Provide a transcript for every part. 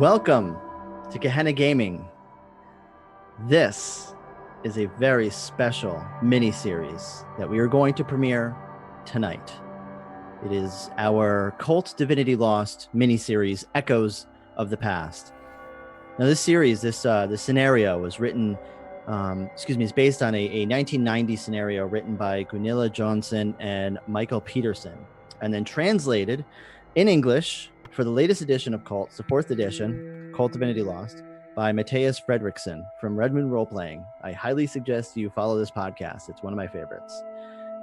Welcome to Gehenna Gaming. This is a very special mini-series that we are going to premiere tonight. It is our Kult Divinity Lost mini-series, Echoes of the Past. Now, this series, this scenario was written, it's based on a 1990 scenario written by Gunilla Johnson and Michael Peterson, and then translated in English for the latest edition of Kult, the 4th edition, Kult Divinity Lost, by Matthias Fredrickson from Red Moon Roleplaying. I highly suggest you follow this podcast. It's one of my favorites.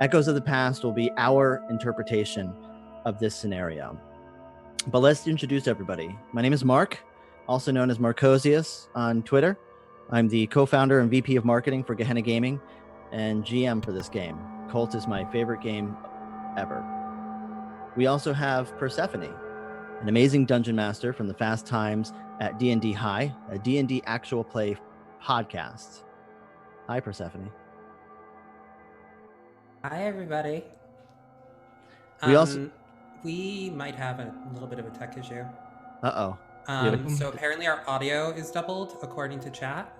Echoes of the Past will be our interpretation of this scenario. But let's introduce everybody. My name is Mark, also known as Marcosius on Twitter. I'm the co-founder and VP of marketing for Gehenna Gaming and GM for this game. Kult is my favorite game ever. We also have Persephone, an amazing dungeon master from the fast times at D&D High, a D&D actual play podcast. Hi, Persephone. Hi, everybody. We might have a little bit of a tech issue. Uh-oh. So apparently our audio is doubled according to chat.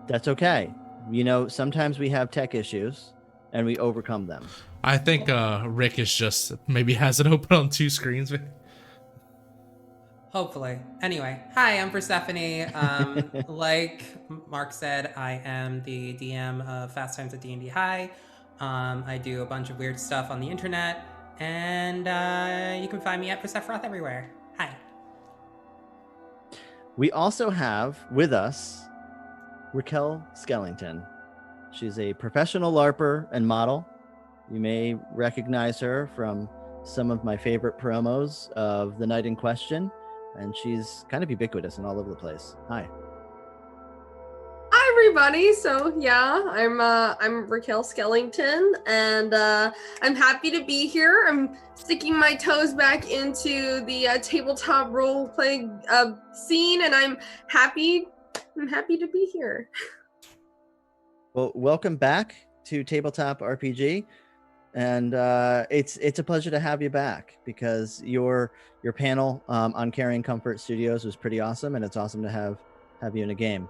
That's okay. You know, sometimes we have tech issues and we overcome them. I think Rick is just maybe has it open on two screens. Hopefully. Anyway, hi, I'm Persephone. Like Mark said, I am the DM of Fast Times at D&D High. I do a bunch of weird stuff on the internet, and you can find me at Persephoth everywhere. Hi. We also have with us Raquel Skellington. She's a professional LARPer and model. You may recognize her from some of my favorite promos of the night in question, and she's kind of ubiquitous and all over the place. Hi. Hi, everybody. So yeah, I'm Raquel Skellington, and I'm happy to be here. I'm sticking my toes back into the tabletop role-playing scene, and I'm happy to be here. Well, welcome back to Tabletop RPG. And it's a pleasure to have you back because your panel on Carrying Comfort Studios was pretty awesome, and it's awesome to have you in a game.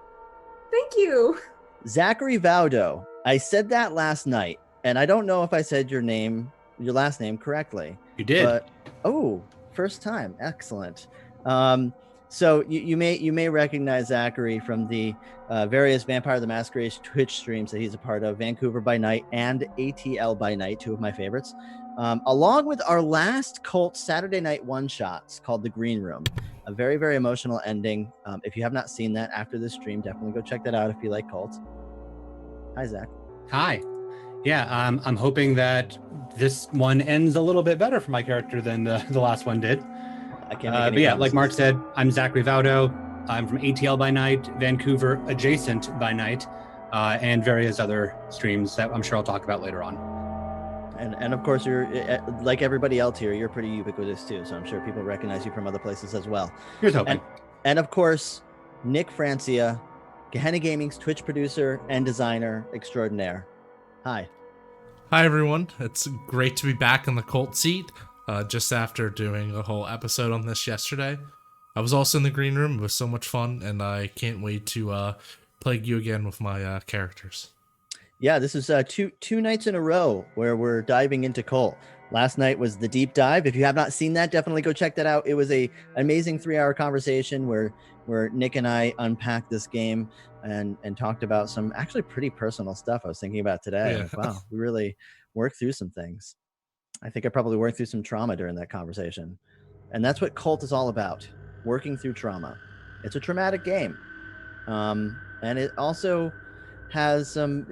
Thank you. Zachary Vaudo. I said that last night, and I don't know if I said your last name correctly. You did. But, first time. Excellent. So you may recognize Zachary from the various Vampire the Masquerade Twitch streams that he's a part of, Vancouver by Night and ATL by Night, two of my favorites, along with our last Kult Saturday night one-shots called The Green Room, a very, very emotional ending. If you have not seen that after this stream, definitely go check that out if you like Kult. Hi, Zach. Hi. Yeah, I'm hoping that this one ends a little bit better for my character than the last one did. I can't make any but yeah, promises. like Mark said, I'm Zachary Vaudo. I'm from ATL by Night, Vancouver adjacent by Night, and various other streams that I'm sure I'll talk about later on. And of course, you're like everybody else here. You're pretty ubiquitous too, so I'm sure people recognize you from other places as well. Here's hoping. And of course, Nick Francia, Gehenna Gaming's Twitch producer and designer extraordinaire. Hi. Hi, everyone. It's great to be back in the Kult seat. Just after doing a whole episode on this yesterday. I was also in the green room. It was so much fun, and I can't wait to plague you again with my characters. Yeah, this is two nights in a row where we're diving into Kult. Last night was the deep dive. If you have not seen that, definitely go check that out. It was an amazing 3-hour conversation where Nick and I unpacked this game and talked about some actually pretty personal stuff I was thinking about today. Yeah. Like, wow, we really worked through some things. I think I probably worked through some trauma during that conversation. And that's what Kult is all about, working through trauma. It's a traumatic game. And it also has some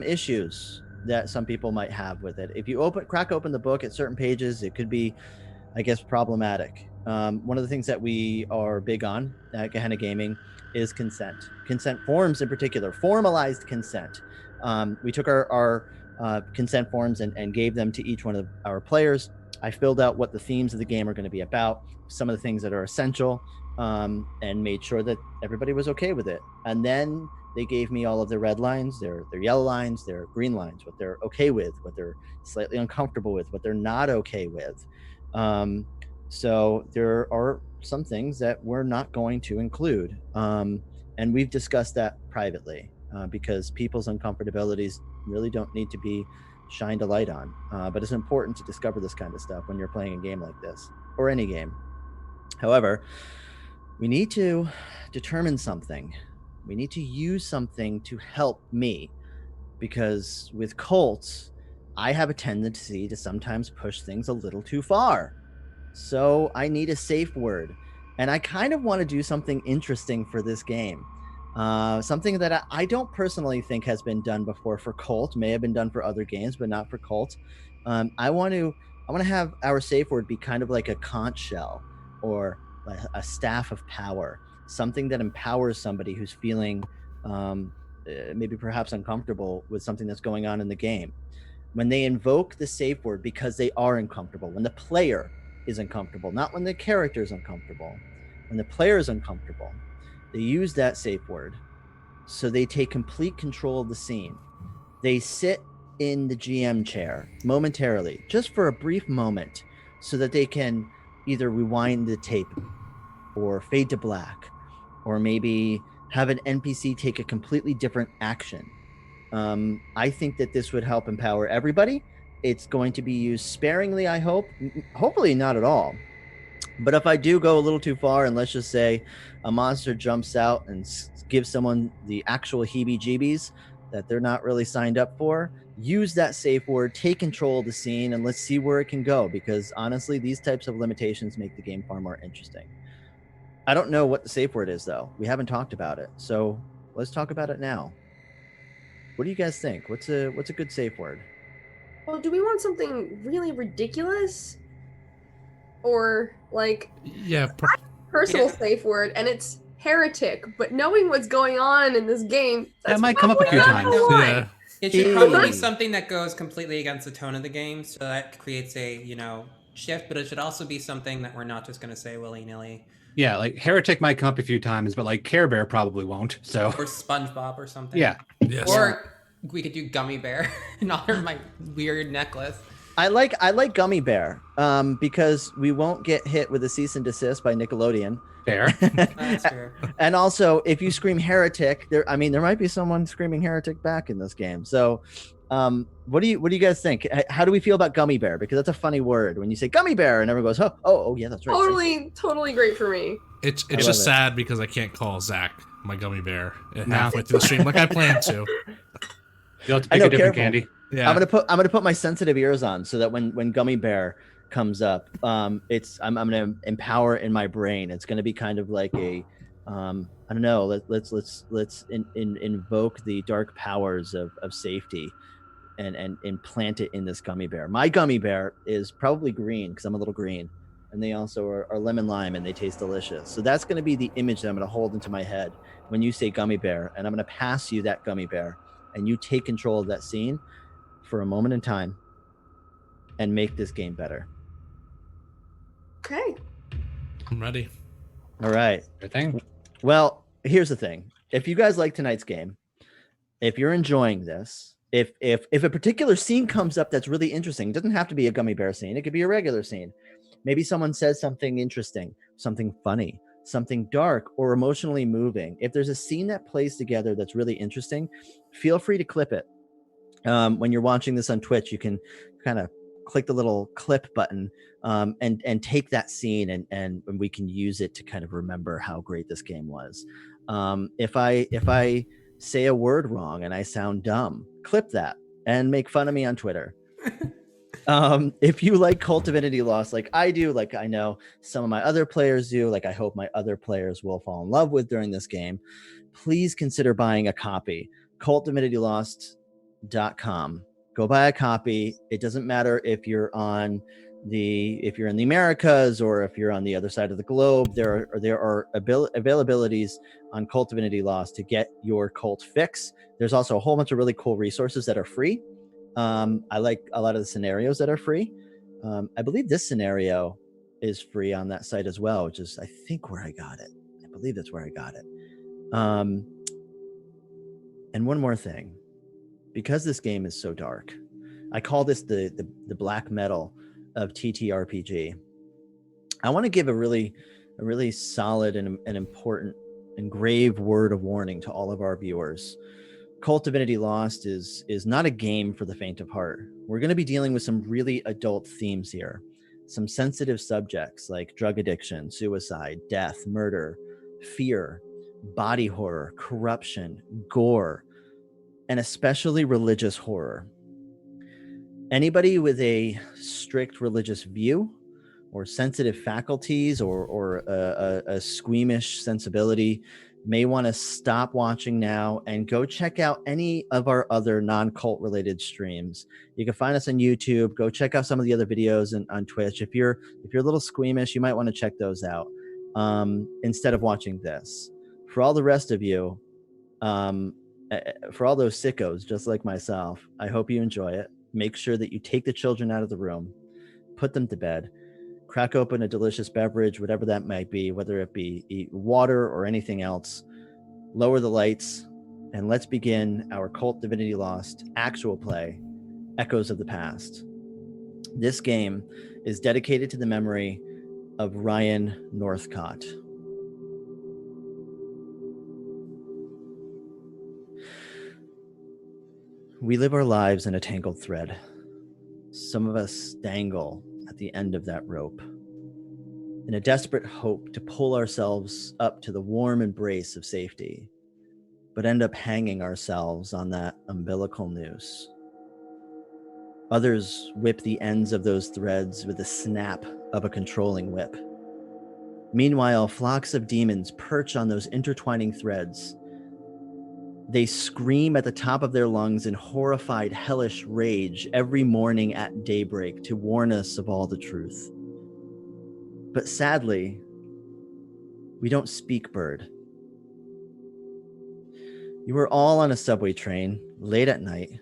issues that some people might have with it. If you crack open the book at certain pages, it could be, I guess, problematic. One of the things that we are big on at Gehenna Gaming is consent. Consent forms in particular, formalized consent. We took our consent forms and gave them to each one of our players. I filled out what the themes of the game are going to be about, some of the things that are essential, and made sure that everybody was okay with it. And then they gave me all of their red lines, their yellow lines, their green lines, what they're okay with, what they're slightly uncomfortable with, what they're not okay with. So there are some things that we're not going to include. And we've discussed that privately because people's uncomfortabilities really don't need to be shined a light on. But it's important to discover this kind of stuff when you're playing a game like this, or any game. However, we need to determine something. We need to use something to help me, because with cults, I have a tendency to sometimes push things a little too far. So I need a safe word. And I kind of want to do something interesting for this game. Something that I don't personally think has been done before for Cult. May have been done for other games, but not for Cult. I want to have our safe word be kind of like a conch shell or a staff of power, something that empowers somebody who's feeling maybe perhaps uncomfortable with something that's going on in the game. When they invoke the safe word because they are uncomfortable, when the player is uncomfortable, not when the character is uncomfortable, when the player is uncomfortable, they use that safe word. So they take complete control of the scene. They sit in the GM chair momentarily, just for a brief moment, so that they can either rewind the tape or fade to black, or maybe have an NPC take a completely different action. I think that this would help empower everybody. It's going to be used sparingly, I hope. Hopefully not at all. But if I do go a little too far, and let's just say a monster jumps out and gives someone the actual heebie-jeebies that they're not really signed up for, use that safe word, take control of the scene, and let's see where it can go. Because honestly, these types of limitations make the game far more interesting. I don't know what the safe word is, though. We haven't talked about it. So let's talk about it now. What do you guys think? What's a good safe word? Well, do we want something really ridiculous? Or like personal safe word, and it's heretic, but knowing what's going on in this game, that might come up a few times. Yeah. It should probably be something that goes completely against the tone of the game, so that creates a, shift, but it should also be something that we're not just going to say willy-nilly. Yeah, like heretic might come up a few times, but like Care Bear probably won't. So or SpongeBob or something. Yeah. Yes. Or we could do Gummy Bear in honor of my weird necklace. I like Gummy Bear because we won't get hit with a cease and desist by Nickelodeon. Fair. That's fair. And also, if you scream heretic, there might be someone screaming heretic back in this game. So what do you guys think? How do we feel about Gummy Bear? Because that's a funny word when you say Gummy Bear and everyone goes, oh yeah, that's right. Totally great for me. It's just sad because I can't call Zach my Gummy Bear halfway through the stream like I planned to. You'll have to pick a different candy. Yeah. I'm gonna put my sensitive ears on so that when Gummy Bear comes up, I'm gonna empower in my brain. It's gonna be kind of like a I don't know. Let's invoke the dark powers of safety, and implant it in this Gummy Bear. My Gummy Bear is probably green because I'm a little green, and they also are lemon lime and they taste delicious. So that's gonna be the image that I'm gonna hold into my head when you say Gummy Bear, and I'm gonna pass you that Gummy Bear, and you take control of that scene for a moment in time and make this game better. Okay. I'm ready. All right. Good thing. Well, here's the thing. If you guys like tonight's game, if you're enjoying this, if a particular scene comes up that's really interesting, it doesn't have to be a Gummy Bear scene. It could be a regular scene. Maybe someone says something interesting, something funny, something dark or emotionally moving. If there's a scene that plays together that's really interesting, feel free to clip it. When you're watching this on Twitch, you can kind of click the little clip button and take that scene and we can use it to kind of remember how great this game was. If I say a word wrong and I sound dumb, clip that and make fun of me on Twitter. If you like Cult Divinity Lost like I do, like I know some of my other players do, like I hope my other players will fall in love with during this game, please consider buying a copy. CultDivinityLost.com. Go buy a copy. It doesn't matter if you're in the Americas or if you're on the other side of the globe. There are availabilities on Cult Divinity Lost to get your cult fix. There's also a whole bunch of really cool resources that are free. I like a lot of the scenarios that are free. I believe this scenario is free on that site as well, which is I think where I got it. I believe that's where I got it. And one more thing, because this game is so dark, I call this the black metal of TTRPG. I want to give a really a really solid and important and grave word of warning to all of our viewers. Cult Divinity Lost is not a game for the faint of heart. We're going to be dealing with some really adult themes here, some sensitive subjects like drug addiction, suicide, death, murder, fear, body horror, corruption, gore, and especially religious horror. Anybody with a strict religious view or sensitive faculties or a squeamish sensibility may want to stop watching now and go check out any of our other non-cult related streams. You can find us on YouTube. Go check out some of the other videos on Twitch. If you're a little squeamish, you might want to check those out instead of watching this. For all the rest of you, for all those sickos just like myself, I hope you enjoy it. Make sure that you take the children out of the room, put them to bed, crack open a delicious beverage, whatever that might be, whether it be water or anything else. Lower the lights, and let's begin our Cult Divinity Lost actual play, Echoes of the Past. This game is dedicated to the memory of Ryan Northcott. We live our lives in a tangled thread. Some of us dangle at the end of that rope in a desperate hope to pull ourselves up to the warm embrace of safety, but end up hanging ourselves on that umbilical noose. Others whip the ends of those threads with the snap of a controlling whip. Meanwhile, flocks of demons perch on those intertwining threads. They scream at the top of their lungs in horrified, hellish rage every morning at daybreak to warn us of all the truth. But sadly, we don't speak bird. You are all on a subway train, late at night,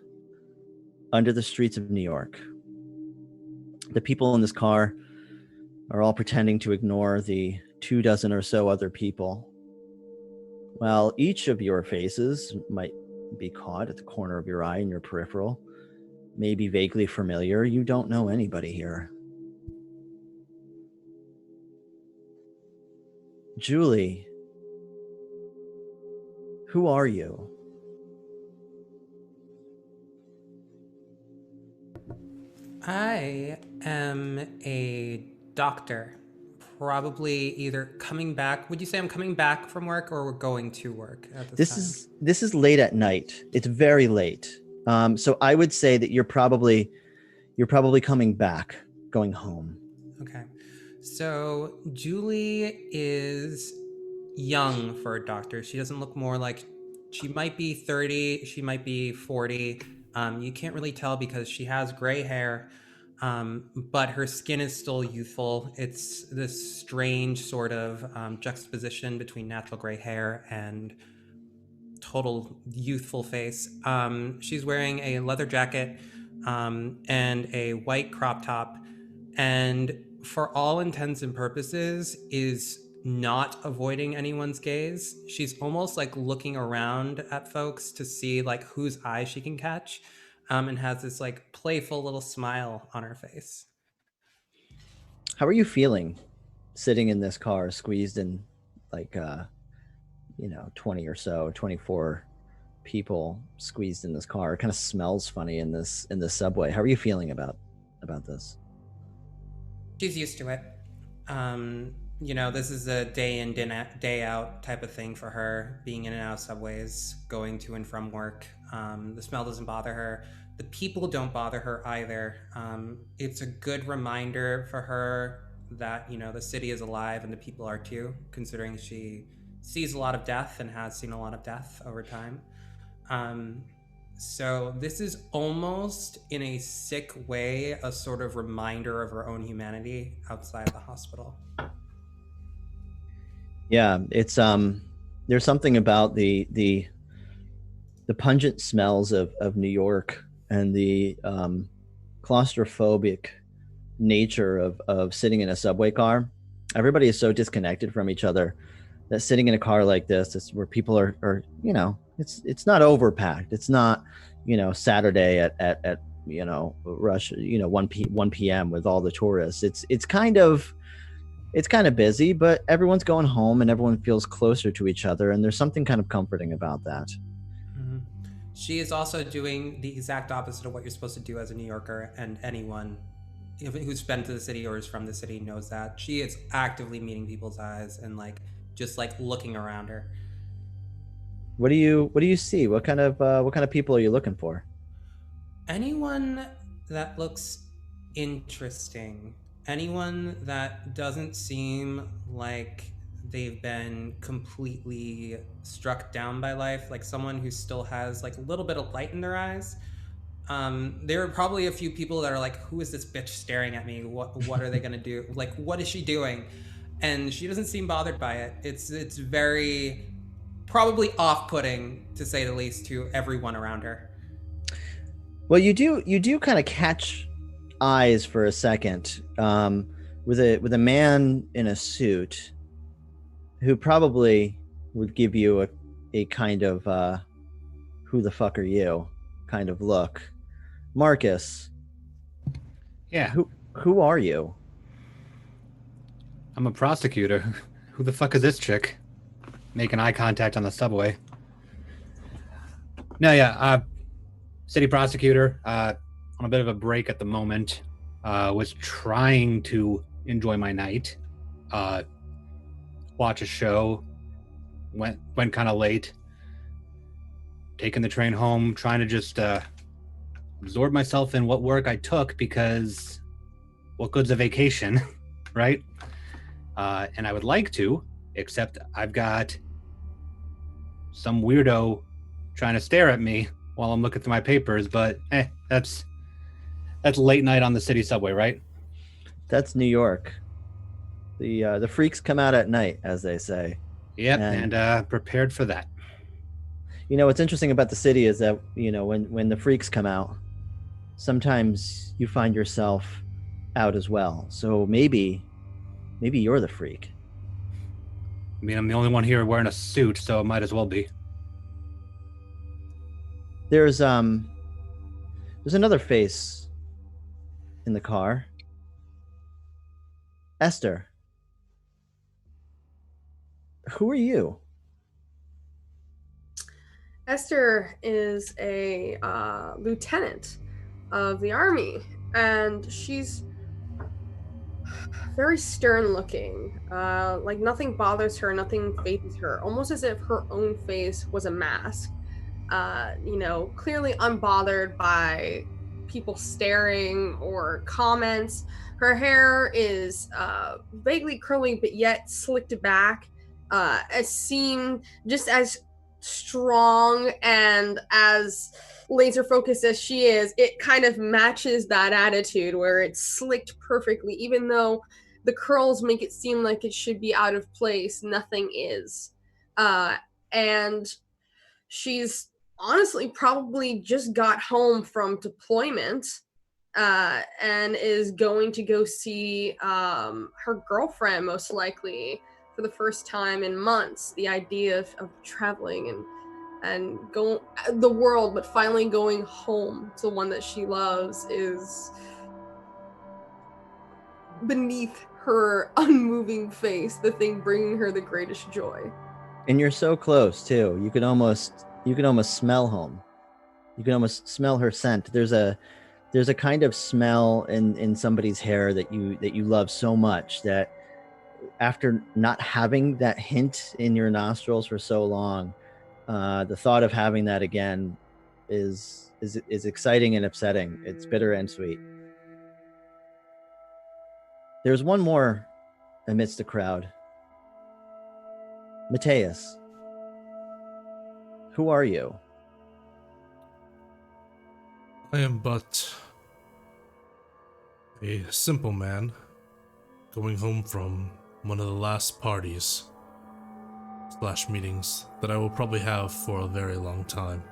under the streets of New York. The people in this car are all pretending to ignore the 24 or so other people. While each of your faces might be caught at the corner of your eye in your peripheral, may be vaguely familiar, you don't know anybody here. Julie, who are you? I am a doctor, probably either coming back. Would you say I'm coming back from work or we're going to work at this time? This is late at night. It's very late. So I would say that you're probably coming back, going home. Okay. So Julie is young for a doctor. She doesn't look more like, she might be 30, she might be 40. You can't really tell because she has gray hair, but her skin is still youthful. It's this strange sort of juxtaposition between natural gray hair and total youthful face. She's wearing a leather jacket and a white crop top, and for all intents and purposes is not avoiding anyone's gaze. She's almost like looking around at folks to see like whose eye she can catch, and has this like playful little smile on her face. How are you feeling sitting in this car, squeezed in like 20 or so, 24 people squeezed in this car? It kind of smells funny in this subway. How are you feeling about this? She's used to it. This is a day in, day out type of thing for her, being in and out of subways, going to and from work. The smell doesn't bother her. The people don't bother her either. It's a good reminder for her that, the city is alive and the people are too, considering she sees a lot of death and has seen a lot of death over time. So this is almost, in a sick way, a sort of reminder of her own humanity outside the hospital. Yeah, it's there's something about the pungent smells of New York and the claustrophobic nature of sitting in a subway car. Everybody is so disconnected from each other that sitting in a car like this is where people are it's not overpacked. It's not, Saturday at rush, 1 p.m. with all the tourists. It's kind of It's kind of busy, but everyone's going home and everyone feels closer to each other, and there's something kind of comforting about that. Mhm. She is also doing the exact opposite of what you're supposed to do as a New Yorker, and anyone who's been to the city or is from the city knows that. She is actively meeting people's eyes and just looking around her. What do you see? What kind of people are you looking for? Anyone that looks interesting, anyone that doesn't seem like they've been completely struck down by life, like someone who still has a little bit of light in their eyes. There are probably a few people that are like, who is this bitch staring at me? What are they gonna do? What is she doing? And she doesn't seem bothered by it. It's very probably off-putting, to say the least, to everyone around her. Well, you do kind of catch eyes for a second with a man in a suit who probably would give you a kind of who the fuck are you kind of look. Marcus. Yeah. Who are you? I'm a prosecutor. Who the fuck is this chick? Making eye contact on the subway. No, yeah. City prosecutor. On a bit of a break at the moment. Was trying to enjoy my night. Watch a show. Went kind of late. Taking the train home. Trying to just absorb myself in what work I took, because what good's a vacation, right? And I would like to, except I've got some weirdo trying to stare at me while I'm looking through my papers, but that's late night on the city subway, right? That's New York. The freaks come out at night, as they say. Yep, and prepared for that. You know, what's interesting about the city is that, when the freaks come out, sometimes you find yourself out as well. So maybe you're the freak. I mean, I'm the only one here wearing a suit, so it might as well be. There's another face in the car. Esther. Who are you? Esther is a lieutenant of the army, and she's very stern looking. Like nothing bothers her, nothing phases her, almost as if her own face was a mask. Clearly unbothered by people staring or comments. Her hair is vaguely curly, but yet slicked back, as seen just as strong and as laser focused as she is. It kind of matches that attitude where it's slicked perfectly, even though the curls make it seem like it should be out of place. Nothing is. And she's honestly probably just got home from deployment, and is going to go see her girlfriend, most likely for the first time in months. The idea of traveling and going the world, but finally going home to one that she loves, is beneath her unmoving face the thing bringing her the greatest joy. And you're so close too. You can almost smell home. You can almost smell her scent. There's a kind of smell in somebody's hair that you love so much that after not having that hint in your nostrils for so long, the thought of having that again is exciting and upsetting. It's bitter and sweet. There's one more amidst the crowd. Mateus, who are you? I am but a simple man going home from one of the last parties / meetings that I will probably have for a very long time.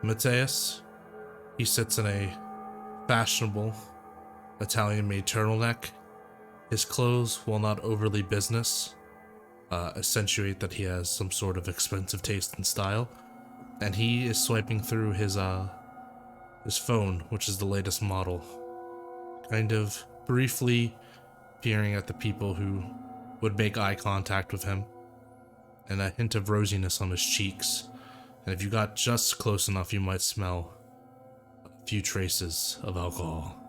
Mateus, he sits in a fashionable Italian-made turtleneck. His clothes, while not overly business, accentuate that he has some sort of expensive taste and style. And he is swiping through his phone, which is the latest model, kind of briefly peering at the people who would make eye contact with him, and a hint of rosiness on his cheeks. And if you got just close enough, you might smell a few traces of alcohol.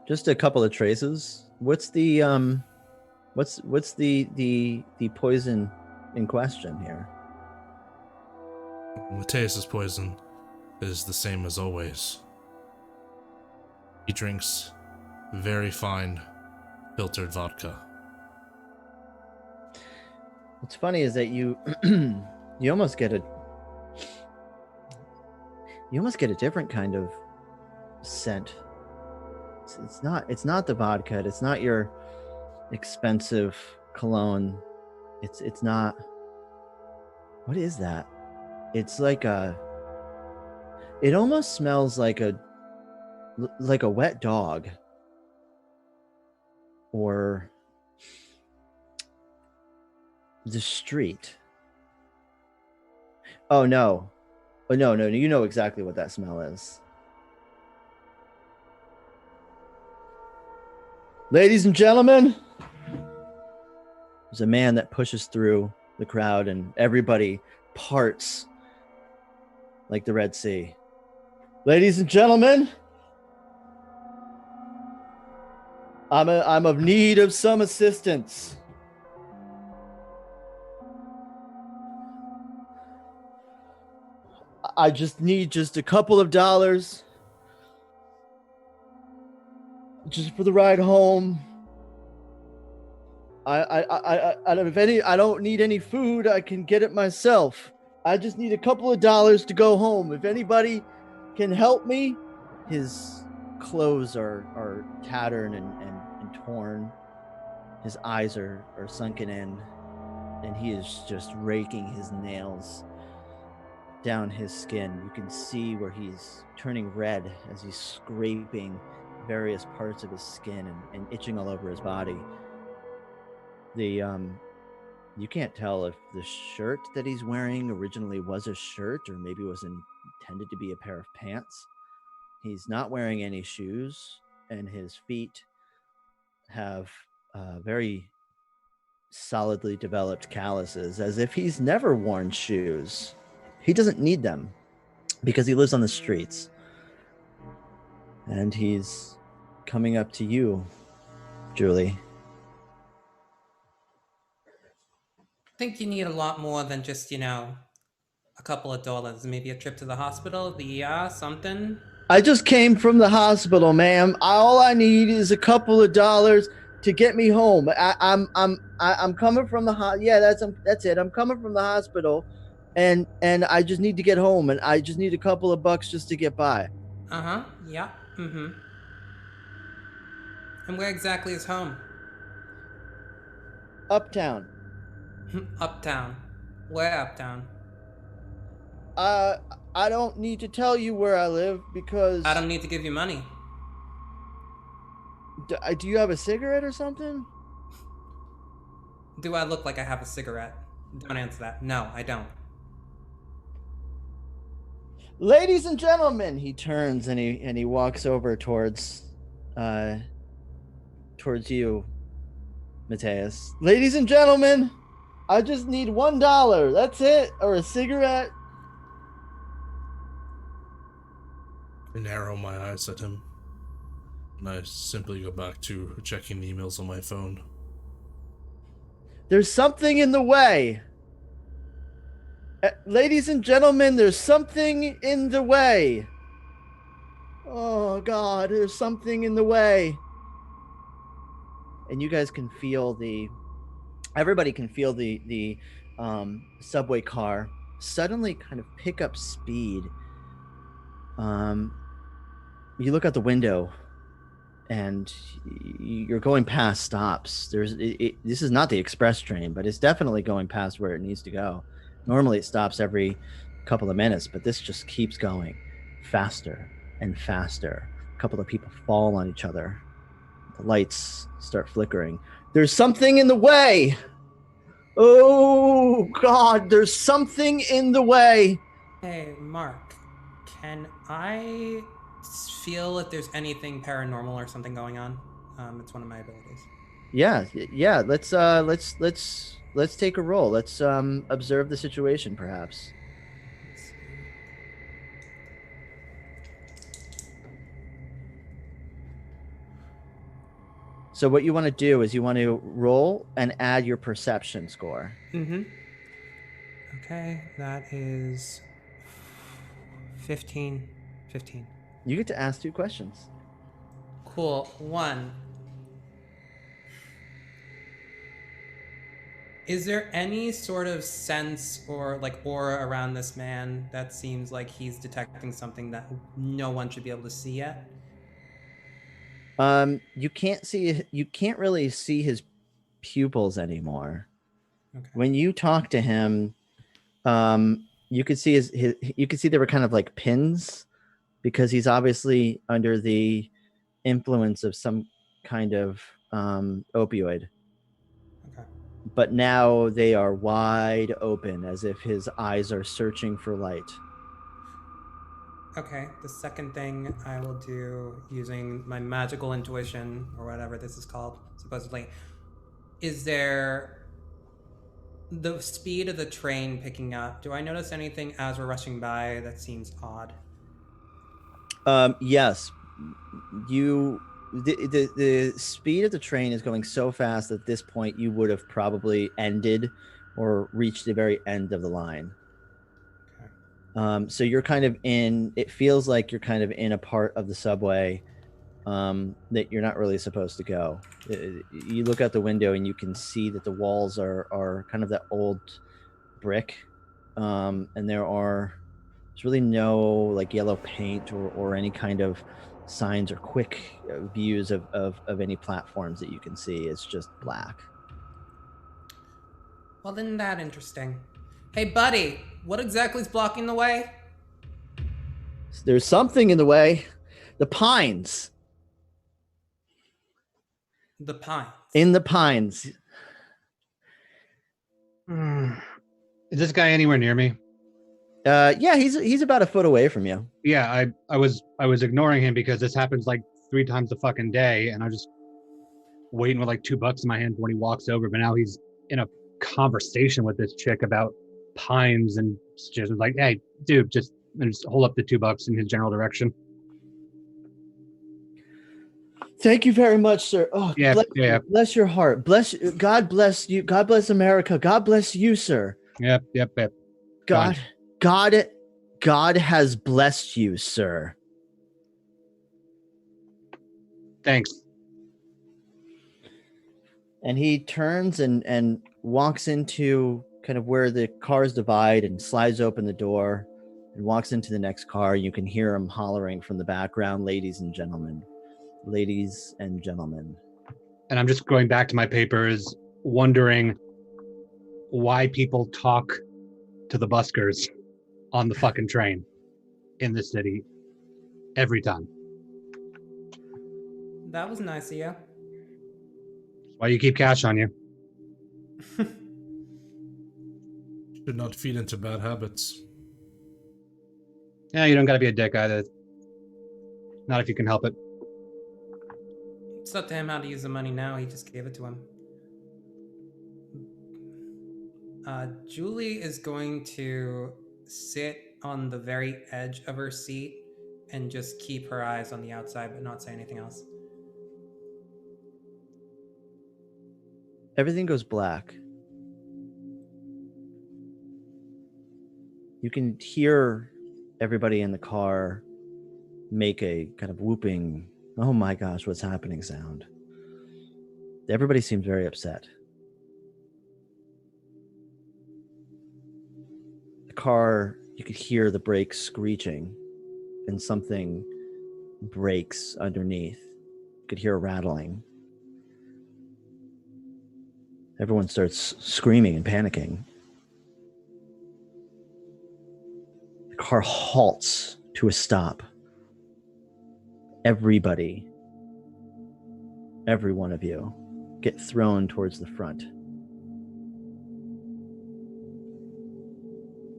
Just a couple of traces. What's the what's the poison in question here? Mateus's poison is the same as always. He drinks very fine filtered vodka. What's funny is that you you almost get a different kind of scent. It's not the vodka. It's not your expensive cologne. It's not. What is that? It's like it almost smells like a wet dog, or the street. Oh no, you know exactly what that smell is. Ladies and gentlemen, there's a man that pushes through the crowd and everybody parts like the Red Sea. Ladies and gentlemen, I'm of need of some assistance. I just need a couple of dollars just for the ride home. I don't need any food. I can get it myself. I just need a couple of dollars to go home. If anybody can help me. His clothes are tattered and torn. His eyes are sunken in, and he is just raking his nails down his skin. You can see where he's turning red as he's scraping various parts of his skin and itching all over his body. You can't tell if the shirt that he's wearing originally was a shirt or maybe was intended to be a pair of pants. He's not wearing any shoes, and his feet have very solidly developed calluses, as if he's never worn shoes. He doesn't need them because he lives on the streets. And he's coming up to you, Julie. I think you need a lot more than just, a couple of dollars. Maybe a trip to the hospital, something. I just came from the hospital, ma'am. All I need is a couple of dollars to get me home. I'm coming from the yeah, that's it. I'm coming from the hospital, and I just need to get home, and I just need a couple of bucks just to get by. Yeah. And where exactly is home? Uptown. Uptown. Where uptown? I don't need to tell you where I live because I don't need to give you money. Do you have a cigarette or something? Do I look like I have a cigarette? Don't answer that. No, I don't. Ladies and gentlemen, he turns and he walks over towards you, Mateus. Ladies and gentlemen, I just need $1. That's it, or a cigarette. I narrow my eyes at him, and I simply go back to checking the emails on my phone. There's something in the way. Ladies and gentlemen, there's something in the way. Oh, God, there's something in the way. And you guys can feel everybody can feel the subway car suddenly kind of pick up speed. You look out the window and you're going past stops. This is not the express train, but it's definitely going past where it needs to go. Normally it stops every couple of minutes, but this just keeps going faster and faster. A couple of people fall on each other. The lights start flickering. There's something in the way. Oh, God, there's something in the way. Hey, Mark, can I feel if there's anything paranormal or something going on? It's one of my abilities. Yeah. Let's take a roll. Let's observe the situation, perhaps. Let's see. So what you want to do is you want to roll and add your perception score. Mm-hmm. Okay, that is 15. 15. You get to ask 2 questions. Cool. 1. Is there any sort of sense or like aura around this man that seems like he's detecting something that no one should be able to see yet? You can't really see his pupils anymore. Okay. When you talk to him, you could see you could see there were kind of like pins because he's obviously under the influence of some kind of opioid. Okay. But now they are wide open as if his eyes are searching for light. Okay, the second thing I will do using my magical intuition, or whatever this is called, supposedly, is there the speed of the train picking up? Do I notice anything as we're rushing by that seems odd? Yes, the speed of the train is going so fast that at this point you would have probably ended or reached the very end of the line. Okay. So you're kind of it feels like you're kind of in a part of the subway that you're not really supposed to go. You look out the window and you can see that the walls are kind of that old brick, and there's really no like yellow paint or any kind of signs or quick views of any platforms that you can see. It's just black. Well, isn't that interesting? Hey, buddy, what exactly is blocking the way? There's something in the way. The pines. The pines. In the pines. Is this guy anywhere near me? Yeah, he's about a foot away from you. Yeah, I was ignoring him because this happens like 3 times a fucking day, and I was just waiting with like $2 in my hand when he walks over. But now he's in a conversation with this chick about pines, and just like, hey, dude, just hold up the $2 in his general direction. Thank you very much, sir. Oh, Yeah, bless your heart. God bless you. God bless America. God bless you, sir. Yep. God has blessed you, sir. Thanks. And he turns and walks into kind of where the cars divide and slides open the door and walks into the next car. You can hear him hollering from the background, ladies and gentlemen. Ladies and gentlemen. And I'm just going back to my papers, wondering why people talk to the buskers on the fucking train in the city every time. That was nice of you. Why you keep cash on you? Should not feed into bad habits. Yeah, you don't gotta be a dick either. Not if you can help it. It's up to him how to use the money now. He just gave it to him. Julie is going to sit on the very edge of her seat and just keep her eyes on the outside but not say anything else. Everything goes black. You can hear everybody in the car make a kind of whooping, oh my gosh, what's happening sound. Everybody seems very upset. The car, you could hear the brakes screeching and something breaks underneath. You could hear a rattling. Everyone starts screaming and panicking. The car halts to a stop. Everybody, every one of you, get thrown towards the front.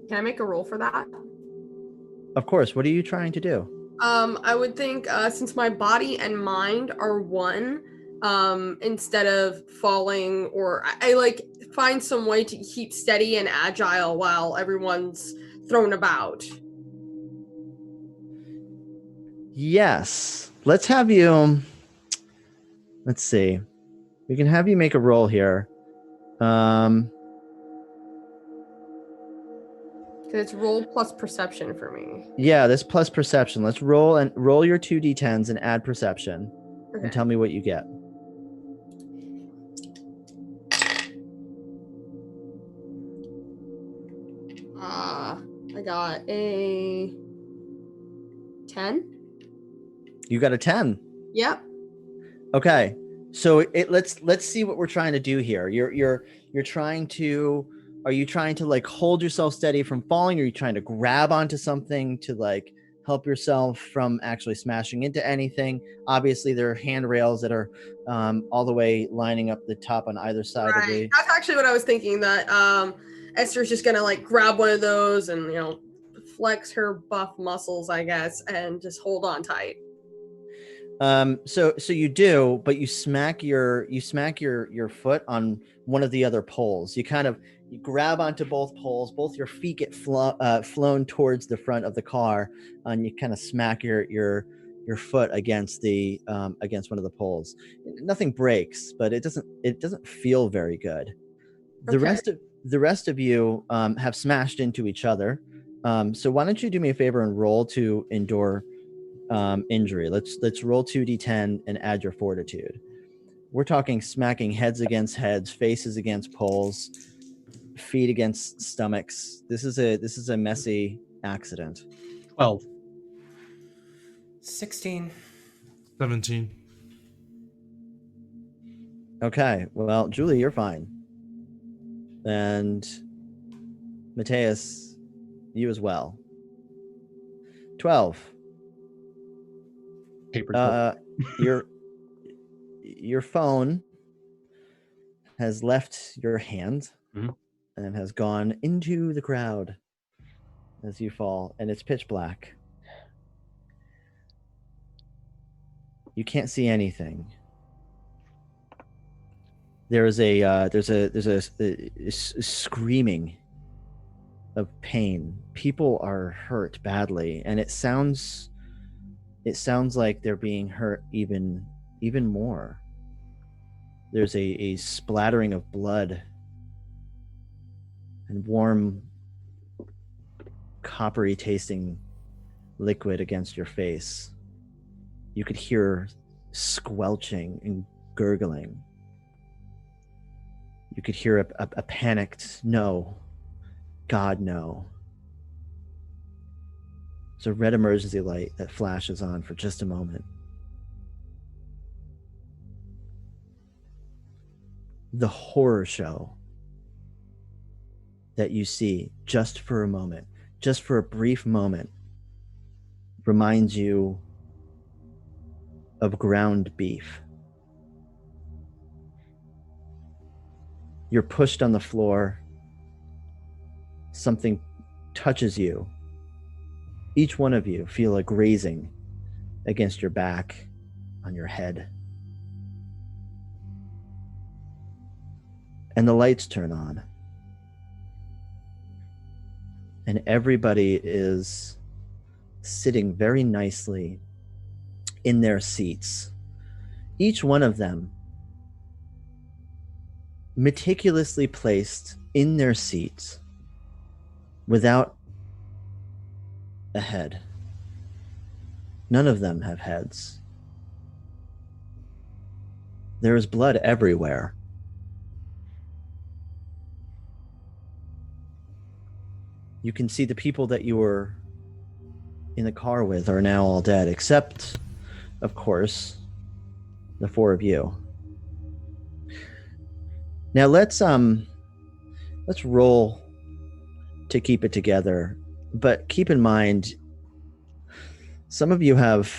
Can I make a roll for that? Of course, what are you trying to do? I would think since my body and mind are one, instead of falling, or I like find some way to keep steady and agile while everyone's thrown about. Yes. Let's have you. Let's see. We can have you make a roll here. Because it's roll plus perception for me. Yeah, this plus perception. Let's roll your 2d10s and add perception, and tell me what you get. I got a 10. You got a 10. Yep. Okay. So let's see what we're trying to do here. You're trying to, are you trying to like hold yourself steady from falling? Or are you trying to grab onto something to like help yourself from actually smashing into anything? Obviously there are handrails that are all the way lining up the top on either side of the. That's actually what I was thinking, that Esther's just gonna like grab one of those and, you know, flex her buff muscles, I guess, and just hold on tight. So you do, but you smack your foot on one of the other poles. You grab onto both poles, both your feet get flown towards the front of the car, and you kind of smack your foot against the against one of the poles. Nothing breaks, but it doesn't feel very good. The rest of you have smashed into each other. So why don't you do me a favor and roll to endure injury. Let's roll 2d10 and add your fortitude. We're talking smacking heads against heads, faces against poles, feet against stomachs. This is a messy accident. 12. 16. 17. Okay, well, Julie, you're fine. And Mateus, you as well. 12. Your phone has left your hand and has gone into the crowd as you fall, and it's pitch black. You can't see anything. There's a screaming of pain. People are hurt badly, and it sounds like they're being hurt even more. There's a splattering of blood and warm, coppery tasting liquid against your face. You could hear squelching and gurgling. You could hear a panicked no, God no. It's a red emergency light that flashes on for just a moment. The horror show that you see just for a moment, just for a brief moment, reminds you of ground beef. You're pushed on the floor. Something touches you. Each one of you feel a grazing against your back, on your head. And the lights turn on. And everybody is sitting very nicely in their seats. Each one of them meticulously placed in their seats without a head. None of them have heads. There is blood everywhere. You can see the people that you were in the car with are now all dead, except, of course, the four of you. Now let's roll to keep it together, but keep in mind, some of you have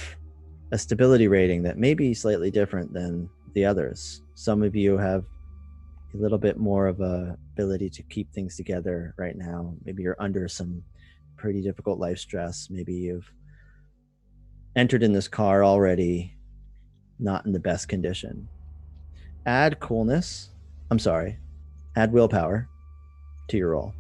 a stability rating that may be slightly different than the others. Some of you have a little bit more of a ability to keep things together right now. Maybe you're under some pretty difficult life stress. Maybe you've entered in this car already not in the best condition. add coolness. I'm sorry. Add willpower to your roll.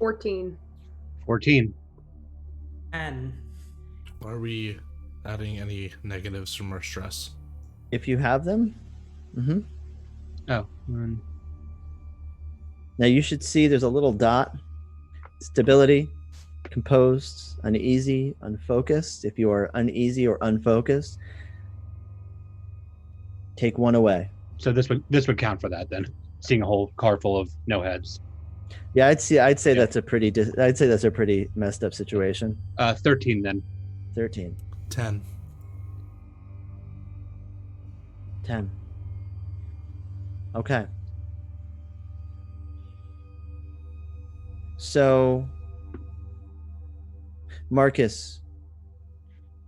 $14. 14. And Are we adding any negatives from our stress? If you have them. Mm-hmm. Oh. Now you should see there's a little dot. Stability, composed, uneasy, unfocused. If you are uneasy or unfocused, take one away. So this would count for that then. Seeing a whole car full of no heads. Yeah, I'd say Yeah. that's a pretty messed up situation. 13 then. 13. 10. 10. Okay. So, Marcus,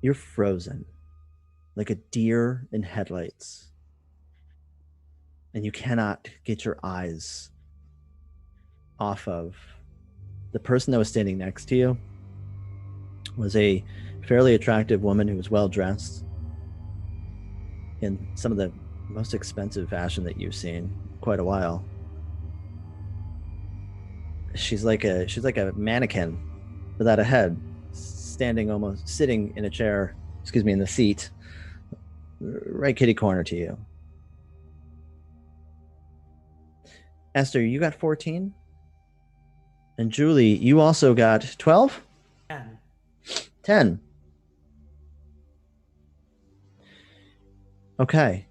you're frozen like a deer in headlights. And you cannot get your eyes off of the person that was standing next to you. Was a fairly attractive woman who was well dressed in some of the most expensive fashion that you've seen in quite a while. She's like a mannequin without a head, sitting in a chair, in the seat, right kitty corner to you. Esther, you got 14? And Julie, you also got 12? 10. 10. Okay.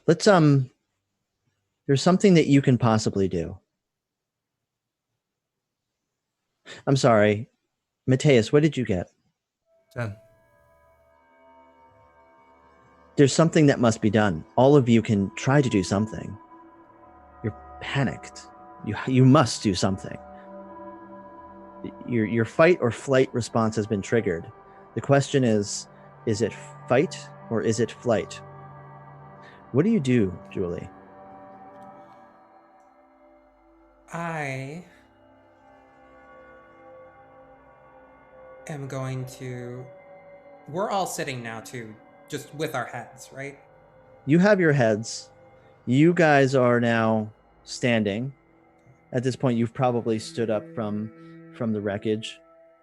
Let's there's something that you can possibly do. I'm sorry. Mateus, what did you get? 10. There's something that must be done. All of you can try to do something. You're panicked. You must do something. Your fight or flight response has been triggered. The question is it fight or is it flight? What do you do, Julie? I am going to... We're all sitting now, too, just with our heads, right? You have your heads. You guys are now standing. At this point, you've probably stood up from the wreckage,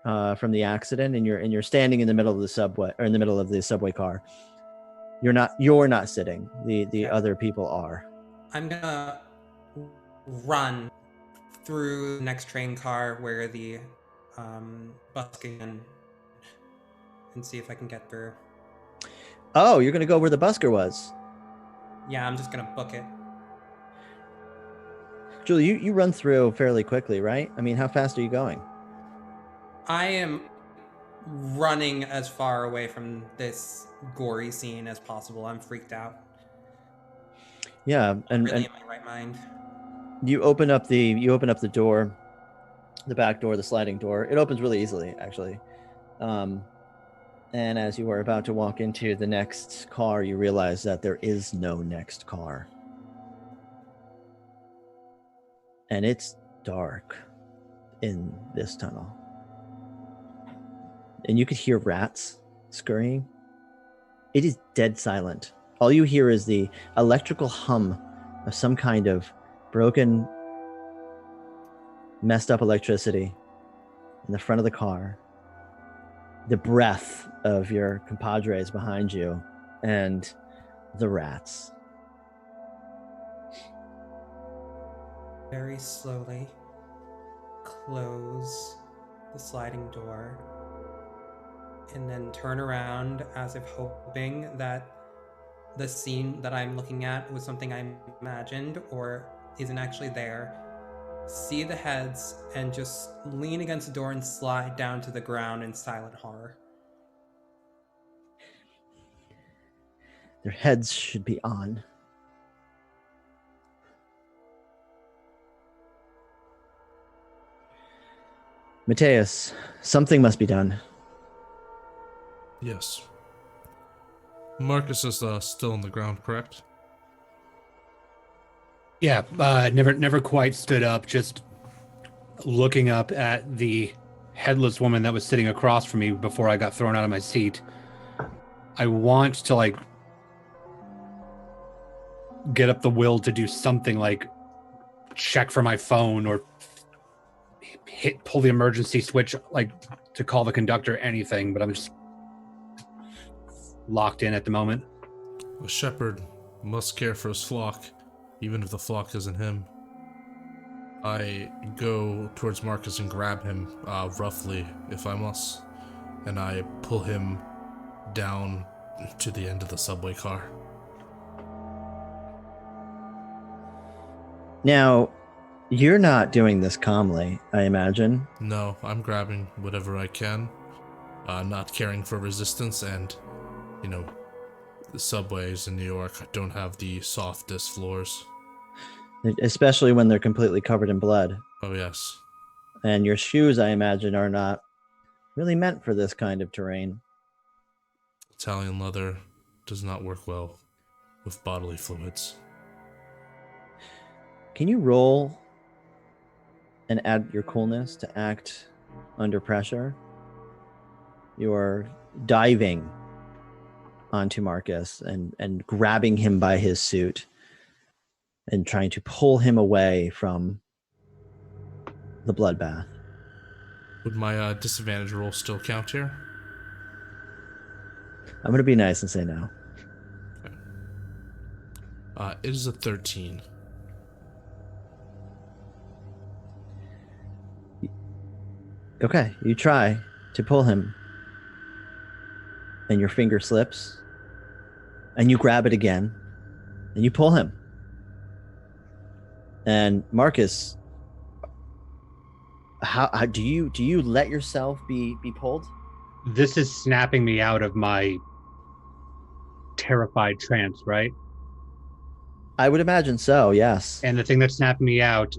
from the accident, and you're standing in the middle of the subway, or in the middle of the subway car. You're not sitting. The other people are. I'm gonna run through the next train car where the bus can, and see if I can get through. Oh, you're gonna go where the busker was. Yeah, I'm just gonna book it. Julie, you run through fairly quickly, right? I mean, how fast are you going? I am running as far away from this gory scene as possible. I'm freaked out. Yeah, I'm really in my right mind. You open up the door, the back door, the sliding door. It opens really easily, actually. And as you are about to walk into the next car, you realize that there is no next car. And it's dark in this tunnel. And you could hear rats scurrying. It is dead silent. All you hear is the electrical hum of some kind of broken, messed up electricity in the front of the car. The breath of your compadres behind you and the rats. Very slowly close the sliding door and then turn around as if hoping that the scene that I'm looking at was something I imagined or isn't actually there. See the heads and just lean against the door and slide down to the ground in silent horror. Their heads should be on. Mateus, something must be done. Yes. Marcus is still on the ground, correct? Yeah, never quite stood up, just looking up at the headless woman that was sitting across from me before I got thrown out of my seat. I want to like get up the will to do something like check for my phone or pull the emergency switch, like to call the conductor, anything, but I'm just locked in at the moment. A shepherd must care for his flock, even if the flock isn't him. I go towards Marcus and grab him, roughly, if I must, and I pull him down to the end of the subway car. Now, you're not doing this calmly, I imagine. No, I'm grabbing whatever I can, not caring for resistance, and, you know, the subways in New York don't have the softest floors. Especially when they're completely covered in blood. Oh, yes. And your shoes, I imagine, are not really meant for this kind of terrain. Italian leather does not work well with bodily fluids. Can you roll and add your coolness to act under pressure? You're diving onto Marcus and grabbing him by his suit and trying to pull him away from the bloodbath. Would my disadvantage roll still count here? I'm going to be nice and say no. Okay. It is a 13. Okay, you try to pull him, and your finger slips, and you grab it again, and you pull him. And Marcus, how do you let yourself be pulled? This is snapping me out of my terrified trance, right? I would imagine so, yes. And the thing that's snapping me out,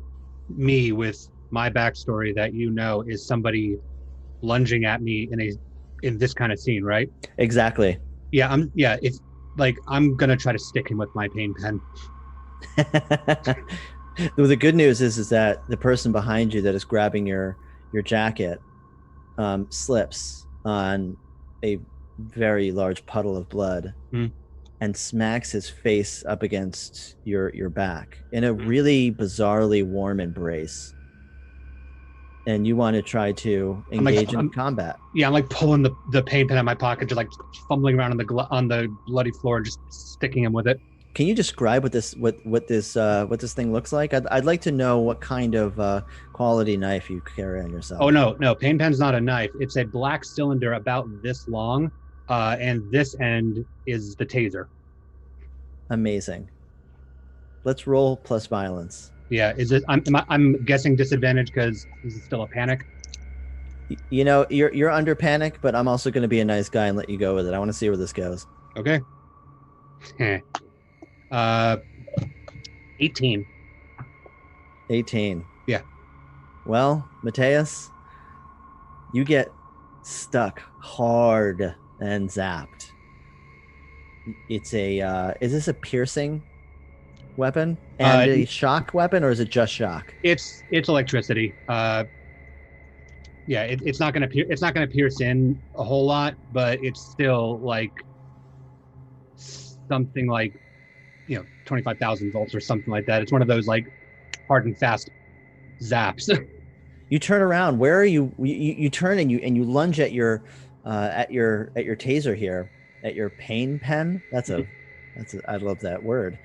me with my backstory that you know, is somebody lunging at me in this kind of scene, right? Exactly. Yeah, it's like I'm gonna try to stick him with my pain pen. Well, the good news is that the person behind you that is grabbing your jacket slips on a very large puddle of blood and smacks his face up against your back in a really bizarrely warm embrace. And you want to try to engage in combat. Yeah, I'm like pulling the pain pen out of my pocket, just like fumbling around on the bloody floor and just sticking him with it. Can you describe what this thing looks like? I'd like to know what kind of quality knife you carry on yourself. Oh no, pain pen's not a knife. It's a black cylinder about this long, and this end is the taser. Amazing. Let's roll plus violence. Yeah, is it? I'm guessing disadvantage because this is still a panic. You know, you're under panic, but I'm also going to be a nice guy and let you go with it. I want to see where this goes. Okay. 18. 18. Yeah. Well, Mateus, you get stuck hard and zapped. It's is this a piercing weapon and a shock weapon, or is it just shock? It's electricity. Yeah, it's not gonna pierce in a whole lot, but it's still like something like 25,000 volts or something like that. It's one of those like hard and fast zaps. You turn around. Where are you? You turn and you lunge at your taser here, at your pain pen. I love that word.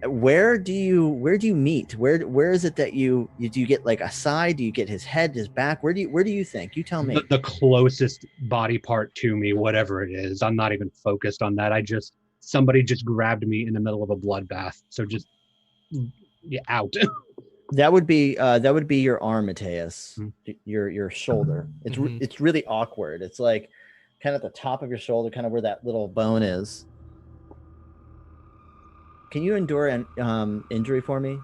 Where do you meet? Where is it that do you get like a side? Do you get his head, his back? Where do you think? You tell me. The closest body part to me, whatever it is. I'm not even focused on that. Somebody just grabbed me in the middle of a bloodbath. So just out. That would be your arm, Mateus. Your shoulder. It's really awkward. It's like kind of at the top of your shoulder, kind of where that little bone is. Can you endure an injury for me?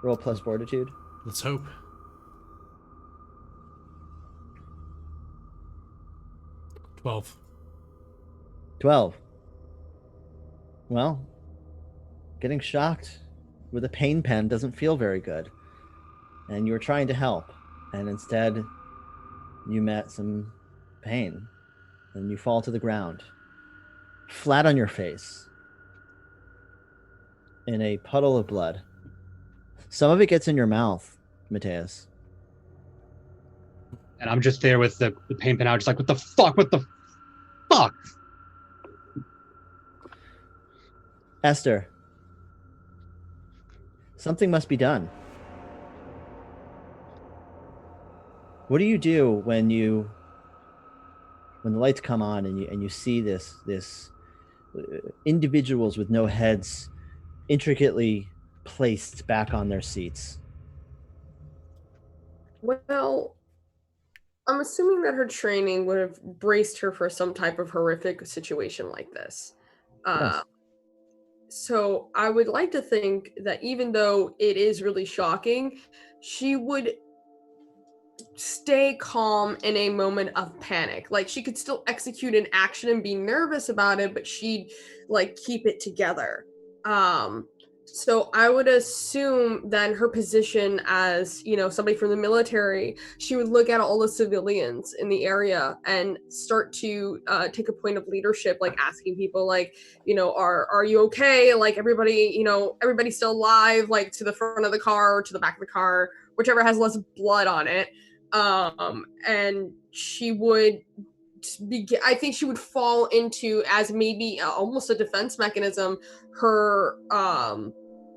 Roll plus fortitude. Let's hope. Twelve. Well, getting shocked with a pain pen doesn't feel very good. And you were trying to help, and instead you met some pain, and you fall to the ground, flat on your face, in a puddle of blood. Some of it gets in your mouth, Mateus. And I'm just there with the pain pen out, just like, what the fuck? What the fuck? Esther, something must be done. What do you do when the lights come on and you see this individuals with no heads intricately placed back on their seats? Well, I'm assuming that her training would have braced her for some type of horrific situation like this. Yes. So I would like to think that even though it is really shocking, she would stay calm in a moment of panic. Like, she could still execute an action and be nervous about it, but she'd like keep it together. So I would assume then her position as, somebody from the military, she would look at all the civilians in the area and start to take a point of leadership, like asking people like, are you okay? Like, everybody, everybody's still alive, like to the front of the car or to the back of the car, whichever has less blood on it. And she would I think she would fall into, as maybe almost a defense mechanism, her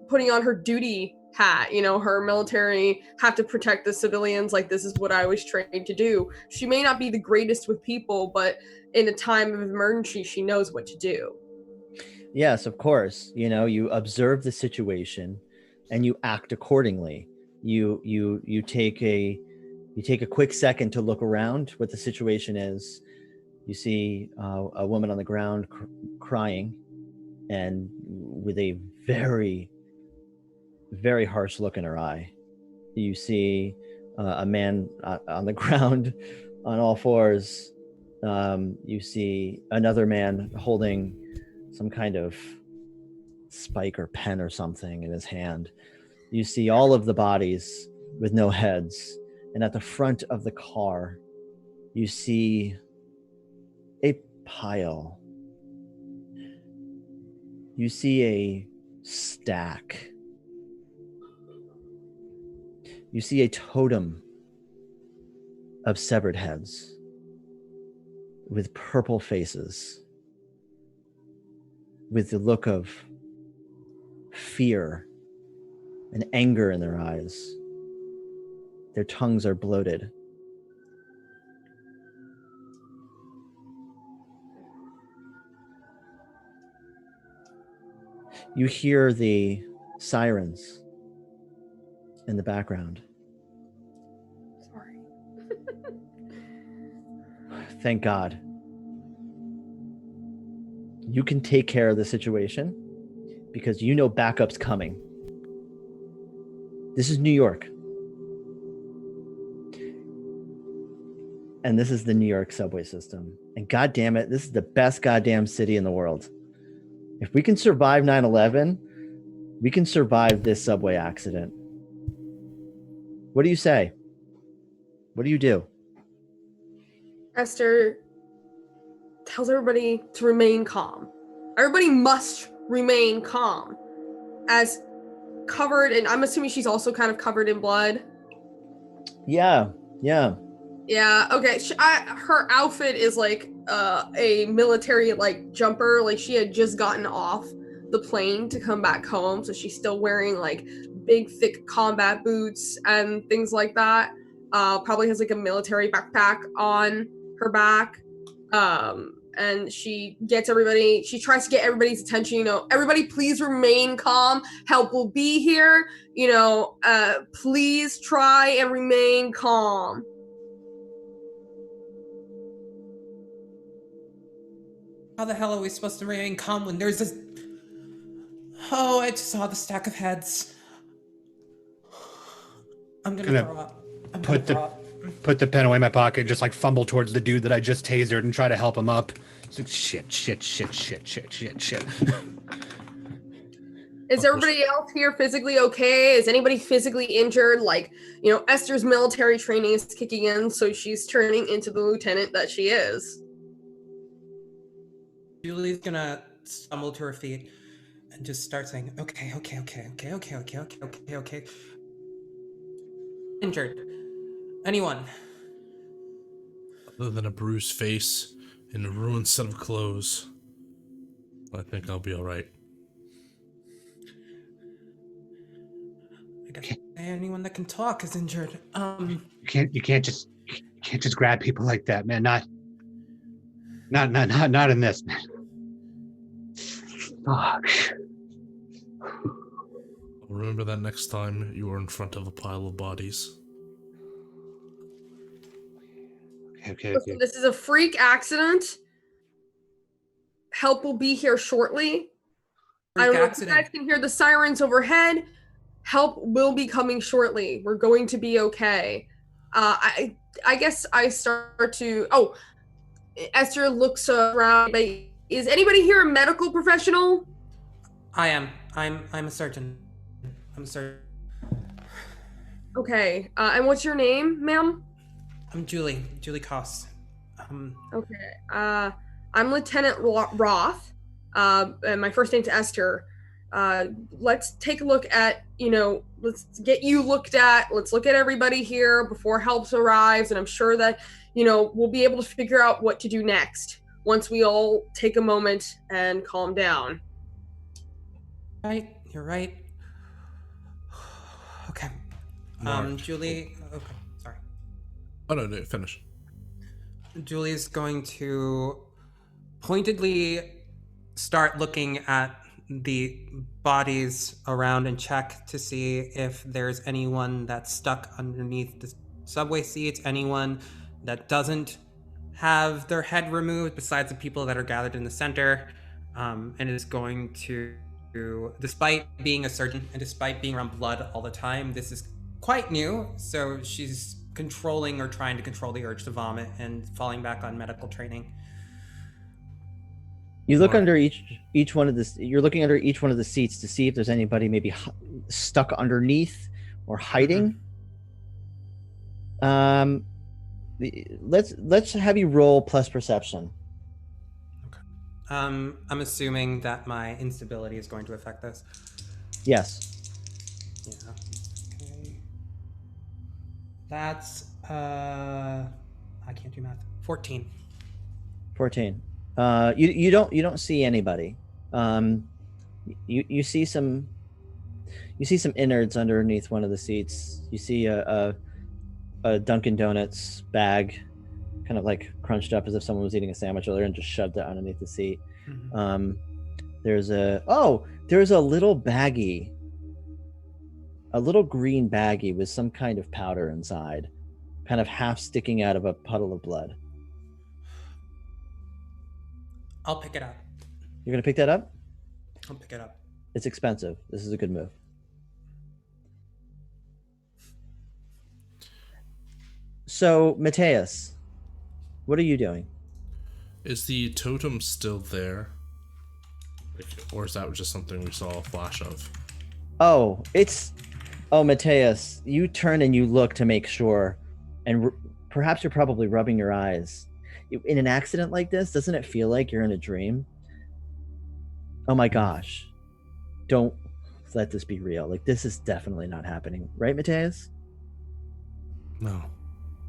putting on her duty hat, her military, have to protect the civilians, like, this is what I was trained to do. She may not be the greatest with people, but in a time of emergency, she knows what to do. Yes, of course. You observe the situation and you act accordingly. You take a quick second to look around what the situation is. You see a woman on the ground crying, and with a very, very harsh look in her eye. You see a man on the ground on all fours. You see another man holding some kind of spike or pen or something in his hand. You see all of the bodies with no heads. And at the front of the car, you see a pile. You see a stack. You see a totem of severed heads with purple faces, with the look of fear and anger in their eyes. Their tongues are bloated. You hear the sirens in the background. Sorry. Thank God. You can take care of the situation because you know backup's coming. This is New York. And this is the New York subway system. And God damn it, this is the best goddamn city in the world. If we can survive 9/11, we can survive this subway accident. What do you say? What do you do? Esther tells everybody to remain calm. Everybody must remain calm. As covered, and I'm assuming she's also kind of covered in blood. Yeah. Yeah, okay. Her outfit is like a military like jumper. Like, she had just gotten off the plane to come back home, so she's still wearing like big thick combat boots and things like that. Probably has like a military backpack on her back. And she tries to get everybody's attention, everybody please remain calm, help will be here, please try and remain calm. How the hell are we supposed to remain calm when there's this... Oh, I just saw the stack of heads. I'm gonna throw up. Put the pen away in my pocket, just like fumble towards the dude that I just tasered and try to help him up. It's like, shit. Is everybody else here physically okay? Is anybody physically injured? Like, Esther's military training is kicking in, so she's turning into the lieutenant that she is. Julie's gonna stumble to her feet and just start saying, okay. Injured. Anyone? Other than a bruised face and a ruined set of clothes, I think I'll be all right. I guess anyone that can talk is injured. You can't just grab people like that, man. Not in this, man. Fuck. I'll remember that next time you are in front of a pile of bodies. Okay. Listen, this is a freak accident. Help will be here shortly. I don't know if you guys can hear the sirens overhead. Help will be coming shortly. We're going to be okay. I guess I start to... Oh, Esther looks around. Is anybody here a medical professional? I am. I'm a surgeon. I'm a surgeon. Okay. And what's your name, ma'am? I'm Julie. Julie Koss. Okay. I'm Lieutenant Roth. And my first name's Esther. Let's take a look at, let's get you looked at. Let's look at everybody here before help arrives. And I'm sure that, we'll be able to figure out what to do next once we all take a moment and calm down. Right. You're right. Okay. Julie. Okay. Sorry. Oh, no, finish. Julie's going to pointedly start looking at the bodies around and check to see if there's anyone that's stuck underneath the subway seats, anyone that doesn't have their head removed besides the people that are gathered in the center, and is going to, despite being a surgeon and despite being around blood all the time, this is quite new, so she's controlling or trying to control the urge to vomit and falling back on medical training. You look under each one of the. You're looking under each one of the seats to see if there's anybody maybe stuck underneath or hiding. Let's have you roll plus perception. Okay. I'm assuming that my instability is going to affect this. Yes. Yeah. Okay. That's I can't do math. 14. 14. You don't see anybody. You see some innards underneath one of the seats. You see a Dunkin' Donuts bag, kind of like crunched up as if someone was eating a sandwich earlier and just shoved it underneath the seat. Mm-hmm. There's a little baggie, a little green baggie with some kind of powder inside, kind of half sticking out of a puddle of blood. I'll pick it up. You're gonna pick that up? I'll pick it up. It's expensive. This is a good move. So, Mateus, what are you doing? Is the totem still there? Or is that just something we saw a flash of? Oh, Mateus, you turn and you look to make sure, and perhaps you're probably rubbing your eyes. In an accident like this, doesn't it feel like you're in a dream? Oh my gosh. Don't let this be real. Like, this is definitely not happening. Right, Mateus? No,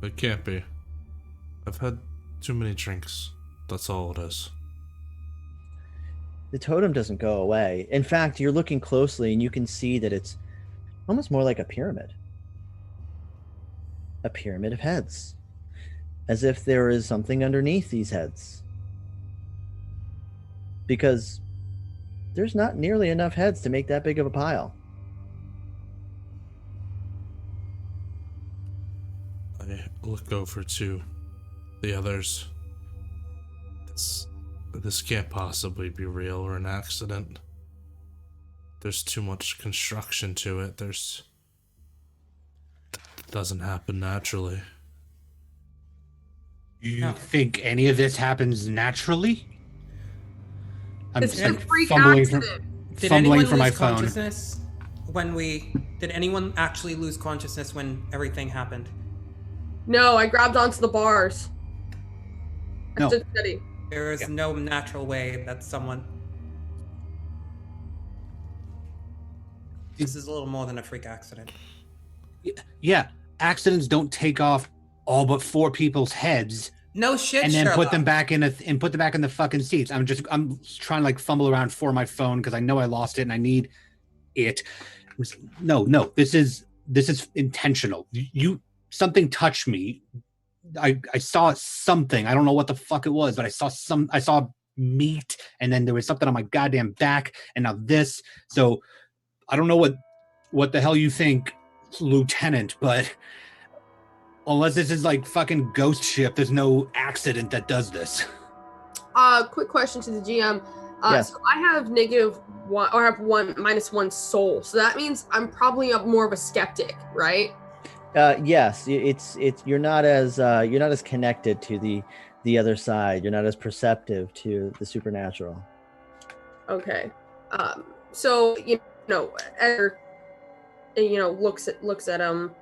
it can't be. I've had too many drinks. That's all it is. The totem doesn't go away. In fact, you're looking closely and you can see that it's almost more like a pyramid. A pyramid of heads. As if there is something underneath these heads. Because there's not nearly enough heads to make that big of a pile. I look over to the others. This can't possibly be real or an accident. There's too much construction to it. It doesn't happen naturally. You think any of this happens naturally? It's a freak accident. Did fumbling anyone for my lose phone. consciousness did anyone actually lose consciousness when everything happened? No, I grabbed onto the bars. I No. stood steady. There is no natural way that someone. This is a little more than a freak accident. Yeah, accidents don't take off all but 4 people's heads No shit, and then Sherlock. put them back in the fucking seats. I'm trying to like fumble around for my phone because I know I lost it and I need it. No, this is intentional. Something touched me. I saw something. I don't know what the fuck it was, but I saw meat, and then there was something on my goddamn back, and now this. So I don't know what the hell you think, Lieutenant, but unless this is like fucking Ghost Ship, there's no accident that does this. Quick question to the GM. Yes. So I have -1, or I have -1 soul. So that means I'm probably more of a skeptic, right? Yes, it's you're not as connected to the other side. You're not as perceptive to the supernatural. Okay. So Esther, looks at him,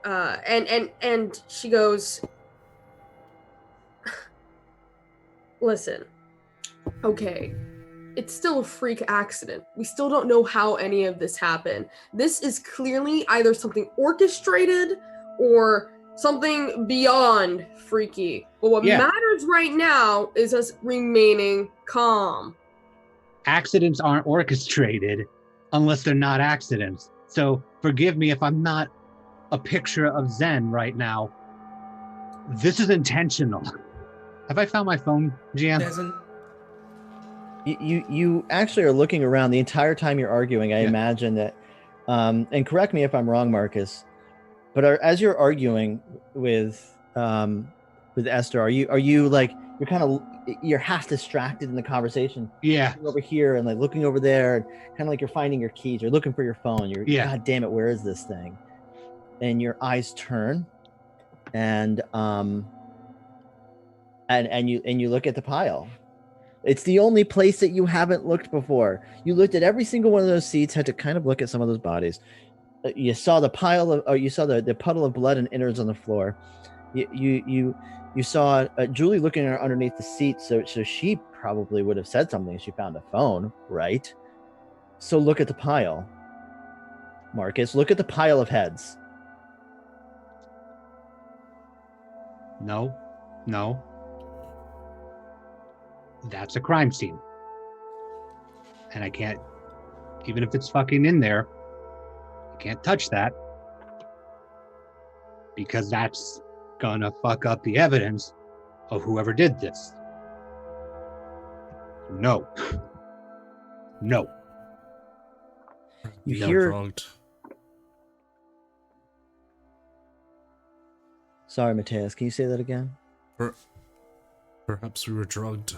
and she goes, "Listen, okay, it's still a freak accident. We still don't know how any of this happened. This is clearly either something orchestrated or something beyond freaky. But what matters right now is us remaining calm." Accidents aren't orchestrated unless they're not accidents. So forgive me if I'm not a picture of Zen right now. This is intentional. Have I found my phone, GM? You actually are looking around the entire time you're arguing. I imagine that, and correct me if I'm wrong, Marcus, but as you're arguing with Esther, are you like you're half distracted in the conversation? Yeah. Looking over here and like looking over there, and kind of like you're finding your keys. You're looking for your phone. God damn it, where is this thing? And your eyes turn, and you look at the pile. It's the only place that you haven't looked before. You looked at every single one of those seats, had to kind of look at some of those bodies. You saw the the puddle of blood and innards on the floor. You saw Julie looking underneath the seat, so she probably would have said something if she found a phone, right? So look at the pile, Marcus. Look at the pile of heads. No. That's a crime scene. And I can't, even if it's fucking in there, I can't touch that. Because that's gonna fuck up the evidence of whoever did this. No. You You're hear... drugged. Sorry, Mateus, can you say that again? Perhaps we were drugged.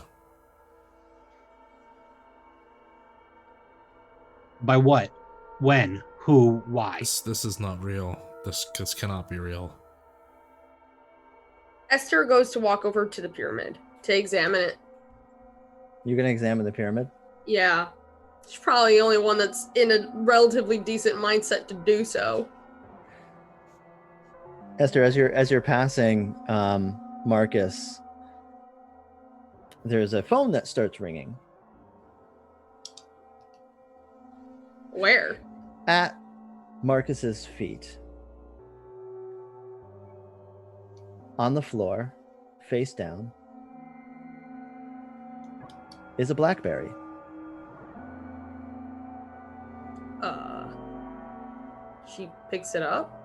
By what? When? Who? Why? This is not real. This cannot be real. Esther goes to walk over to the pyramid to examine it. You're gonna examine the pyramid? Yeah. She's probably the only one that's in a relatively decent mindset to do so. Esther, as you're passing Marcus, there's a phone that starts ringing. Where? At Marcus's feet. On the floor, face down, is a BlackBerry. She picks it up.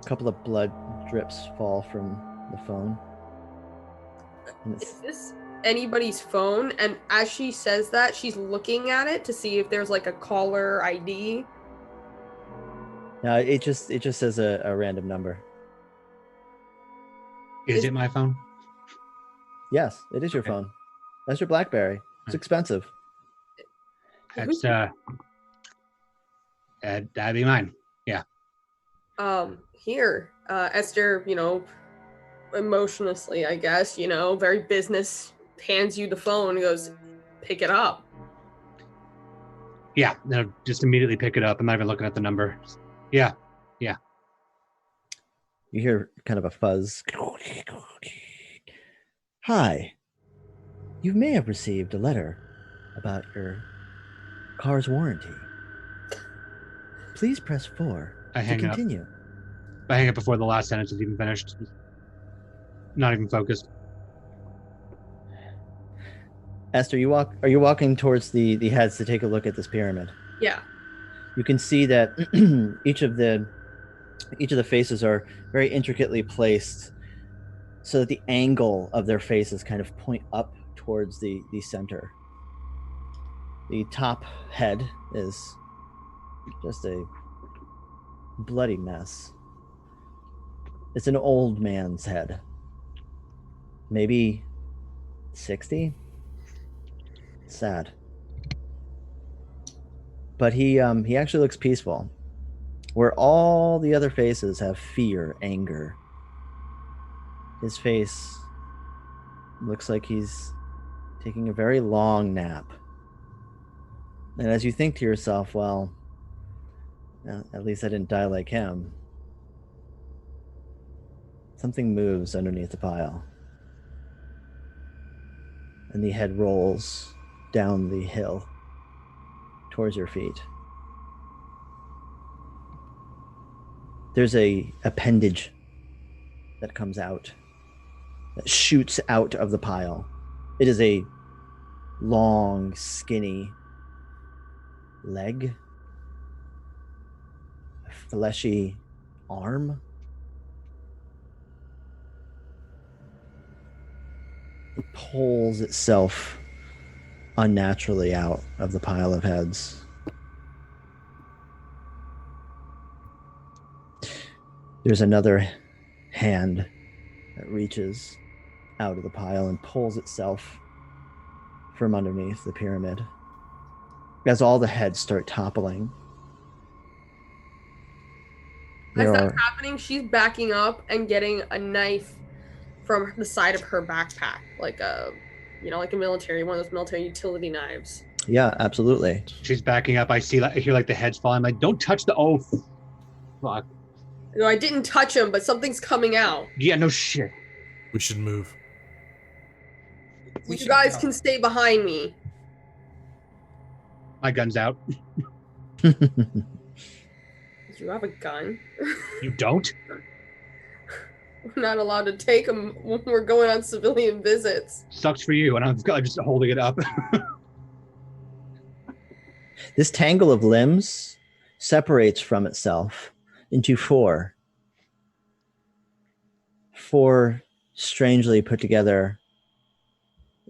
A couple of blood drips fall from the phone. Is this anybody's phone? And as she says that, she's looking at it to see if there's like a caller ID. No, it just says a random number. Is it my phone? Yes, it is your phone. That's your BlackBerry. It's expensive. That's that'd be mine. Yeah. Here, Esther, emotionlessly, I guess, very business, hands you the phone and goes, pick it up. Yeah, no, just immediately pick it up. I'm not even looking at the number. Yeah. You hear kind of a fuzz. Hi. You may have received a letter about your car's warranty. Please press 4 I to hang up. continue. I hang up before the last sentence is even finished. Not even focused. Esther, are you walking towards the heads to take a look at this pyramid? Yeah. You can see that each of the faces are very intricately placed so that the angle of their faces kind of point up towards the center. The top head is just a bloody mess. It's an old man's head. Maybe 60? Sad. But he actually looks peaceful. Where all the other faces have fear, anger. His face looks like he's taking a very long nap. And as you think to yourself, well, at least I didn't die like him, something moves underneath the pile. And the head rolls down the hill towards your feet. There's a appendage that comes out, that shoots out of the pile. It is a long, skinny leg, a fleshy arm. It pulls itself unnaturally out of the pile of heads. There's another hand that reaches out of the pile and pulls itself from underneath the pyramid as all the heads start toppling. As that's happening, she's backing up and getting a knife from the side of her backpack, like a military, one of those military utility knives. Yeah, absolutely. She's backing up. I hear like the heads falling. I'm like, don't touch the. Oh, fuck. No, I didn't touch him, but something's coming out. Yeah, no shit. We should move. You guys can stay behind me. My gun's out. Do you have a gun? You don't? We're not allowed to take them when we're going on civilian visits. Sucks for you, and I'm just holding it up. This tangle of limbs separates from itself into four strangely put together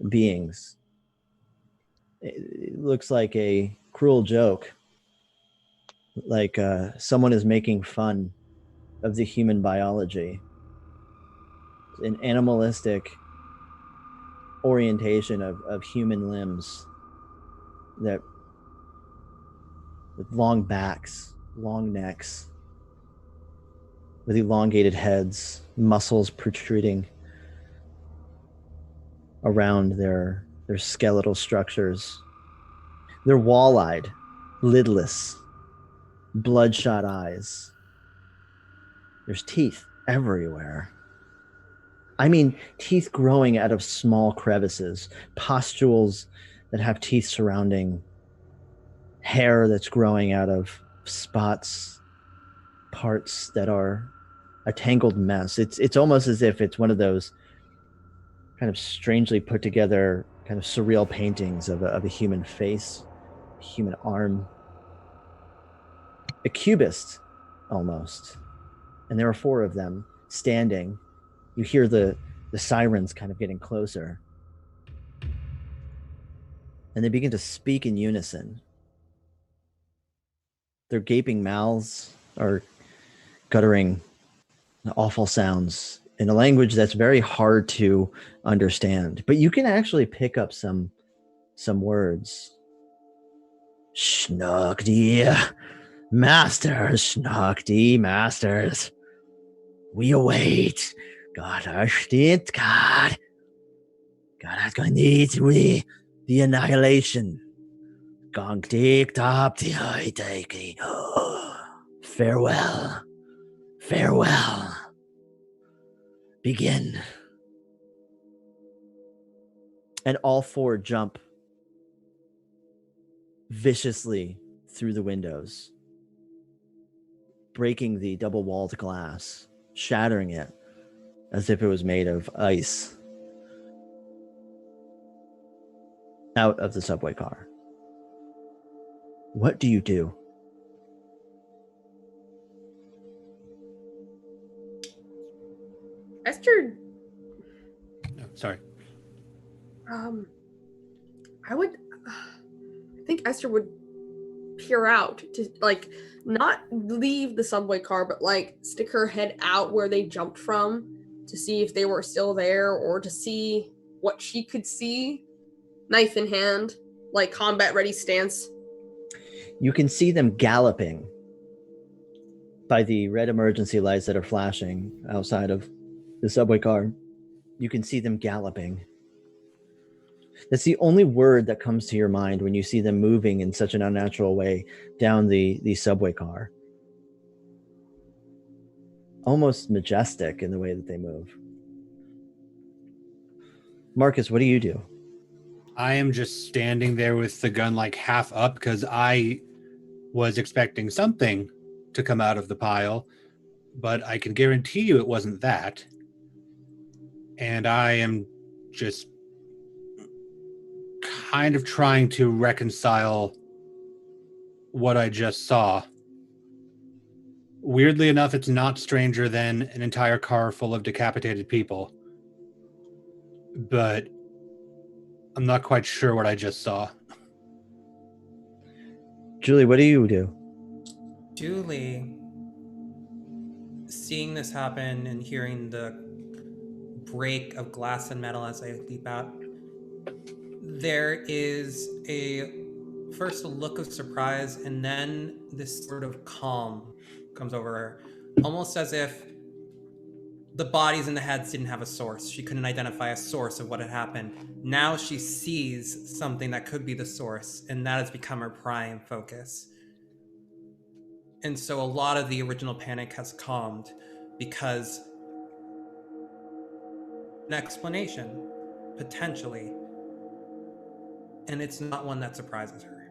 beings. It looks like a cruel joke, like someone is making fun of the human biology. An animalistic orientation of human limbs that with long backs, long necks, with elongated heads, muscles protruding around their skeletal structures. They're wall-eyed, lidless, bloodshot eyes. There's teeth everywhere. I mean, teeth growing out of small crevices, pustules that have teeth surrounding, hair that's growing out of spots, parts that are a tangled mess. It's almost as if it's one of those kind of strangely put together, kind of surreal paintings of a human face, a human arm, a cubist almost. And there are four of them standing. You hear the sirens kind of getting closer. And they begin to speak in unison. Their gaping mouths are guttering awful sounds in a language that's very hard to understand. But you can actually pick up some words. Schnogdi masters, Schnogdi masters. We await. God, steht God has going to need the annihilation. Gong tik top farewell. Farewell. Begin. And all four jump viciously through the windows, breaking the double-walled glass, shattering it as if it was made of ice, out of the subway car. What do you do? Esther, No, sorry. I think Esther would peer out to, like, not leave the subway car, but, like, stick her head out where they jumped from to see if they were still there, or to see what she could see, knife in hand, like combat ready stance. You can see them galloping by the red emergency lights that are flashing outside of the subway car. You can see them galloping. That's the only word that comes to your mind when you see them moving in such an unnatural way down the subway car. Almost majestic in the way that they move. Marcus, what do you do? I am just standing there with the gun like half up because I was expecting something to come out of the pile, but I can guarantee you it wasn't that. And I am just kind of trying to reconcile what I just saw. Weirdly enough, it's not stranger than an entire car full of decapitated people. But I'm not quite sure what I just saw. Julie, what do you do? Julie, seeing this happen and hearing the break of glass and metal as I leap out, there is first a look of surprise, and then this sort of calm comes over her, almost as if the bodies in the heads didn't have a source. She couldn't identify a source of what had happened. Now she sees something that could be the source, and that has become her prime focus. And so a lot of the original panic has calmed because an explanation, potentially, and it's not one that surprises her.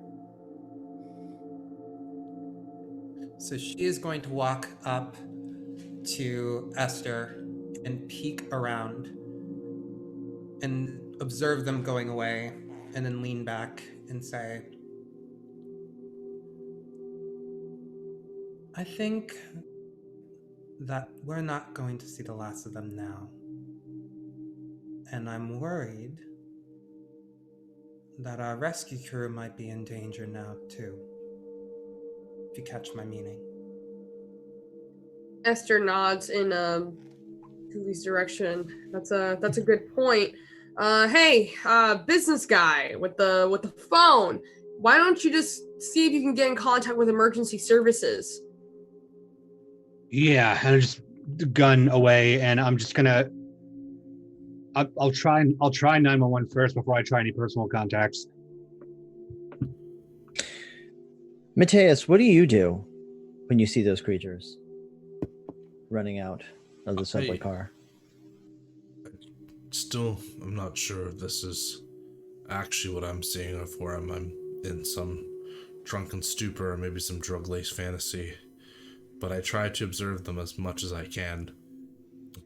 So she is going to walk up to Esther and peek around and observe them going away, and then lean back and say, I think that we're not going to see the last of them now. And I'm worried that our rescue crew might be in danger now too. If you catch my meaning. Esther nods in Julie's direction. That's a good point. Hey, business guy with the phone. Why don't you just see if you can get in contact with emergency services? Yeah, and I just gun away, and I'm just gonna. I'll try 911 first before I try any personal contacts. Mateus, what do you do when you see those creatures running out of the subway car? Still, I'm not sure if this is actually what I'm seeing, or if I'm in some drunken stupor or maybe some drug-laced fantasy. But I try to observe them as much as I can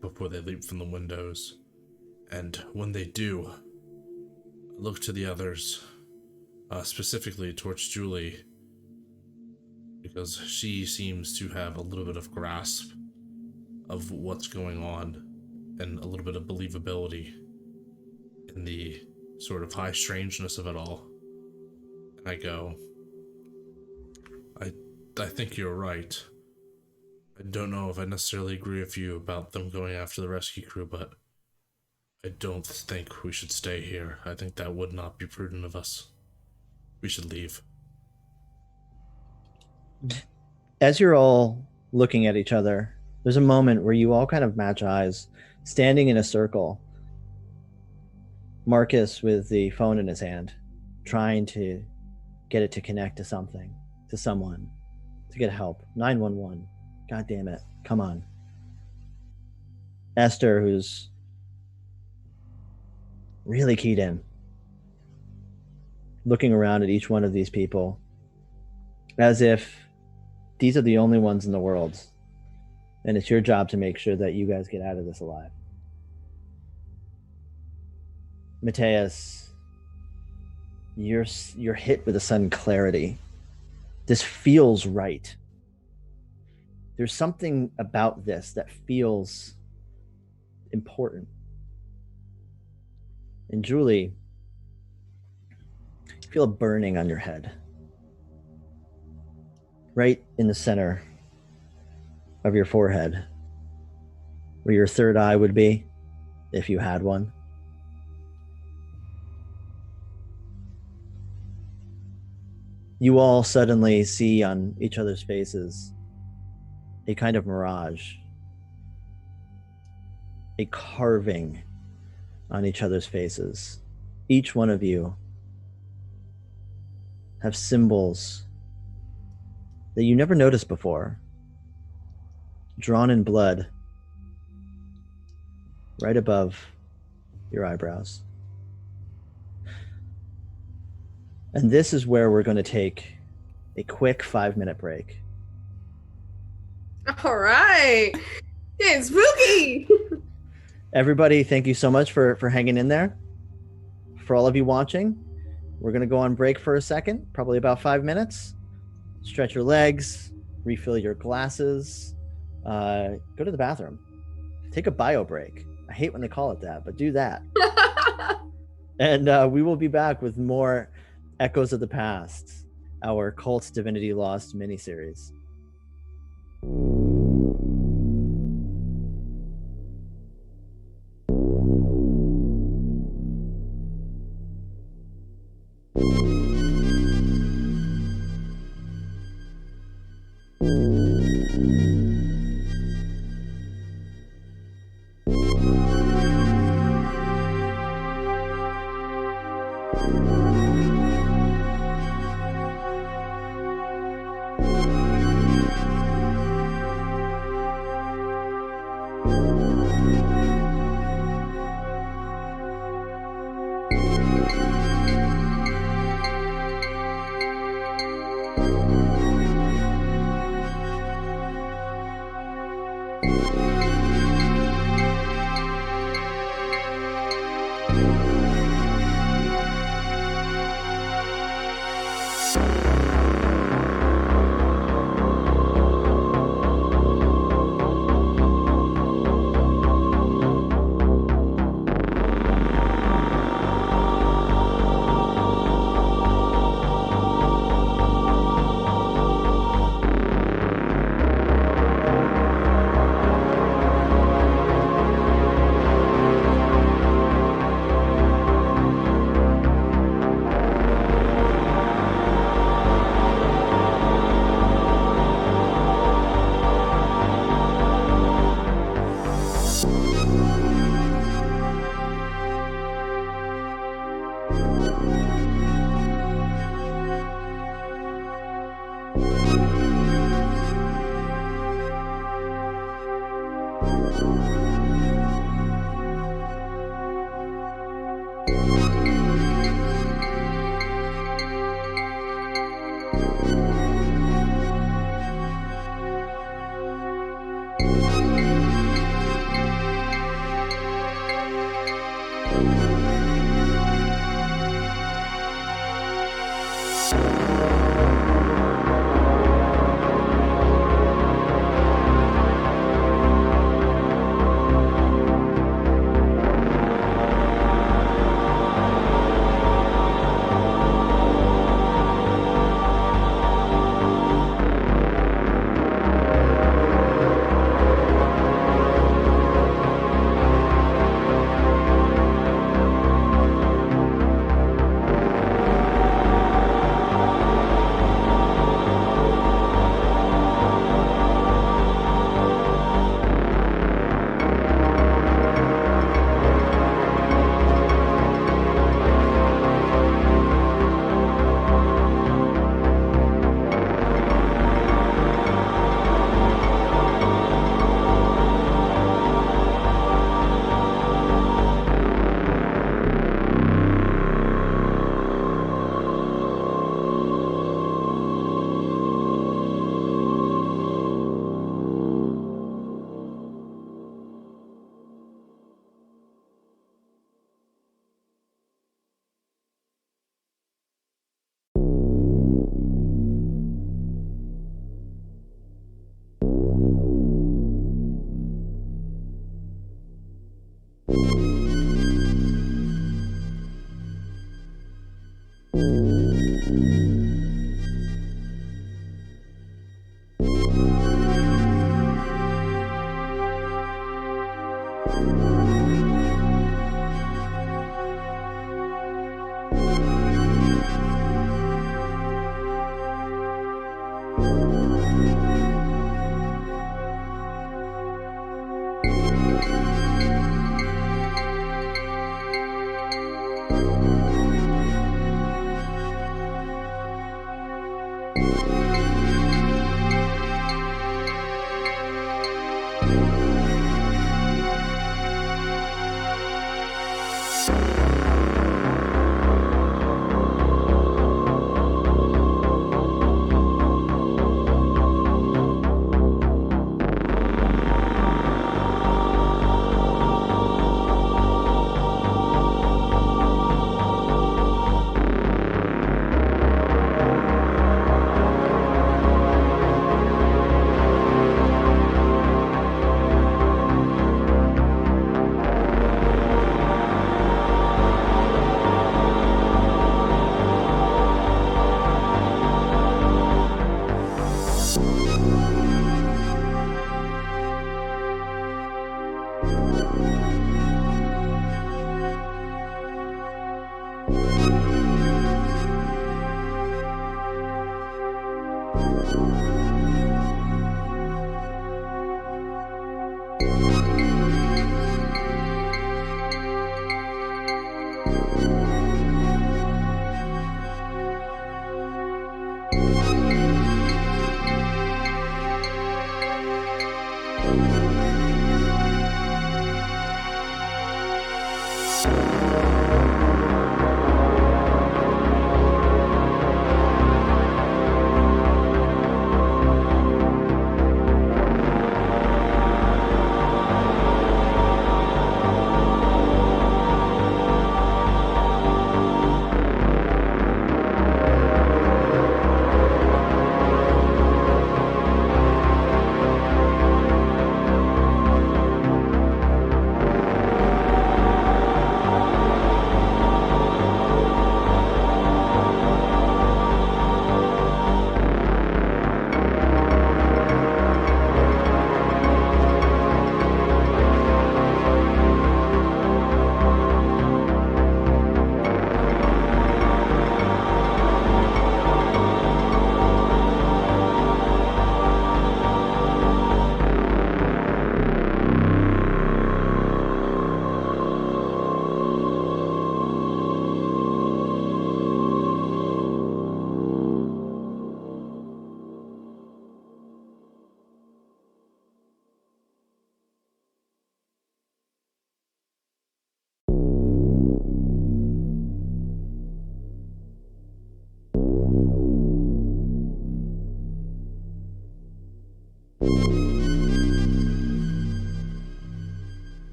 before they leap from the windows. And when they do, I look to the others, specifically towards Julie, because she seems to have a little bit of grasp of what's going on and a little bit of believability in the sort of high strangeness of it all. And I go, I think you're right. I don't know if I necessarily agree with you about them going after the rescue crew, but I don't think we should stay here. I think that would not be prudent of us. We should leave. As you're all looking at each other, there's a moment where you all kind of match eyes, standing in a circle. Marcus with the phone in his hand, trying to get it to connect to something, to someone, to get help. 911. God damn it. Come on. Esther, who's really keyed in, looking around at each one of these people as if these are the only ones in the world, and it's your job to make sure that you guys get out of this alive. Mateus, you're hit with a sudden clarity. This feels right. There's something about this that feels important. And Julie, you feel a burning on your head, right in the center of your forehead, where your third eye would be, if you had one. You all suddenly see on each other's faces a kind of mirage, a carving on each other's faces. Each one of you have symbols that you never noticed before, drawn in blood right above your eyebrows. And this is where we're going to take a quick 5-minute break. All right. It's spooky. Everybody, thank you so much for hanging in there. For all of you watching, we're going to go on break for a second, probably about 5 minutes. Stretch your legs, refill your glasses, go to the bathroom, take a bio break. I hate when they call it that, but do that. And we will be back with more Echoes of the Past, our Cult Divinity Lost miniseries.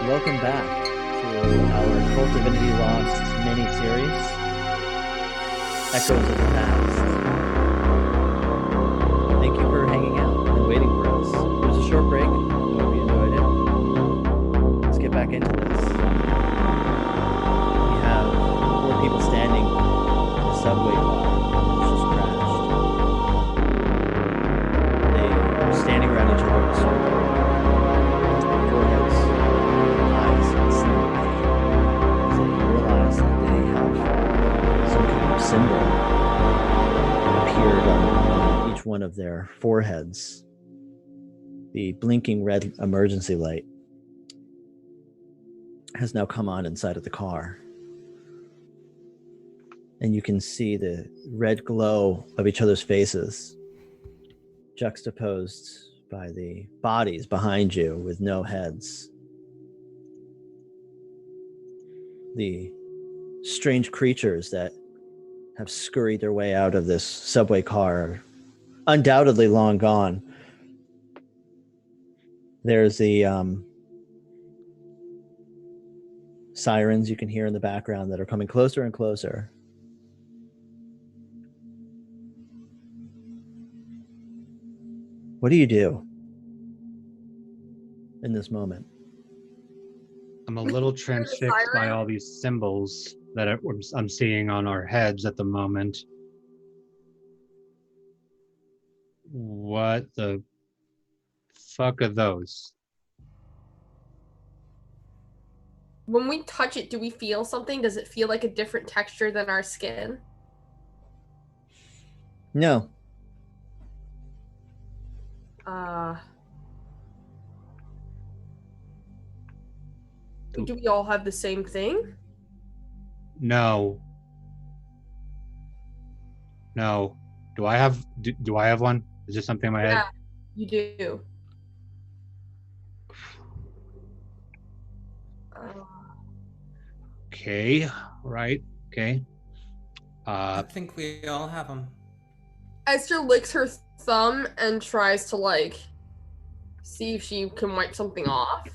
Welcome back to our Cult Divinity Lost mini-series, Echoes of the Past. Thank you for hanging out and waiting for us. It was a short break. I hope you enjoyed it. Let's get back into this. We have 4 people standing in a subway car that's just crashed. They are standing around each other in a circle. Foreheads, eyes slightly as they realize that they have some kind of symbol appeared on each one of their foreheads. The blinking red emergency light has now come on inside of the car. And you can see the red glow of each other's faces juxtaposed by the bodies behind you with no heads. The strange creatures that have scurried their way out of this subway car undoubtedly long gone. There's the sirens you can hear in the background that are coming closer and closer. What do you do in this moment? I'm a little transfixed by all these symbols that I'm seeing on our heads at the moment. What the fuck are those? When we touch it, do we feel something? Does it feel like a different texture than our skin? No. Do we all have the same thing? No. Do I have one? Is this something in my head? Yeah, you do. Okay. Right. Okay. I think we all have them. Esther licks her thumb and tries to like see if she can wipe something off.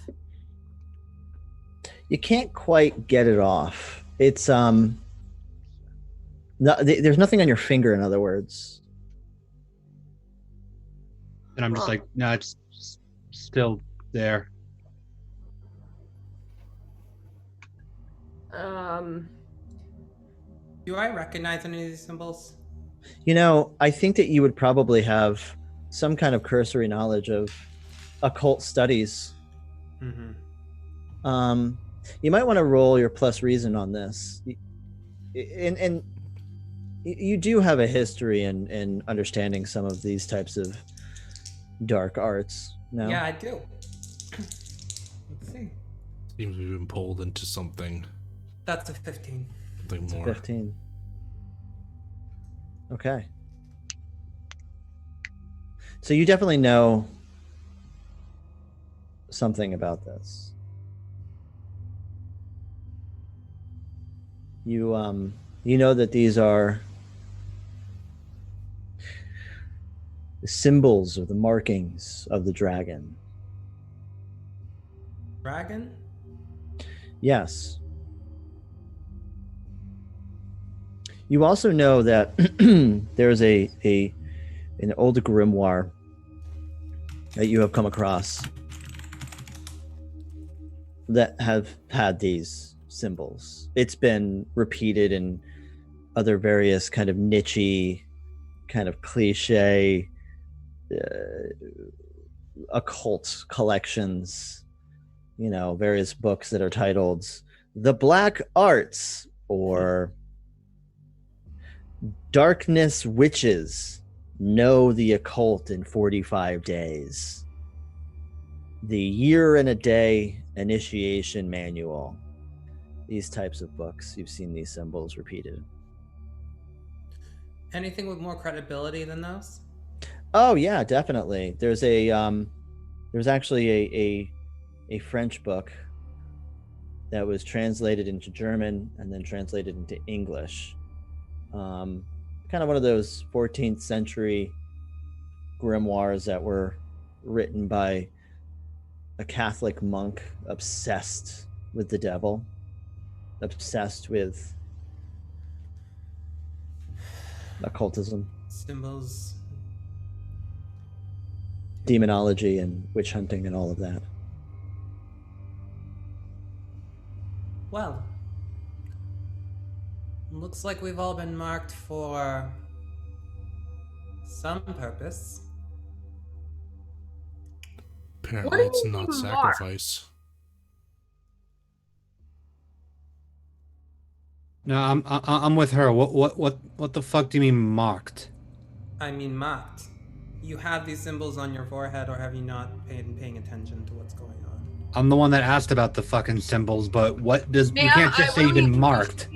You can't quite get it off. It's no, there's nothing on your finger, in other words. And I'm just like, no, it's still there. Do I recognize any of these symbols? You know, I think that you would probably have some kind of cursory knowledge of occult studies. Mm-hmm. You might want to roll your plus reason on this. And you do have a history in understanding some of these types of dark arts. No? Yeah, I do. Let's see. Seems we've been pulled into something. That's a 15. Something more. 15. Okay. So you definitely know something about this. You know that these are the symbols or the markings of the dragon. Dragon? Yes. You also know that there's an old grimoire that you have come across that have had these symbols. It's been repeated in other various kind of niche-y, kind of cliche occult collections, you know, various books that are titled The Black Arts or Darkness Witches Know the Occult in 45 Days. The Year and a Day Initiation Manual. These types of books, you've seen these symbols repeated. Anything with more credibility than those? Oh yeah, definitely. There's actually a French book that was translated into German and then translated into English. Kind of one of those 14th century grimoires that were written by a Catholic monk obsessed with the devil, obsessed with occultism, Symbols. demonology, and witch hunting and all of that. Well, looks like we've all been marked for some purpose. Apparently it's not sacrifice. No, I'm with her. What the fuck do you mean marked? I mean marked. You have these symbols on your forehead, or have you not been paying attention to what's going on? I'm the one that asked about the fucking symbols, but what does Ma'am, you can't just say you've been marked.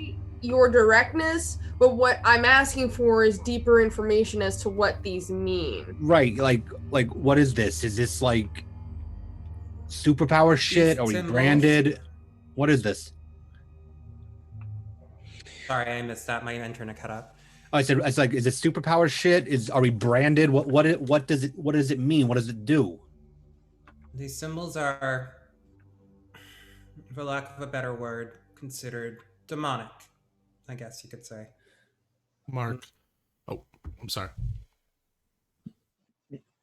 Your directness, but what I'm asking for is deeper information as to what these mean. Right, like what is this? Is this like superpower shit? Are we symbols. branded? What is this? Sorry, I missed that. My internet cut up. I said, it's like, is it superpower shit? Are we branded? What does it mean? What does it do? These symbols are, for lack of a better word, considered demonic, I guess you could say. Mark. Oh, I'm sorry.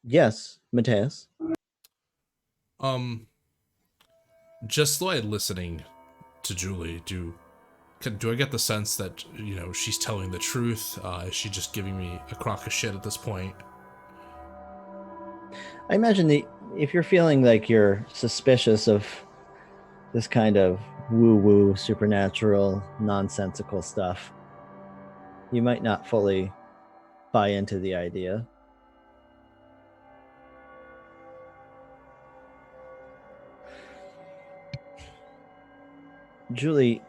Yes, Mateus. Just like listening to Julie, do I get the sense that, she's telling the truth? Is she just giving me a crock of shit at this point? I imagine if you're feeling like you're suspicious of this kind of woo-woo, supernatural, nonsensical stuff, you might not fully buy into the idea. Julie,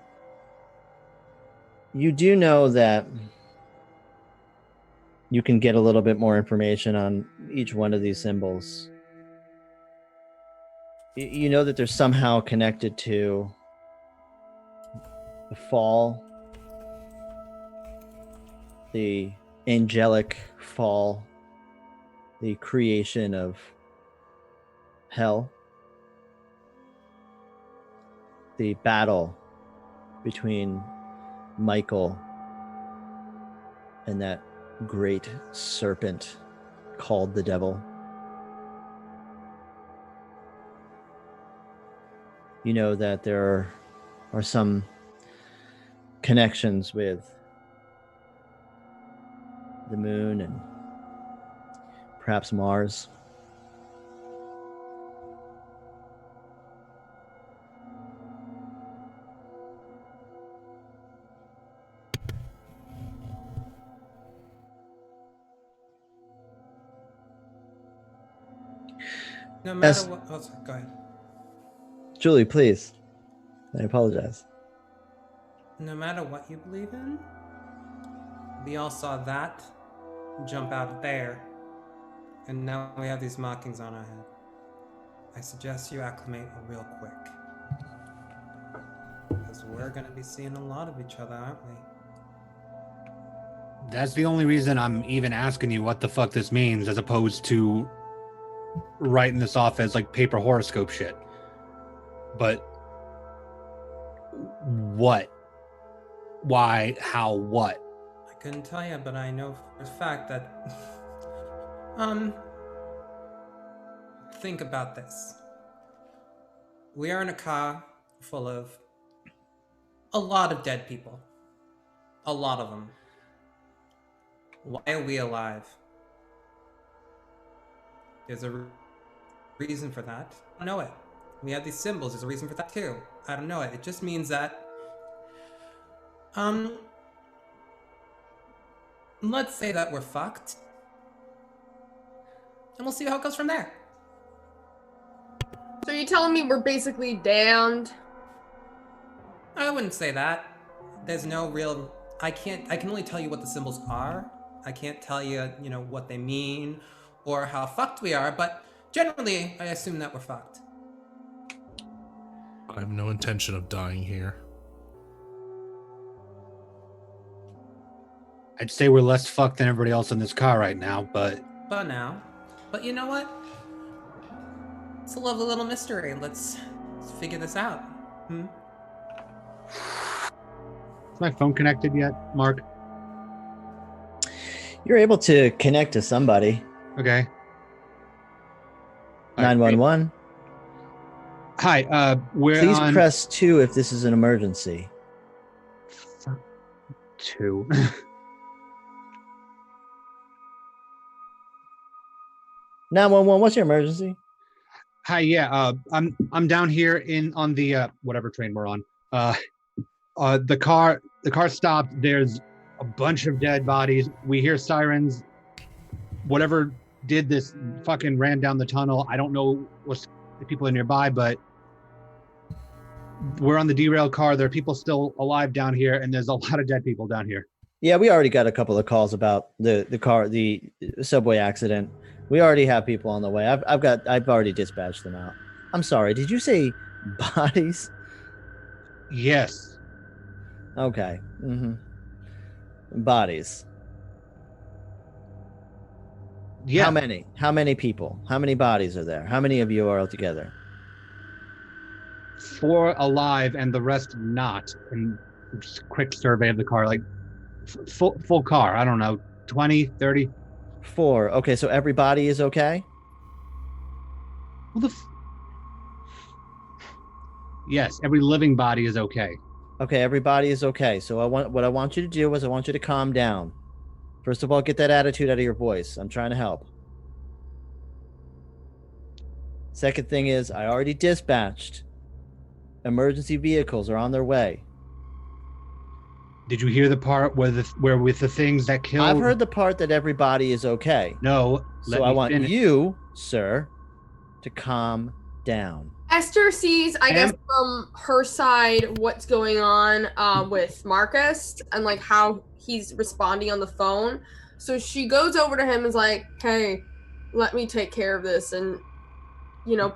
you do know that you can get a little bit more information on each one of these symbols. You know that they're somehow connected to the fall, the angelic fall, the creation of hell, the battle between Michael and that great serpent called the devil. You know that there are some connections with the moon and perhaps Mars. No matter what... Oh, sorry, go ahead. Julie, please. I apologize. No matter what you believe in, we all saw that jump out there, and now we have these markings on our head. I suggest you acclimate real quick, because we're going to be seeing a lot of each other, aren't we? That's the only reason I'm even asking you what the fuck this means, as opposed to writing this off as like paper horoscope shit. But what? Why? How? What? I couldn't tell you, but I know for a fact that... Think about this. We are in a car full of a lot of dead people. A lot of them. Why are we alive? There's a reason for that. I don't know it. We have these symbols. There's a reason for that too. I don't know it. It just means that... Let's say that we're fucked. And we'll see how it goes from there. So you're telling me we're basically damned? I wouldn't say that. There's no real... I can only tell you what the symbols are. I can't tell you, what they mean or how fucked we are, but generally, I assume that we're fucked. I have no intention of dying here. I'd say we're less fucked than everybody else in this car right now, but But you know what? It's a lovely little mystery. Let's figure this out. is my phone connected yet, Mark? You're able to connect to somebody. Okay. 911. Hi, we're Please on press 2 if this is an emergency. 2. 911, what's your emergency? Hi, yeah, I'm down here on the whatever train we're on. The car stopped. There's a bunch of dead bodies. We hear sirens. Whatever did this fucking ran down the tunnel. I don't know what the people are nearby, but we're on the derailed car. There are people still alive down here, and there's a lot of dead people down here. Yeah, we already got a couple of calls about the subway accident. We already have people on the way. I've already dispatched them out. I'm sorry. Did you say bodies? Yes. Okay. Bodies. Yeah. How many? How many people? How many bodies are there? How many of you are all together? 4 alive and the rest not. And just a quick survey of the car, like full car. I don't know, 20, 30. 4. Okay, so everybody is okay? Who the Yes, every living body is okay. Okay, everybody is okay. So what I want you to do is I want you to calm down. First of all, get that attitude out of your voice. I'm trying to help. Second thing is I already dispatched. Emergency vehicles are on their way. Did you hear the part where with the things that killed? I've heard the part that everybody is okay. No. So I want you, sir, to calm down. Esther sees, I guess, from her side what's going on with Marcus and like how he's responding on the phone. So she goes over to him and is like, "Hey, let me take care of this," and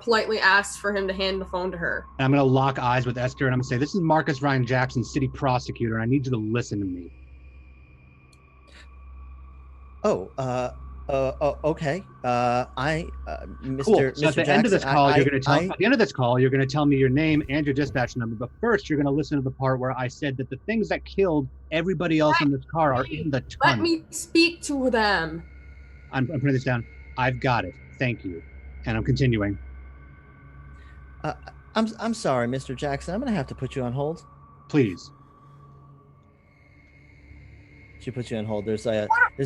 politely asks for him to hand the phone to her. I'm gonna lock eyes with Esther and I'm gonna say, "This is Marcus Ryan Jackson, city prosecutor. I need you to listen to me." Okay. Mr. Cool. So Mr. at the Jackson, end of this call, at the end of this call, you're gonna tell me your name and your dispatch number. But first, you're gonna listen to the part where I said that the things that killed everybody else in this car are in the tunnel. Let me speak to them. I'm putting this down. I've got it. Thank you. And I'm continuing. I'm sorry, Mr. Jackson. I'm gonna have to put you on hold. Please. She puts you on hold. There's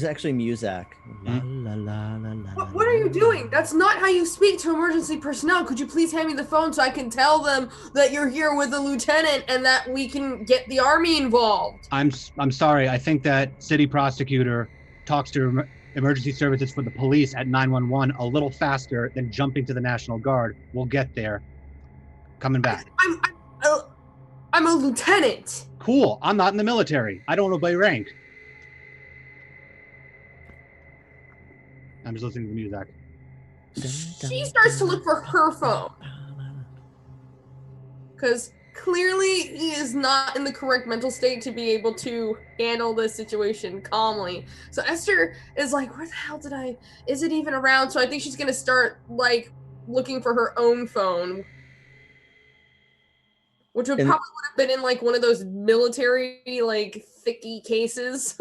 actually music. La, la, la, la, la, What are you doing? That's not how you speak to emergency personnel. Could you please hand me the phone so I can tell them that you're here with a lieutenant and that we can get the army involved? I'm sorry. I think that city prosecutor talks to emergency services for the police at 911 a little faster than jumping to the National Guard. We'll get there. Coming back. I'm a lieutenant. Cool. I'm not in the military. I don't obey rank. I'm just listening to the music. She starts to look for her phone. Because clearly he is not in the correct mental state to be able to handle this situation calmly. So Esther is like, where the hell is it even around? So I think she's going to start like looking for her own phone. Which would have been in like one of those military like thicky cases.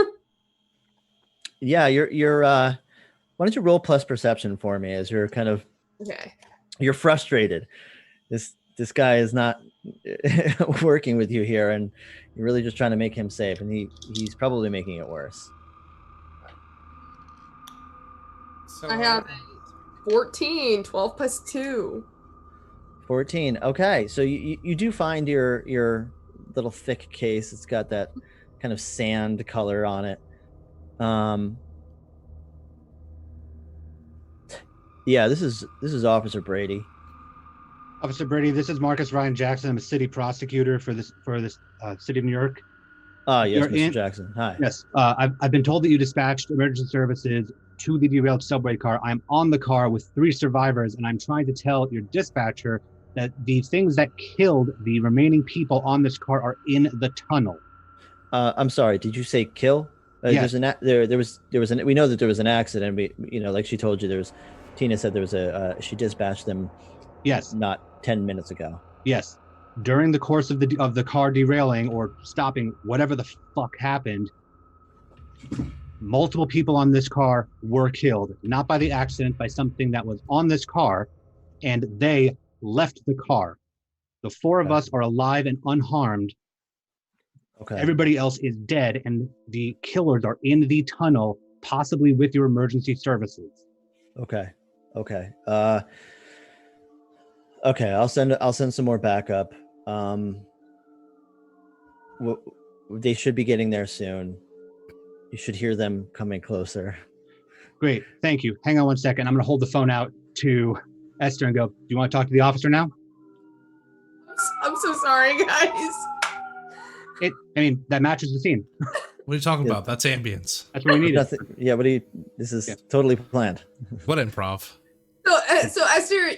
Yeah, you're why don't you roll plus perception for me as you're kind of you're frustrated. This guy is not working with you here and you're really just trying to make him safe and he's probably making it worse. So I have 14, 12 plus 2. 14. Okay, so you do find your little thick case. It's got that kind of sand color on it. Yeah, this is Officer Brady. Officer Brady, this is Marcus Ryan Jackson. I'm a city prosecutor for this city of New York. Yes, Mr. Jackson. Hi. Yes, I've been told that you dispatched emergency services to the derailed subway car. I'm on the car with 3 survivors, and I'm trying to tell your dispatcher that the things that killed the remaining people on this car are in the tunnel. I'm sorry. Did you say kill? Yes. We know that there was an accident. We, like she told you, Tina said there was she dispatched them. Yes. Not 10 minutes ago. Yes. During the course of the car derailing or stopping, whatever the fuck happened, multiple people on this car were killed, not by the accident, by something that was on this car, and they left the car. The 4 of us are alive and unharmed. Okay. Everybody else is dead, and the killers are in the tunnel, possibly with your emergency services. Okay. Okay. I'll send some more backup. They should be getting there soon. You should hear them coming closer. Great. Thank you. Hang on one second. I'm going to hold the phone out to Esther and go, do you want to talk to the officer now? I'm so sorry, guys. That matches the scene. What are you talking about? That's ambience. That's what we need. Yeah, this is totally planned. What improv? So Esther,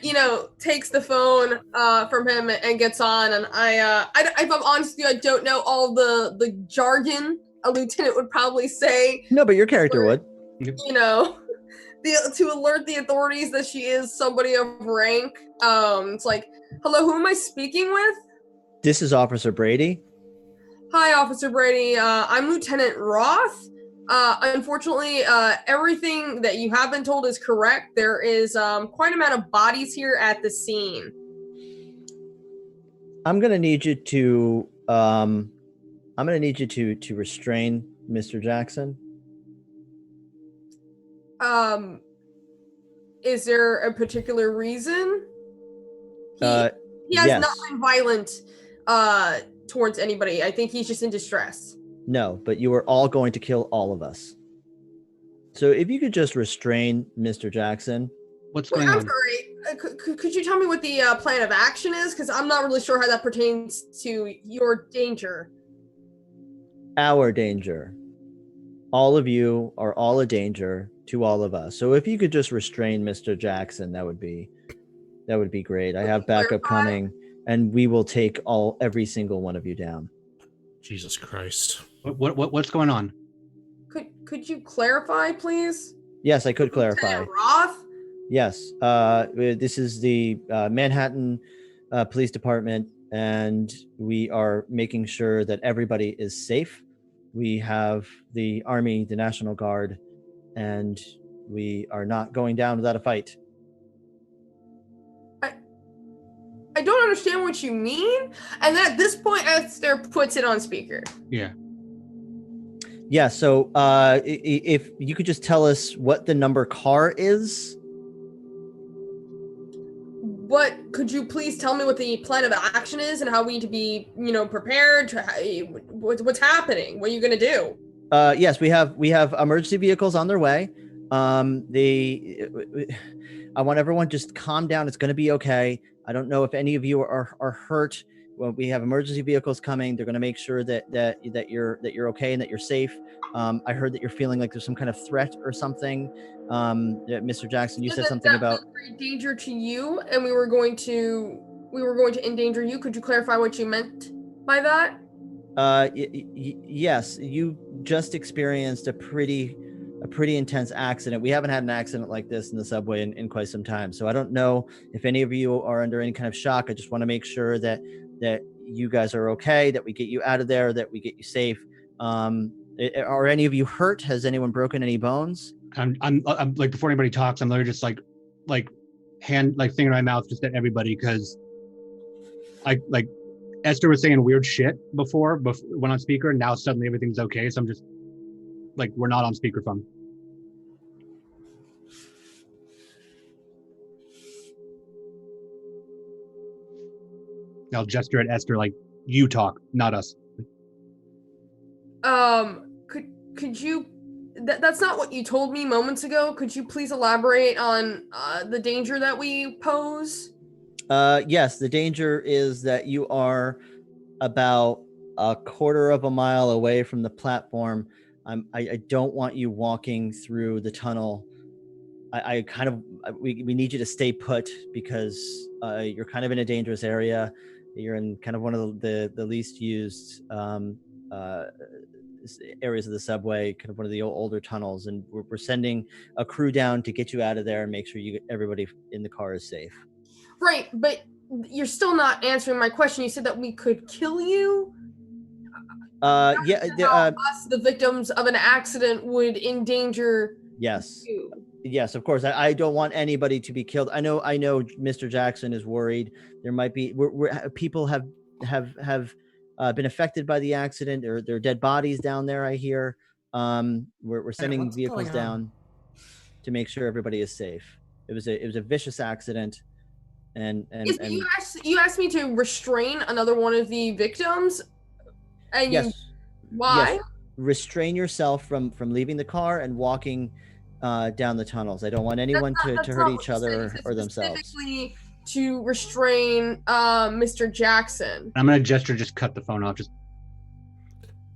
takes the phone from him and gets on, and if I'm honest with you, I don't know all the jargon a lieutenant would probably say. No, but your character would. to alert the authorities that she is somebody of rank. It's like, hello, who am I speaking with? This is Officer Brady. Hi, Officer Brady. I'm Lieutenant Roth. Unfortunately, everything that you have been told is correct. There is quite an amount of bodies here at the scene. I'm gonna need you to restrain Mr. Jackson. Is there a particular reason? He has yes. not been violent towards anybody. I think he's just in distress. No, but you are all going to kill all of us. So if you could just restrain Mr. Jackson. What's going on? I'm sorry. Could you tell me what the plan of action is? Because I'm not really sure how that pertains to your danger. Our danger. All of you are all a danger to all of us. So if you could just restrain Mr. Jackson, that would be great. I have backup coming, and we will take every single one of you down. Jesus Christ. What's going on? Could you clarify, please? Yes, I could clarify. Lieutenant Roth? Yes, this is the Manhattan Police Department, and we are making sure that everybody is safe. We have the Army, the National Guard, and we are not going down without a fight. I don't understand what you mean. And then at this point, Esther puts it on speaker. Yeah. Yeah, so if you could just tell us what the number car is. Could you please tell me what the plan of action is and how we need to be, prepared? What's happening? What are you going to do? Yes, we have emergency vehicles on their way. I want everyone just calm down. It's going to be okay. I don't know if any of you are hurt. Well, we have emergency vehicles coming. They're going to make sure that you're okay and that you're safe. I heard that you're feeling like there's some kind of threat or something. Mr. Jackson, you said something about danger to you, and we were going to endanger you. Could you clarify what you meant by that? Yes, you just experienced a pretty intense accident. We haven't had an accident like this in the subway in quite some time. So I don't know if any of you are under any kind of shock. I just want to make sure that you guys are okay, that we get you out of there, that we get you safe. Are any of you hurt? Has anyone broken any bones? I'm like, before anybody talks, I'm literally just like finger in my mouth just at everybody, because Esther was saying weird shit before went on speaker, and now suddenly everything's okay. So I'm just like, we're not on speakerphone. I'll gesture at Esther like, you talk, not us. Could you? That's not what you told me moments ago. Could you please elaborate on the danger that we pose? Yes, the danger is that you are about a quarter of a mile away from the platform. I don't want you walking through the tunnel. We need you to stay put, because you're kind of in a dangerous area. You're in kind of one of the least used areas of the subway, kind of one of the older tunnels, and we're sending a crew down to get you out of there and make sure everybody in the car is safe. Right, but you're still not answering my question. You said that we could kill you. Us, the victims of an accident, would endanger. Yes. You. Yes, of course. I don't want anybody to be killed. I know Mr. Jackson is worried. There might be people have been affected by the accident. There are dead bodies down there, I hear. We're sending vehicles down to make sure everybody is safe. It was a vicious accident, and you asked me to restrain another one of the victims, and yes, why? Yes. Restrain yourself from leaving the car and walking down the tunnels. I don't want anyone to hurt each other or themselves. Specifically to restrain Mr. Jackson. I'm gonna gesture, just cut the phone off. Just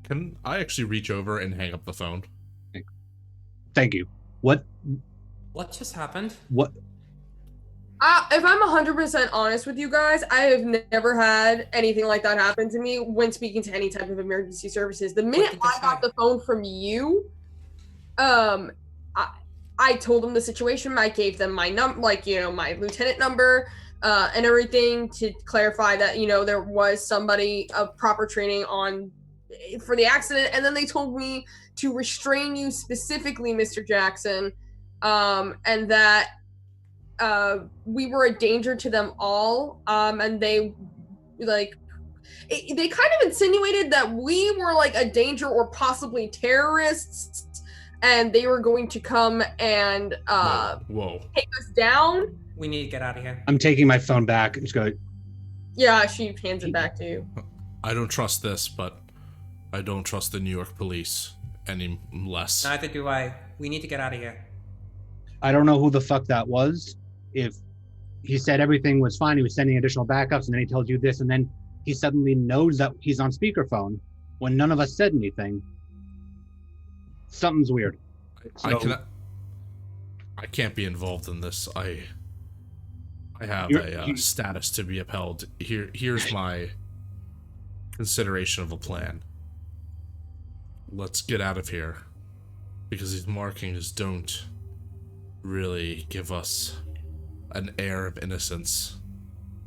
can I actually reach over and hang up the phone? Thank you. What just happened? What? If I'm 100% honest with you guys, I have never had anything like that happen to me when speaking to any type of emergency services. The minute I got the phone from you, I told them the situation. I gave them my my lieutenant number and everything to clarify that, there was somebody of proper training for the accident. And then they told me to restrain you specifically, Mr. Jackson, and that we were a danger to them all. And they they kind of insinuated that we were like a danger or possibly terrorists, and they were going to come and take us down. We need to get out of here. I'm taking my phone back and just go. Yeah, she hands it back to you. I don't trust this, but I don't trust the New York police any less. Neither do I. We need to get out of here. I don't know who the fuck that was. If he said everything was fine, he was sending additional backups, and then he tells you this, and then he suddenly knows that he's on speakerphone when none of us said anything. Something's weird. So, I can't be involved in this. I have a status to be upheld. Here's my consideration of a plan. Let's get out of here, because these markings don't really give us an air of innocence.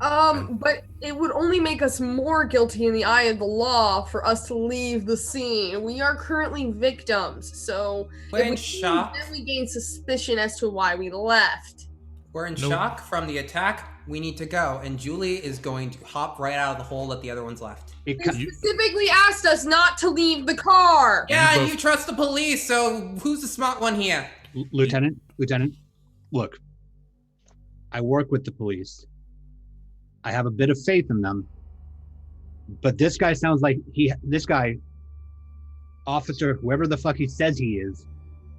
But it would only make us more guilty in the eye of the law for us to leave the scene. We are currently victims, so we're in shock. Then we gain suspicion as to why we left. We're in shock from the attack. We need to go, and Julie is going to hop right out of the hole that the other one's left. They specifically asked us not to leave the car. Yeah, and you trust the police, so who's the smart one here? Lieutenant, look, I work with the police. I have a bit of faith in them, but this guy sounds like officer, whoever the fuck he says he is,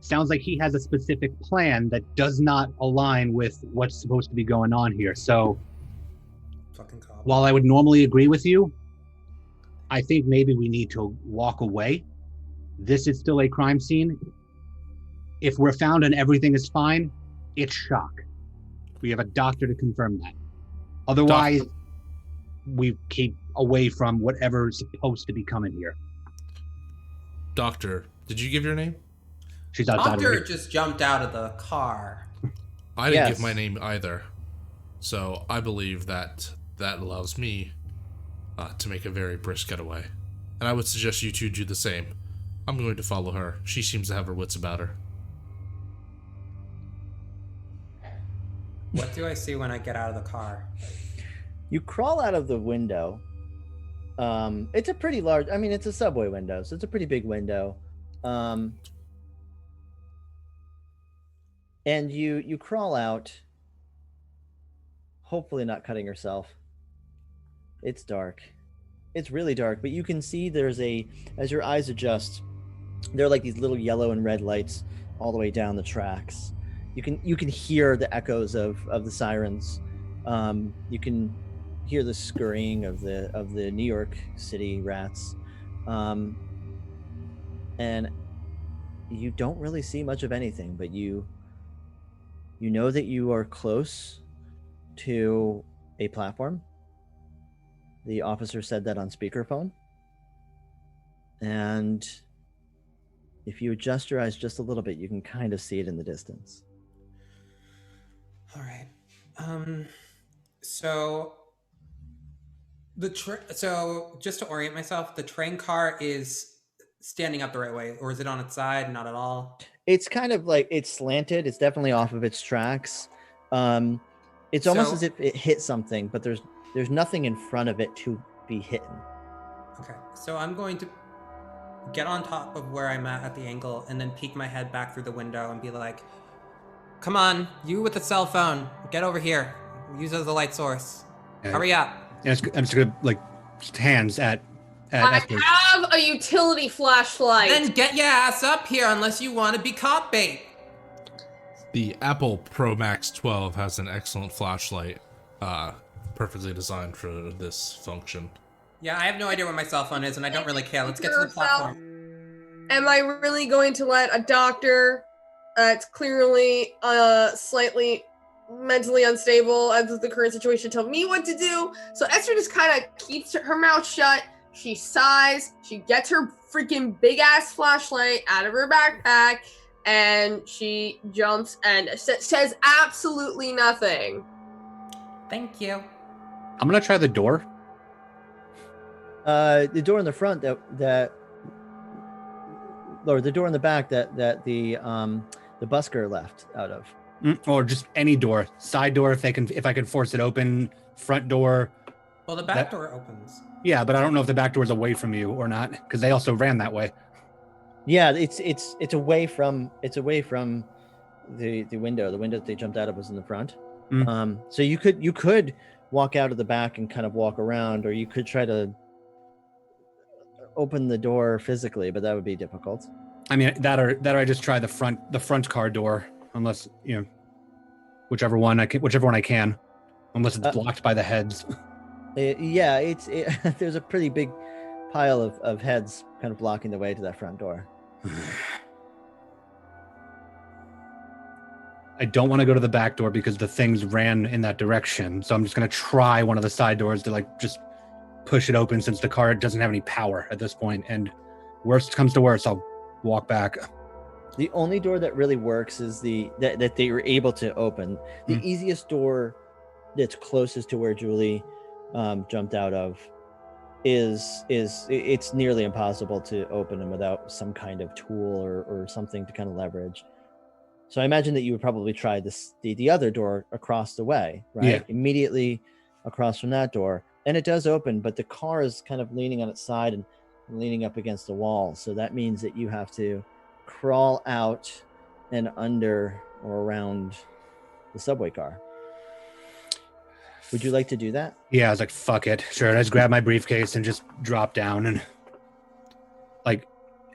sounds like he has a specific plan that does not align with what's supposed to be going on here. So while I would normally agree with you, I think maybe we need to walk away. This is still a crime scene. If we're found and everything is fine, it's shock. We have a doctor to confirm that. Otherwise, we keep away from whatever's supposed to be coming here. Doctor, did you give your name? She's outside. Doctor just jumped out of the car. I didn't give my name either. So I believe that allows me to make a very brisk getaway. And I would suggest you two do the same. I'm going to follow her. She seems to have her wits about her. What do I see when I get out of the car? You crawl out of the window. It's a pretty large, it's a subway window, so it's a pretty big window. And you crawl out, hopefully not cutting yourself. It's dark. It's really dark, but you can see as your eyes adjust, there are like these little yellow and red lights all the way down the tracks. You can hear the echoes of the sirens. You can hear the scurrying of the New York City rats, and you don't really see much of anything. But you know that you are close to a platform. The officer said that on speakerphone, and if you adjust your eyes just a little bit, you can kind of see it in the distance. All right. So just to orient myself, the train car is standing up the right way, or is it on its side? Not at all. It's kind of like it's slanted. It's definitely off of its tracks. It's almost as if it hit something, but there's nothing in front of it to be hidden. Okay, so I'm going to get on top of where I'm at the angle, and then peek my head back through the window and be like, "Come on, you with the cell phone, get over here. Use it as a light source. Hurry up." I'm just gonna just hands at I have a utility flashlight. Then get your ass up here unless you want to be caught bait. The Apple Pro Max 12 has an excellent flashlight, perfectly designed for this function. Yeah, I have no idea where my cell phone is, and I don't really care. Let's get to the platform. Am I really going to let a doctor that's clearly slightly mentally unstable as of the current situation tell me what to do? So Esther just kind of keeps her mouth shut. She sighs. She gets her freaking big ass flashlight out of her backpack, and she jumps and says absolutely nothing. Thank you. I'm gonna try the door. The door in the front or the door in the back that the busker left out of. Or just any door, side door if I can force it open, front door. Well, the back door opens. Yeah, but I don't know if the back door is away from you or not, because they also ran that way. Yeah, it's away from the window. The window that they jumped out of was in the front. So you could walk out of the back and kind of walk around, or you could try to open the door physically, but that would be difficult. I mean, that or I just try the front car door, unless whichever one I can, unless it's blocked by the heads. There's a pretty big pile of heads kind of blocking the way to that front door. I don't want to go to the back door because the things ran in that direction, so I'm just going to try one of the side doors to just push it open, since the car doesn't have any power at this point, and worst comes to worst, I'll walk back. The only door that really works is that they were able to open. The easiest door that's closest to where Julie jumped out of is it's nearly impossible to open them without some kind of tool or something to kind of leverage. So I imagine that you would probably try the other door across the way, right? Yeah. Immediately across from that door. And it does open, but the car is kind of leaning on its side and leaning up against the wall. So that means that you have to crawl out and under or around the subway car. Would you like to do that? Yeah, I was like, fuck it. Sure. I just grab my briefcase and just drop down and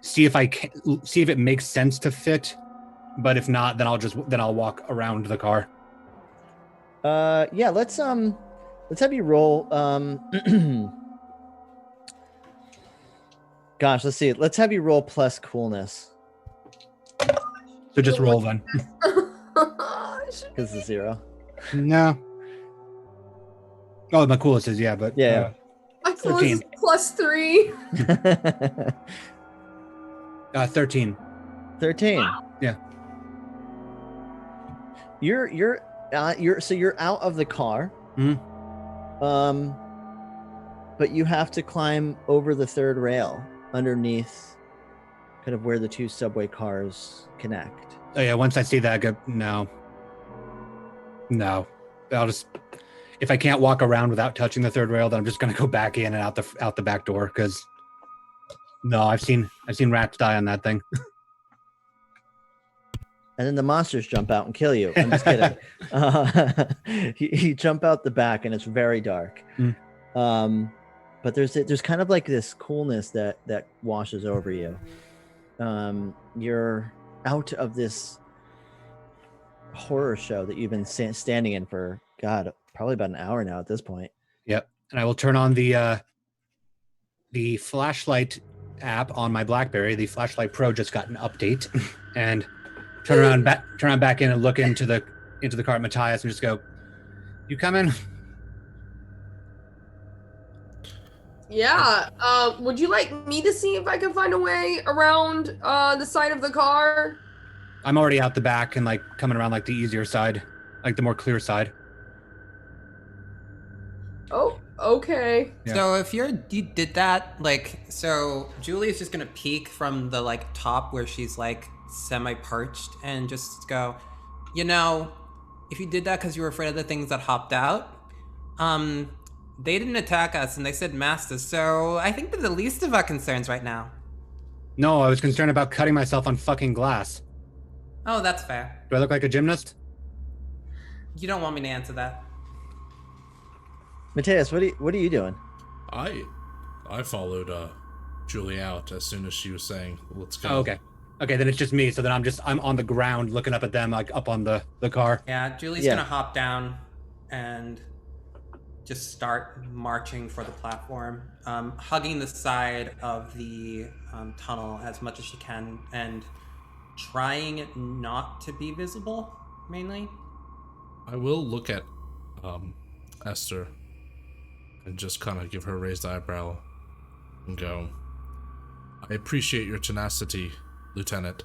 see if it makes sense to fit. But if not, then I'll walk around the car. Yeah, let's have you roll. Gosh, let's see. Let's have you roll plus coolness. So just roll then. Because it's 0. No. Oh, my coolest is, yeah, but... Yeah. My coolest is +3. 13. 13. Wow. Yeah. You're out of the car. But you have to climb over the third rail underneath kind of where the two subway cars connect. Oh yeah, once I see that, I go, no. I'll just, if I can't walk around without touching the third rail, then I'm just gonna go back in and out the back door, because no, I've seen rats die on that thing. And then the monsters jump out and kill you. I'm just kidding. You jump out the back and it's very dark. But there's kind of like this coolness that washes over you. You're out of this horror show that you've been standing in for, God, probably about an hour now at this point. Yep. And I will turn on the flashlight app on my BlackBerry. The Flashlight Pro just got an update, and turn around back in and look into the car at Matthias and just go, "You coming?" Yeah. Would you like me to see if I can find a way around the side of the car? I'm already out the back and coming around the easier side, the more clear side. Oh, okay. Yeah. So if you did that, so Julie's just gonna peek from the top where she's semi-parched and just go, if you did that because you were afraid of the things that hopped out, they didn't attack us and they said masters, so I think they're the least of our concerns right now. No, I was concerned about cutting myself on fucking glass. Oh, that's fair. Do I look like a gymnast? You don't want me to answer that. Matthias, what are you doing? I followed Julie out as soon as she was saying, "Let's go." Oh, okay. Okay, then it's just me. So then I'm on the ground looking up at them, up on the car. Yeah, Julie's gonna hop down and just start marching for the platform, hugging the side of the tunnel as much as she can and trying not to be visible, mainly. I will look at Esther and just kind of give her a raised eyebrow and go, "I appreciate your tenacity, Lieutenant,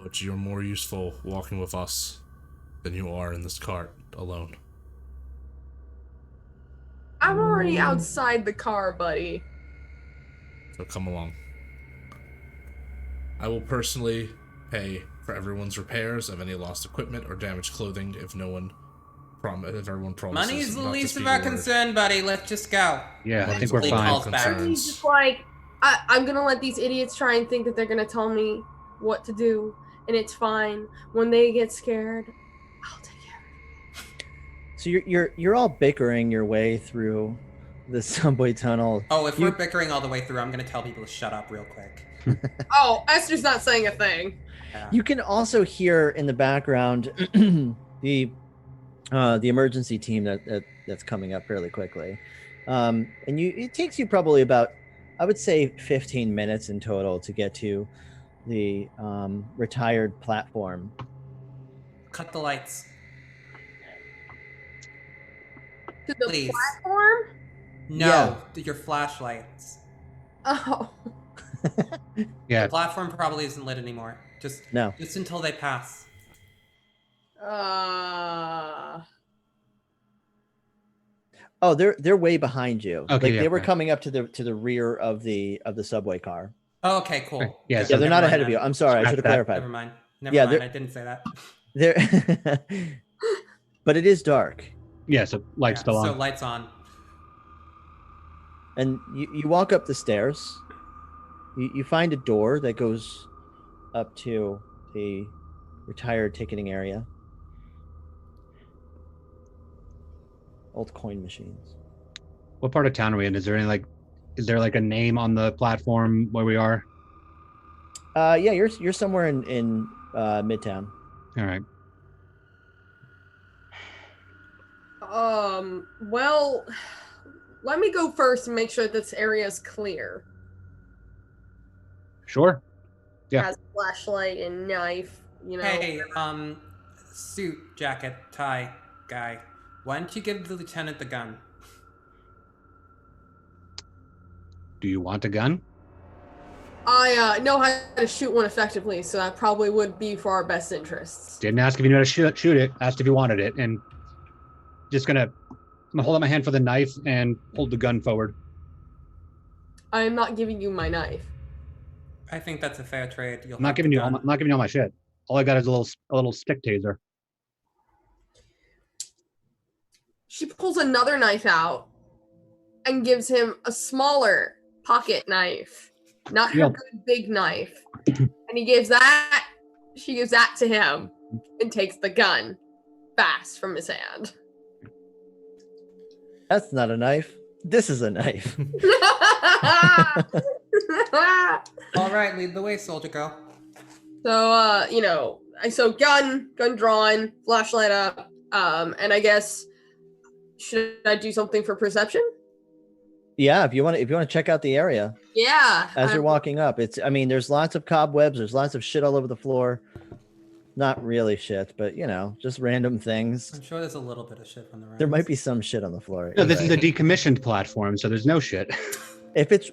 but you're more useful walking with us than you are in this cart alone. I'm already outside the car, buddy. So come along. I will personally pay for everyone's repairs of any lost equipment or damaged clothing if everyone promises. Money is the not to least speak of our a word. concern, buddy. Let's just go. Yeah, I Money's think we're all Lee my calls fine. back. concerns. Just like, I'm gonna let these idiots try and think that they're gonna tell me what to do, and it's fine. When they get scared, I'll take care of it. So you're all bickering your way through the subway tunnel. Oh, if we're bickering all the way through, I'm gonna tell people to shut up real quick. Oh, Esther's not saying a thing. Yeah. You can also hear in the background the emergency team that's coming up fairly quickly, and it takes you probably about, I would say, 15 minutes in total to get to the retired platform. Cut the lights. To the Please. platform? No, your flashlights. Oh. Yeah, The platform probably isn't lit anymore. Just until they pass. Oh, they're way behind you. Okay, Like yeah, they were right. coming up to the rear of the subway car. Oh, okay, cool. Yeah, Yeah, so they're not never ahead mind of you. then. I'm sorry, I Scratch should have that. clarified. Never mind. Never Yeah, mind. they're- I didn't say that. They're but it is dark. yeah. So lights still on. So lights on. And you walk up the stairs. You find a door that goes up to the retired ticketing area. Old coin machines. What part of town are we in? Is there like a name on the platform where we are? Yeah, you're somewhere in Midtown. All right. Well, let me go first and make sure this area is clear. Sure. Yeah. Has flashlight and knife, Hey, suit, jacket, tie, guy. Why don't you give the lieutenant the gun? Do you want a gun? I know how to shoot one effectively, so that probably would be for our best interests. Didn't ask if you knew how to shoot it. Asked if you wanted it, and I'm gonna hold out my hand for the knife and hold the gun forward. I am not giving you my knife. I think that's a fair trade. I'm not giving you all my shit. All I got is a little stick taser. She pulls another knife out and gives him a smaller pocket knife, not her good big knife. And she gives that to him and takes the gun fast from his hand. That's not a knife. This is a knife. All right, lead the way, soldier girl. So, gun drawn, flashlight up, and I guess, should I do something for perception? Yeah, if you want to check out the area. Yeah. As you're walking up, there's lots of cobwebs, there's lots of shit all over the floor. Not really shit, but just random things. I'm sure there's a little bit of shit on the right. There might be some shit on the floor. No, this is a decommissioned platform, so there's no shit. If it's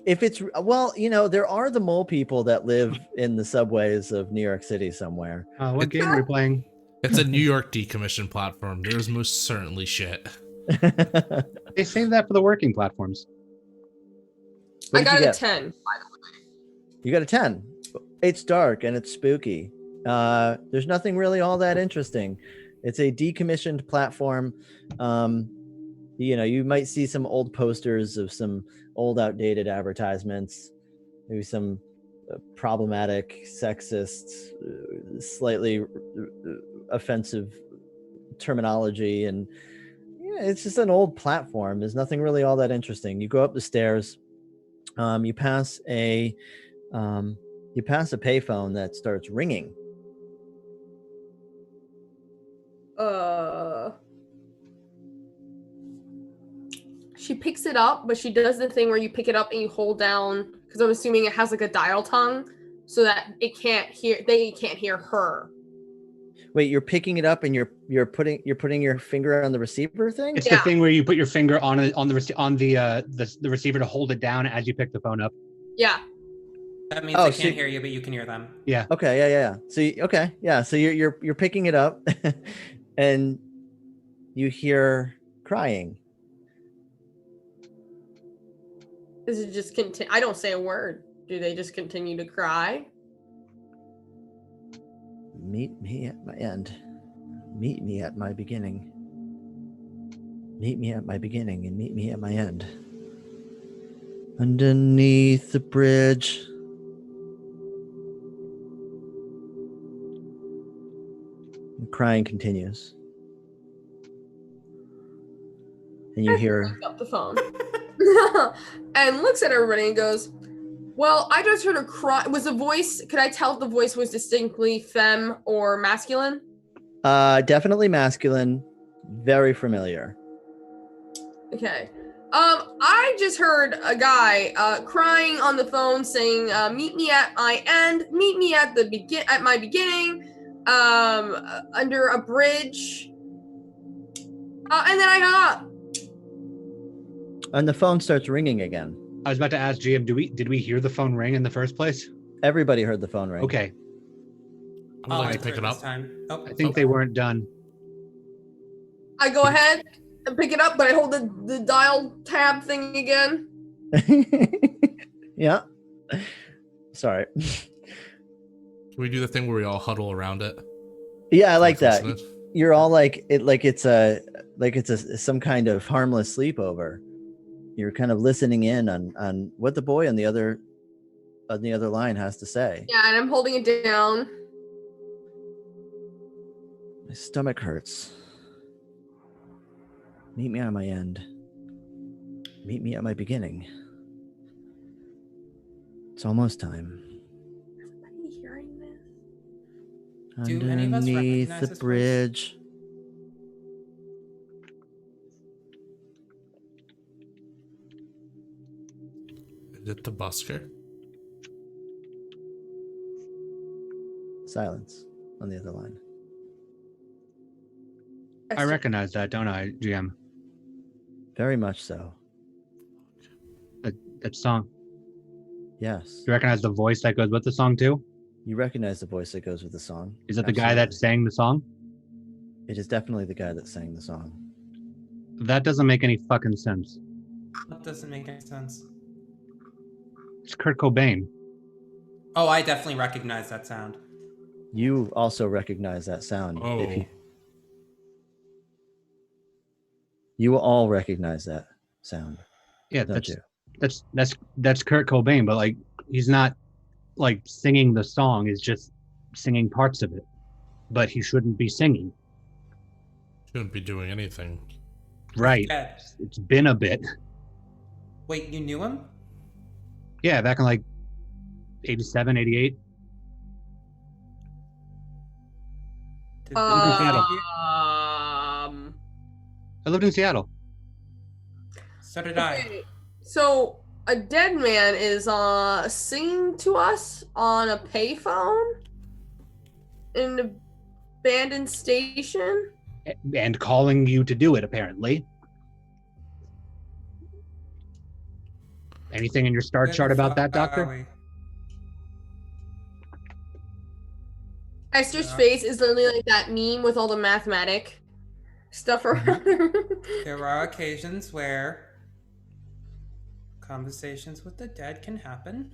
well, there are the mole people that live in the subways of New York City somewhere. What game are we playing? It's a New York decommissioned platform. There's most certainly shit. They save that for the working platforms. What I did you got a get? 10, by the way. You got a 10. It's dark and it's spooky. There's nothing really all that interesting. It's a decommissioned platform. You might see some old posters of some old outdated advertisements, maybe some problematic, sexist, slightly offensive terminology, and it's just an old platform. There's nothing really all that interesting. You go up the stairs, you pass a payphone that starts ringing. She picks it up, but she does the thing where you pick it up and you hold down, because I'm assuming it has like a dial tone, so that they can't hear her. Wait, you're picking it up and you're putting your finger on the receiver thing? It's the thing where you put your finger on the receiver to hold it down as you pick the phone up. Yeah. That means Oh, they so can't hear you, but you can hear them. Yeah. Okay, yeah. So so you're picking it up, and you hear crying. Does it just continue? I don't say a word. Do they just continue to cry? Meet me at my end. Meet me at my beginning. Meet me at my beginning and meet me at my end. Underneath the bridge. The crying continues. And you hear Picks up the phone and looks at everybody and goes, well, I just heard a cry. Was the voice, could I tell if the voice was distinctly femme or masculine? definitely masculine, very familiar. Okay. I just heard a guy crying on the phone saying, meet me at my end, meet me at my beginning, under a bridge. And then I hung up. And the phone starts ringing again. I was about to ask GM, did we hear the phone ring in the first place? Everybody heard the phone ring. Okay. I would like to answer pick it up. this time. Oh, I think they weren't done. I go ahead and pick it up, but I hold the dial tab thing again. Yeah. Sorry. Can we do the thing where we all huddle around it? Yeah, I like that. Listen to it? You're all like it's some kind of harmless sleepover. You're kind of listening in on what the boy on the other line has to say. Yeah, and I'm holding it down. My stomach hurts. Meet me at my end. Meet me at my beginning. It's almost time. Is anybody hearing this? Do any of us Underneath recognize the this voice? bridge. Is it the busker? Silence on the other line. I recognize that, don't I, GM? Very much so. That song. Yes. You recognize the voice that goes with the song too? You recognize the voice that goes with the song. Is it the guy that sang the song? It is definitely the guy that sang the song. That doesn't make any fucking sense. That doesn't make any sense. It's Kurt Cobain. Oh, I definitely recognize that sound. You also recognize that sound. Oh. You will all recognize that sound. Yeah, Don't you? that's Kurt Cobain, but like he's not like singing the song, he's just singing parts of it. But he shouldn't be singing. Shouldn't be doing anything. Right. Dead. It's been a bit. Wait, you knew him? Yeah, back in like 87, 88. Did I lived in Seattle. So did I. Okay, so a dead man is singing to us on a payphone in an abandoned station. And calling you to do it, apparently. Anything in your star Where chart the about fuck that, are Doctor? we? Esther's face is literally like that meme with all the mathematic stuff around her. There are occasions where conversations with the dead can happen.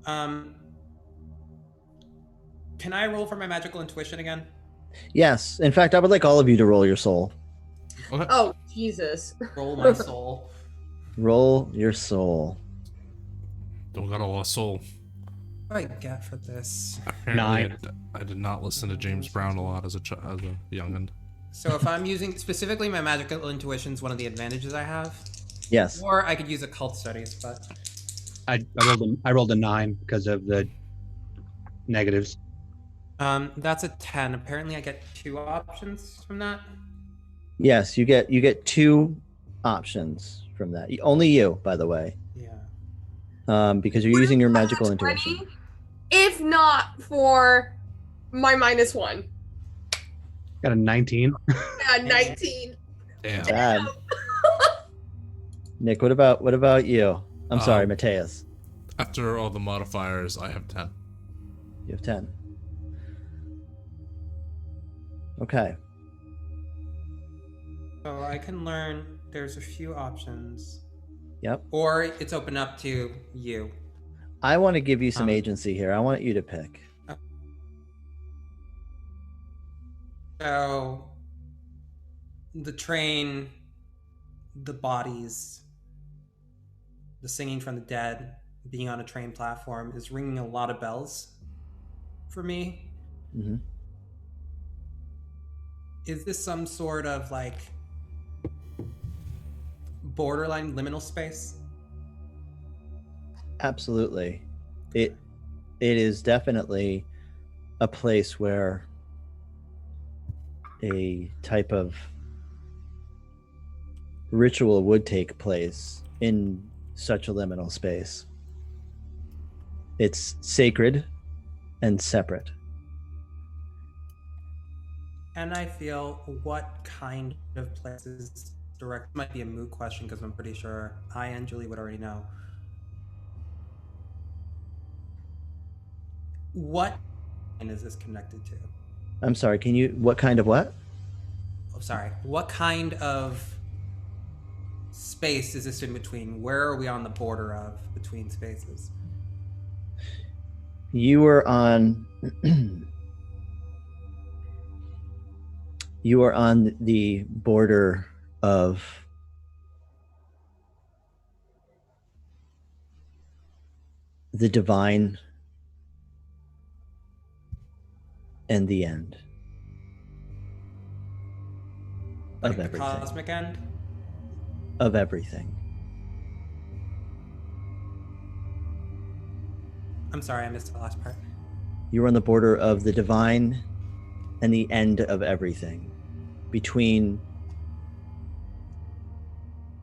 Can I roll for my magical intuition again? Yes. In fact, I would like all of you to roll your soul. Okay. Oh, Jesus. Roll my soul. Roll your soul. Don't got a lot of soul. What do I get for this? Apparently, I did not listen to James Brown a lot as a youngin. So if I'm using specifically my magical intuition is one of the advantages I have. Yes. Or I could use occult studies, but I rolled a 9 because of the negatives. that's a 10. Apparently I get 2 options from that. Yes, you get 2 options from that. Only you, by the way. Yeah. Because you're using your magical intuition. 20, if not for my -1. Got a 19. Yeah, 19. Damn. Bad. Nick, what about you? I'm sorry, Mateus. After all the modifiers, I have 10. You have 10. Okay. So I can learn. There's a few options, Yep. or it's open up to you. I want to give you some agency here. I want you to pick. So the train, the bodies, the singing from the dead, being on a train platform is ringing a lot of bells for me. Mm-hmm. Is this some sort of like borderline liminal space? Absolutely. It is definitely a place where a type of ritual would take place in such a liminal space. It's sacred and separate. And I feel what kind of places direct might be a moot question because I'm pretty sure I and Julie would already know. What is this connected to? I'm sorry, what kind of what? Oh, sorry. What kind of space is this in between? Where are we on the border of between spaces? You were on you are on the border of the divine and the end Like of the everything. cosmic end? Of everything. I'm sorry, I missed the last part. You are on the border of the divine and the end of everything, between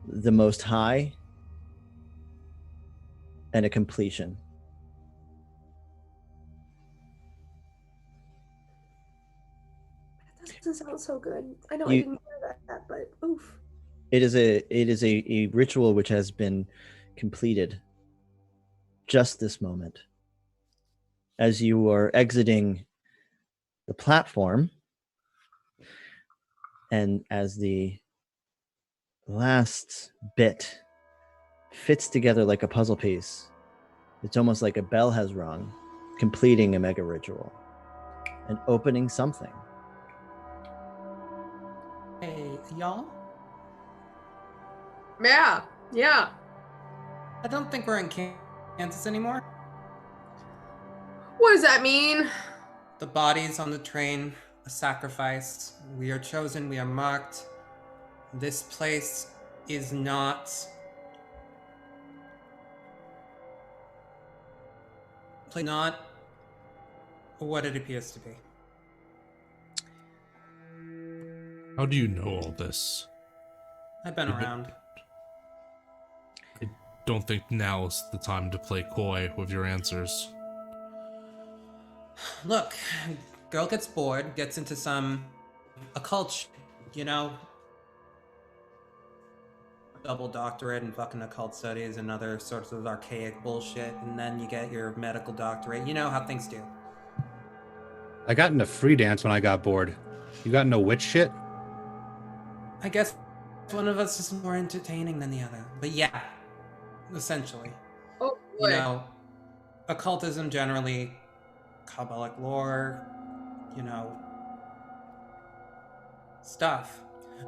the Most High and a completion. That doesn't sound so good. I know I didn't hear that, but oof. It is a ritual which has been completed just this moment. As you are exiting the platform, and as the last bit fits together like a puzzle piece, it's almost like a bell has rung, completing a mega ritual and opening something. Hey, y'all? Yeah. I don't think we're in Kansas anymore. What does that mean? The bodies on the train, a sacrifice. We are chosen, we are marked. This place is not what it appears to be. How do you know all this? I've been around. I don't think now's the time to play coy with your answers. Look, girl gets bored, gets into some occult, double doctorate in fucking occult studies and other sorts of archaic bullshit, and then you get your medical doctorate. You know how things do. I got into free dance when I got bored. You got into witch shit? I guess one of us is more entertaining than the other. But yeah, essentially. Oh boy. Occultism generally, Kabbalic lore, stuff.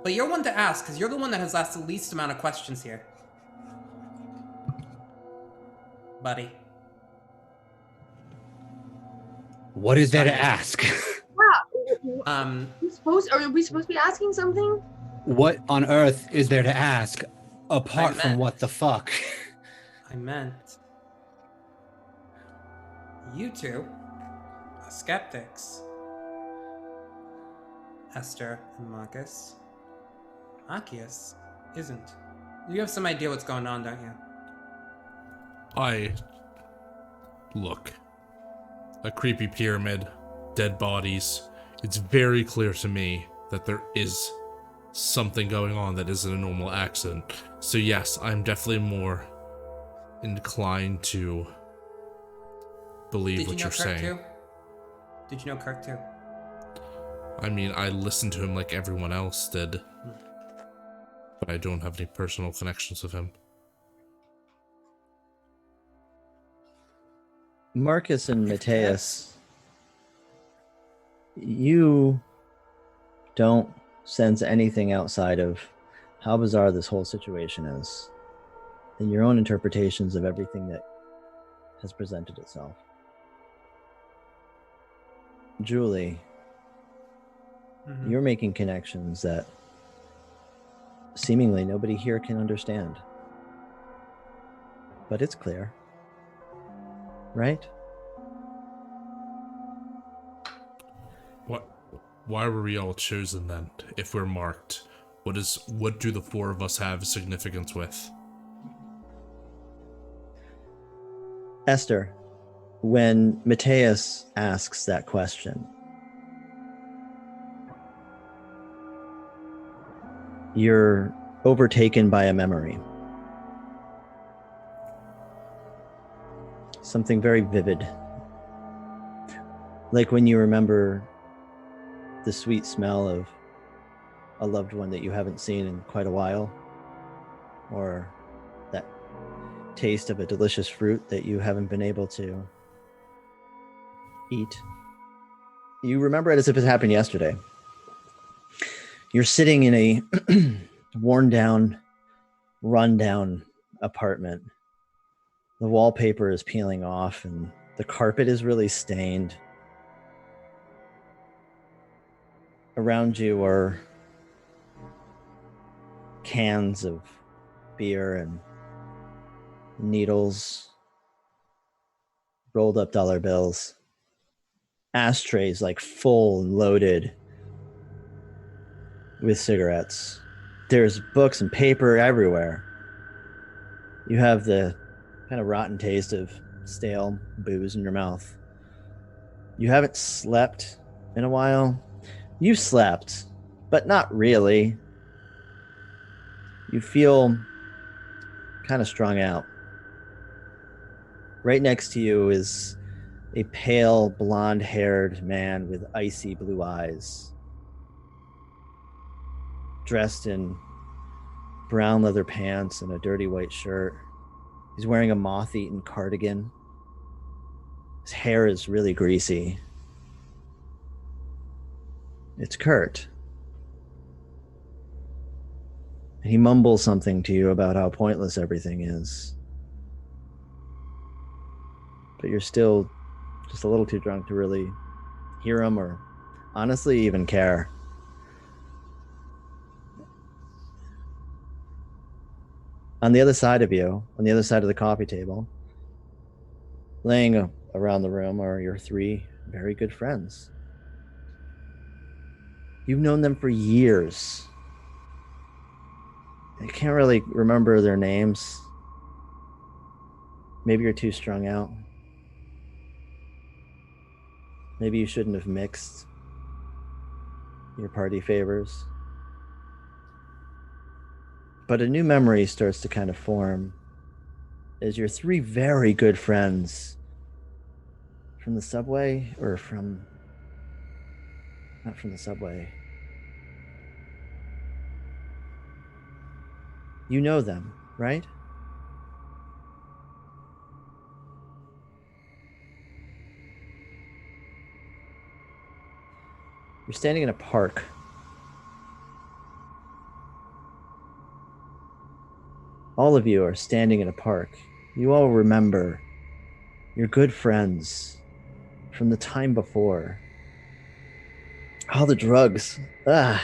But you're one to ask, because you're the one that has asked the least amount of questions here. Buddy. What is there to ask? Um, Are we supposed to be asking something? What on earth is there to ask apart from what the fuck? I meant you two are skeptics. Esther and Marcus. Akius isn't. You have some idea what's going on, don't you? Look. A creepy pyramid, dead bodies. It's very clear to me that there is something going on that isn't a normal accident. So yes, I'm definitely more inclined to believe Did you what know you're Kirk saying. too? Did you know Kirk too? I mean, I listened to him like everyone else did, but I don't have any personal connections with him. Marcus and If Mateus, you don't sense anything outside of how bizarre this whole situation is and your own interpretations of everything that has presented itself. Julie, you're making connections that seemingly nobody here can understand. But it's clear, right? Why were we all chosen then, if we're marked? What do the four of us have significance with? Esther, when Mateus asks that question, you're overtaken by a memory. Something very vivid. Like when you remember the sweet smell of a loved one that you haven't seen in quite a while, or that taste of a delicious fruit that you haven't been able to eat. You remember it as if it happened yesterday. You're sitting in a worn down, run down apartment. The wallpaper is peeling off and the carpet is really stained. Around you are cans of beer and needles, rolled up dollar bills, ashtrays like full and loaded with cigarettes. There's books and paper everywhere. You have the kind of rotten taste of stale booze in your mouth. You haven't slept in a while. You slept, but not really. You feel kind of strung out. Right next to you is a pale, blonde-haired man with icy blue eyes, dressed in brown leather pants and a dirty white shirt. He's wearing a moth-eaten cardigan. His hair is really greasy. It's Kurt. And he mumbles something to you about how pointless everything is. But you're still just a little too drunk to really hear him or honestly even care. On the other side of you, on the other side of the coffee table, laying around the room are your three very good friends. You've known them for years. I can't really remember their names. Maybe you're too strung out. Maybe you shouldn't have mixed your party favors. But a new memory starts to kind of form as your three very good friends from the subway, or from... not from the subway. You know them, right? You're standing in a park. All of you are standing in a park. You all remember your good friends from the time before. All the drugs. You're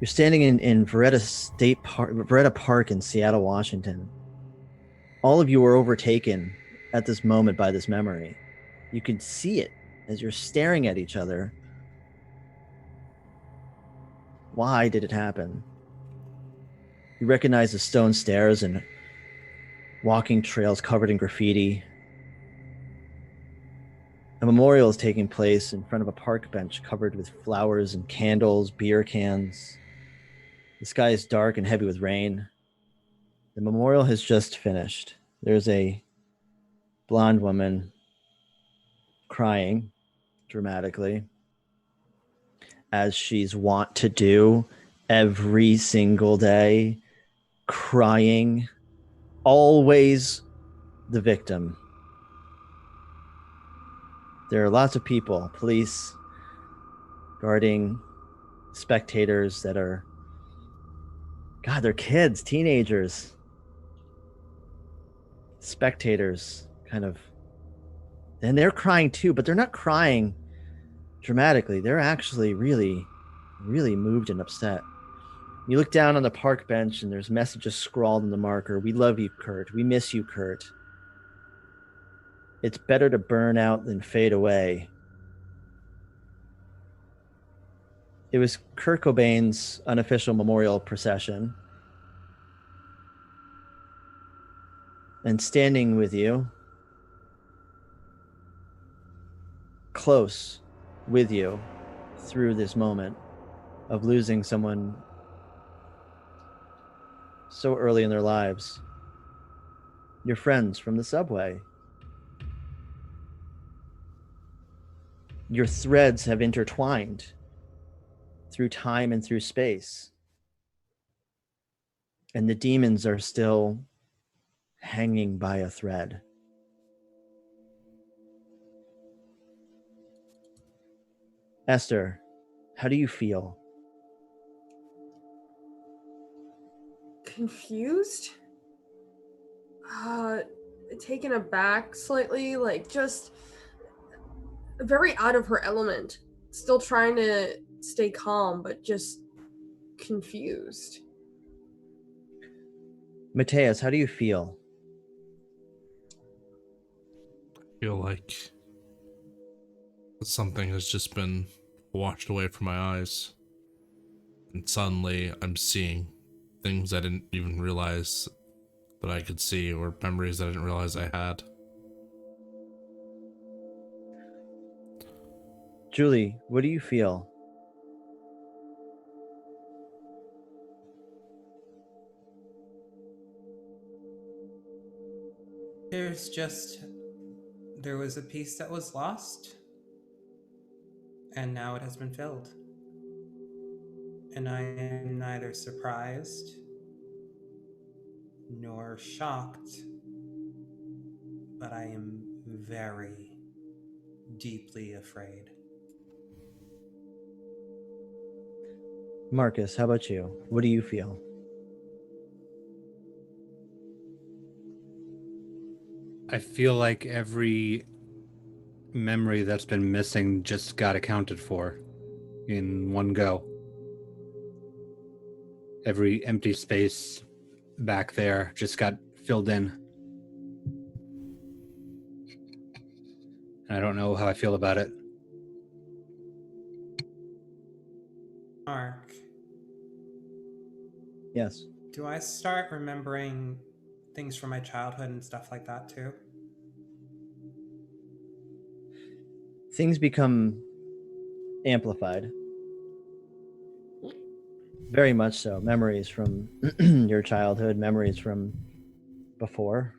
standing in Veretta Park in Seattle, Washington. All of you are overtaken at this moment by this memory. You can see it as you're staring at each other. Why did it happen? You recognize the stone stairs and walking trails covered in graffiti. A memorial is taking place in front of a park bench covered with flowers and candles, beer cans. The sky is dark and heavy with rain. The memorial has just finished. There's a blonde woman crying dramatically, as she's wont to do every single day, crying, always the victim. There are lots of people, police, guarding spectators that are, God, they're kids, teenagers, spectators, kind of, and they're crying too, but they're not crying dramatically. They're actually really, really moved and upset. You look down on the park bench and there's messages scrawled in the marker. We love you, Kurt. We miss you, Kurt. It's better to burn out than fade away. It was Kurt Cobain's unofficial memorial procession. And standing with you, close with you through this moment of losing someone so early in their lives, your friends from the subway. Your threads have intertwined through time and through space. And the demons are still hanging by a thread. Esther, how do you feel? Confused? Taken aback slightly, like just very out of her element. Still trying to stay calm, but just confused. Mateus, how do you feel? I feel like something has just been washed away from my eyes. And suddenly I'm seeing things I didn't even realize that I could see, or memories that I didn't realize I had. Julie, what do you feel? There was a piece that was lost, and now it has been filled. And I am neither surprised nor shocked, but I am very deeply afraid. Marcus, how about you? What do you feel? I feel like every memory that's been missing just got accounted for in one go. Every empty space back there just got filled in. I don't know how I feel about it. Mark, Yes. do I start remembering things from my childhood and stuff like that too? Things become amplified. Very much so. Memories from your childhood, memories from before.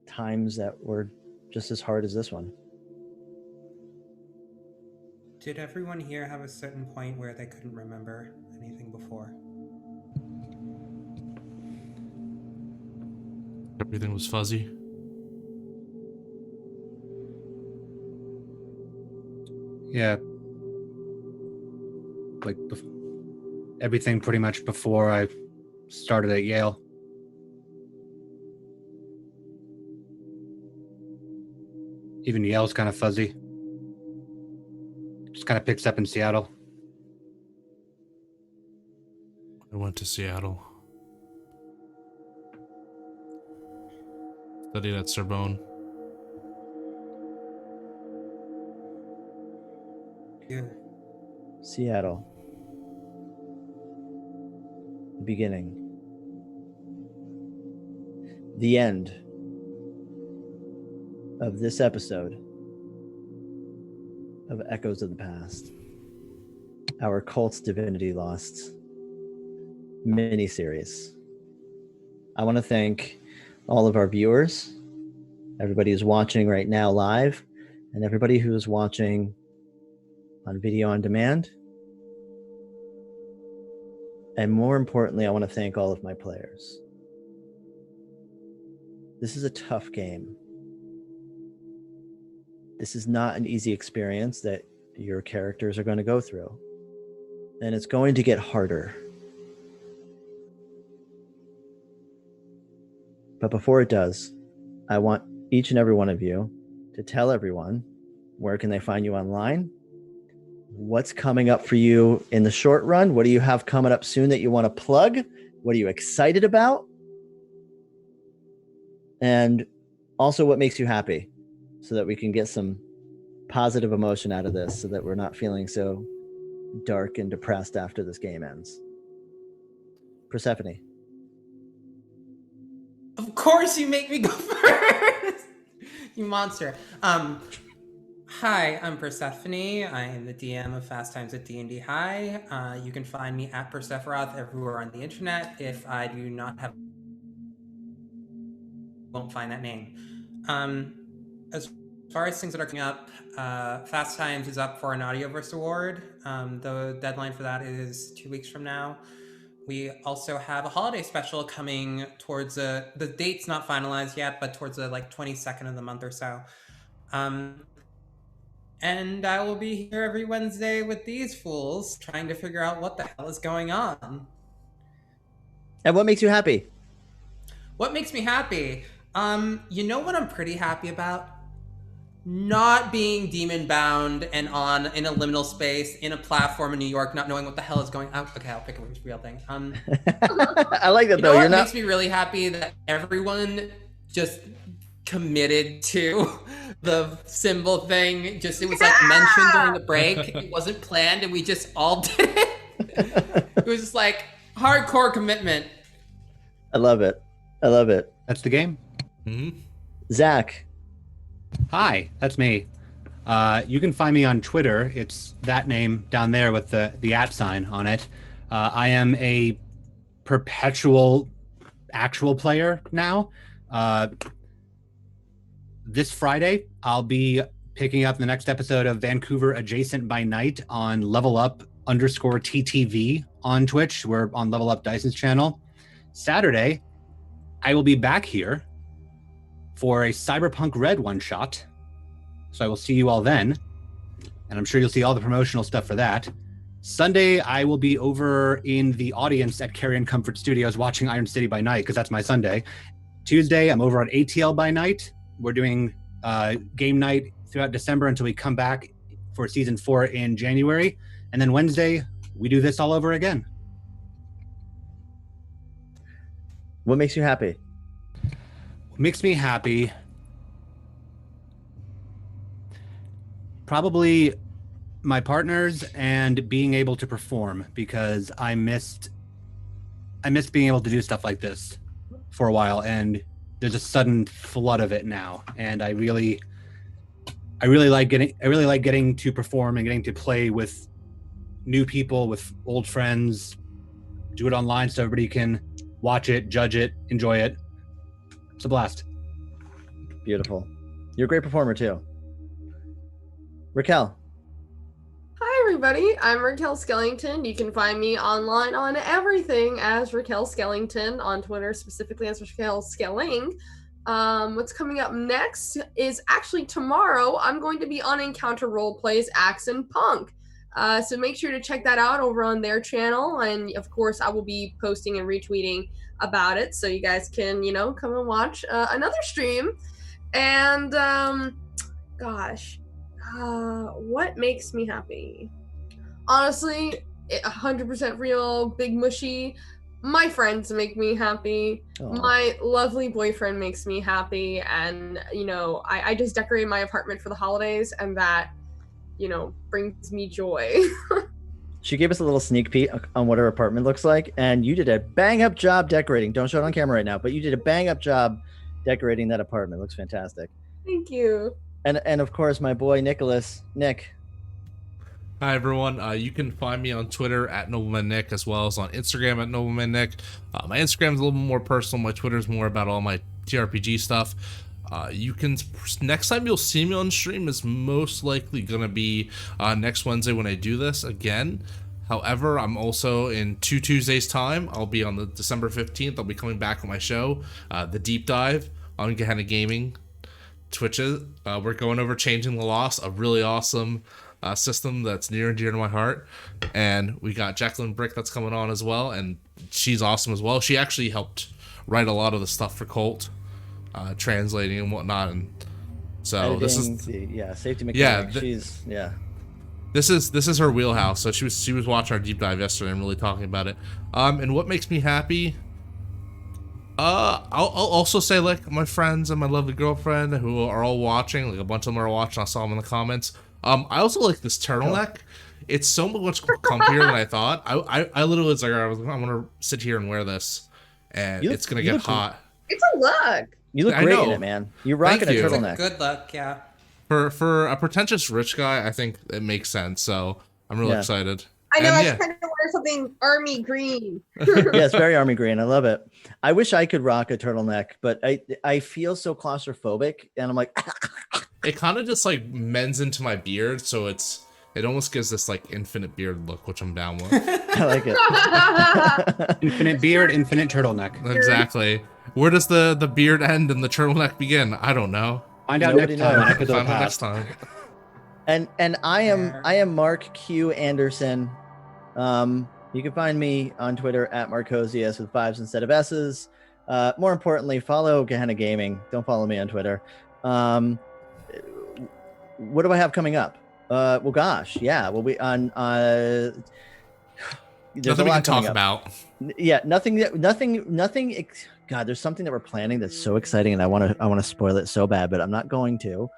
Times that were just as hard as this one. Did everyone here have a certain point where they couldn't remember anything before? Everything was fuzzy. Yeah. Like everything pretty much before I started at Yale. Even Yale's kind of fuzzy. Just kind of picks up in Seattle. I went to Seattle. Studied at Sorbonne. You. Seattle. The beginning. The end of this episode of Echoes of the Past. Our Cult's Divinity Lost miniseries. I want to thank all of our viewers, everybody who's watching right now live, and everybody who is watching on video on demand. And more importantly, I want to thank all of my players. This is a tough game. This is not an easy experience that your characters are going to go through. And it's going to get harder. But before it does, I want each and every one of you to tell everyone where can they find you online, what's coming up for you in the short run, what do you have coming up soon that you want to plug, what are you excited about, and also what makes you happy, so that we can get some positive emotion out of this, so that we're not feeling so dark and depressed after this game ends. Persephone. Of course you make me go first. You monster. Hi, I'm Persephone. I am the DM of Fast Times at D&D High. You can find me at Persephorath everywhere on the internet. If I do not have, won't find that name. As far as things that are coming up, Fast Times is up for an Audioverse Award. The deadline for that is 2 weeks from now. We also have a holiday special coming towards the date's not finalized yet, but towards the 22nd of the month or so. And I will be here every Wednesday with these fools trying to figure out what the hell is going on. And what makes you happy? What makes me happy? You know what I'm pretty happy about? Not being demon bound and in a liminal space in a platform in New York, not knowing what the hell is going on. Okay, I'll pick a real thing. I like that though. You're not. Makes me really happy that everyone just committed to the symbol thing. It was mentioned during the break. It wasn't planned, and we just all did it. It was just hardcore commitment. I love it. That's the game. Mm-hmm. Zach. Hi, that's me. You can find me on Twitter. It's that name down there with the @ sign on it. I am a perpetual actual player now. This Friday, I'll be picking up the next episode of Vancouver Adjacent by Night on Level Up _TTV on Twitch. We're on Level Up Dyson's channel. Saturday, I will be back here for a Cyberpunk Red one-shot. So I will see you all then. And I'm sure you'll see all the promotional stuff for that. Sunday, I will be over in the audience at Carrion Comfort Studios watching Iron City by Night, because that's my Sunday. Tuesday, I'm over on ATL by Night. We're doing game night throughout December until we come back for season 4 in January. And then Wednesday, we do this all over again. What makes you happy? What makes me happy? Probably my partners and being able to perform, because I missed being able to do stuff like this for a while, and there's a sudden flood of it now, and I really like getting to perform and getting to play with new people, with old friends, do it online so everybody can watch it, judge it, enjoy it. It's a blast. Beautiful. You're a great performer too. Raquel. Hi everybody, I'm Raquel Skellington. You can find me online on everything as Raquel Skellington, on Twitter specifically as Raquel Skelling. What's coming up next is actually tomorrow. I'm going to be on Encounter Roleplays Axe and Punk. So make sure to check that out over on their channel. And of course, I will be posting and retweeting about it, so you guys can, come and watch another stream. And what makes me happy? Honestly, 100% real, big mushy. My friends make me happy. Aww. My lovely boyfriend makes me happy. And, I just decorated my apartment for the holidays, and that, brings me joy. She gave us a little sneak peek on what her apartment looks like, and you did a bang-up job decorating. Don't show it on camera right now, but you did a bang-up job decorating that apartment. It looks fantastic. Thank you. And of course, my boy Nicholas. Nick. Hi everyone. You can find me on Twitter at NoblemanNick, as well as on Instagram at NoblemanNick. My Instagram is a little bit more personal. My Twitter is more about all my TRPG stuff. You can next time you'll see me on stream is most likely gonna be next Wednesday when I do this again. However, I'm also in 2 Tuesdays time. I'll be on the December 15th. I'll be coming back with my show, The Deep Dive on Gehenna Gaming Twitches. We're going over Changing the Lost, a really awesome system that's near and dear to my heart. And we got Jacqueline Brick that's coming on as well, and she's awesome as well. She actually helped write a lot of the stuff for Kult, translating and whatnot. And so Editing, this is safety mechanic. Yeah, This is her wheelhouse. So she was watching our deep dive yesterday and really talking about it. And what makes me happy? I'll also say, like, my friends and my lovely girlfriend who are all watching. Like, a bunch of them are watching. I saw them in the comments. I also like this turtleneck. It's so much comfier than I thought. I literally was like, I'm gonna sit here and wear this, and it's gonna get hot. It's a look. You look great in it, man. You're rocking a turtleneck. Good luck, yeah. For a pretentious rich guy, I think it makes sense. So I'm really excited. I know. I was trying to wear something army green. Yeah, it's very army green. I love it. I wish I could rock a turtleneck, but I feel so claustrophobic, and I'm like. It kind of just like mends into my beard, so it almost gives this like infinite beard look, which I'm down with. I like it. Infinite beard, infinite turtleneck. Exactly. Where does the beard end and the turtleneck begin? I don't know. Find out next time. I can find out next time. And I am Mark Q Anderson. You can find me on Twitter at Marcosius with 5s instead of S's. More importantly, follow Gehenna Gaming. Don't follow me on Twitter. What do I have coming up? Well, gosh, yeah. Well, we on nothing we can talk about. Yeah, nothing. God, there's something that we're planning that's so exciting, and I want to spoil it so bad, but I'm not going to.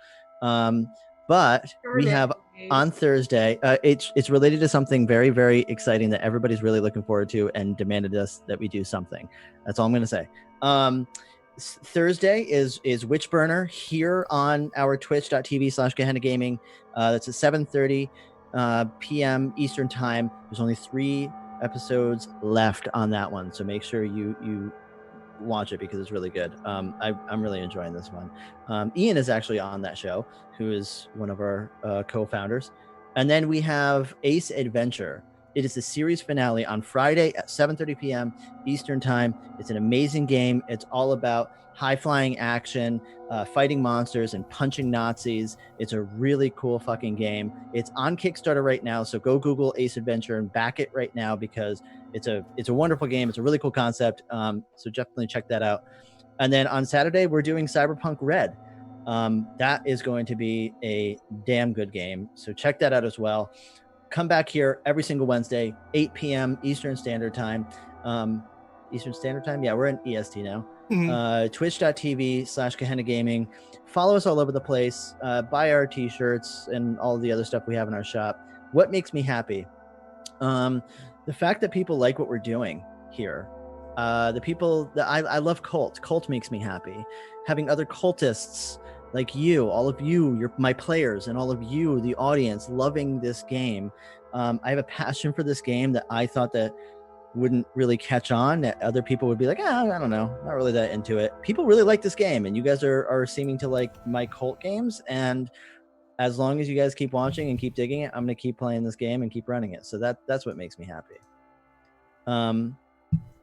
But we have on Thursday. It's related to something very, very exciting that everybody's really looking forward to and demanded us that we do something. That's all I'm going to say. Thursday is Witchburner here on our twitch.tv/Gehenna Gaming. That's at 7:30 p.m. Eastern time. There's only 3 episodes left on that one, so make sure you watch it because it's really good. I'm really enjoying this one. Ian is actually on that show, who is one of our co-founders. And then we have Ace Adventure. It is the series finale on Friday at 7:30 p.m. Eastern time. It's an amazing game. It's all about high-flying action, fighting monsters, and punching Nazis. It's a really cool fucking game. It's on Kickstarter right now, so go Google Ace Adventure and back it right now because it's a wonderful game. It's a really cool concept. So definitely check that out. And then on Saturday, we're doing Cyberpunk Red. That is going to be a damn good game. So check that out as well. Come back here every single Wednesday, 8 p.m. Eastern Standard Time. Eastern Standard Time? Yeah, we're in EST now. Mm-hmm. Twitch.tv/Gehenna Gaming. Follow us all over the place. Buy our t-shirts and all the other stuff we have in our shop. What makes me happy? The fact that people like what we're doing here. The people that I love Kult. Kult makes me happy. Having other cultists like you, all of you, my players, and all of you, the audience, loving this game. I have a passion for this game that I thought that wouldn't really catch on, that other people would be like, I don't know, not really that into it. People really like this game, and you guys are seeming to like my Kult games, and as long as you guys keep watching and keep digging it, I'm going to keep playing this game and keep running it. So that's what makes me happy.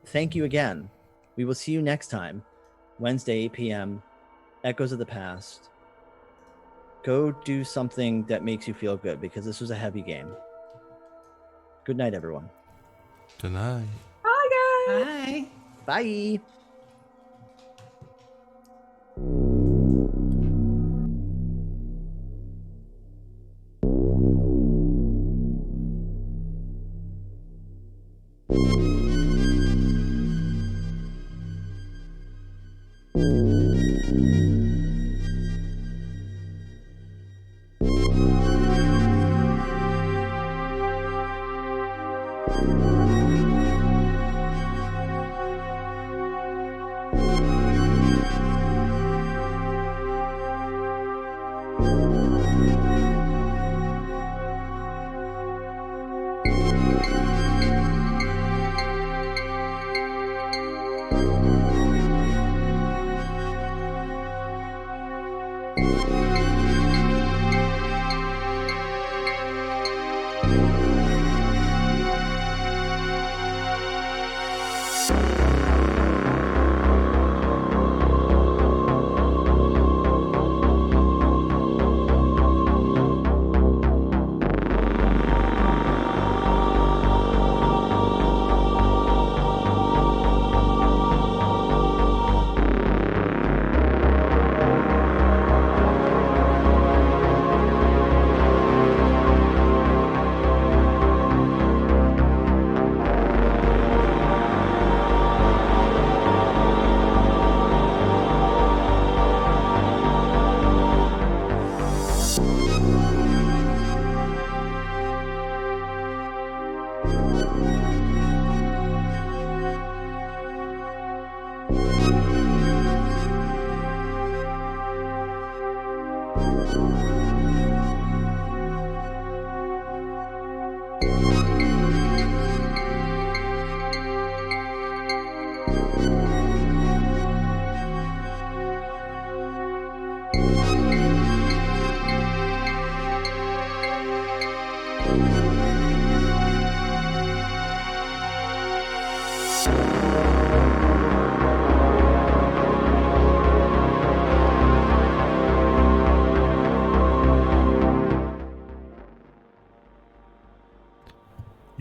Thank you again. We will see you next time, Wednesday, 8 p.m., Echoes of the Past. Go do something that makes you feel good, because this was a heavy game. Good night, everyone. Good night. Bye, guys. Bye. Bye.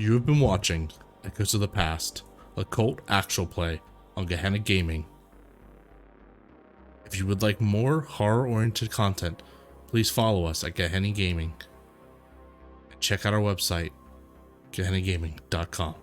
You have been watching Echoes of the Past, a cult actual play on Gehenna Gaming. If you would like more horror-oriented content, please follow us at Gehenna Gaming. And check out our website, gehennagaming.com.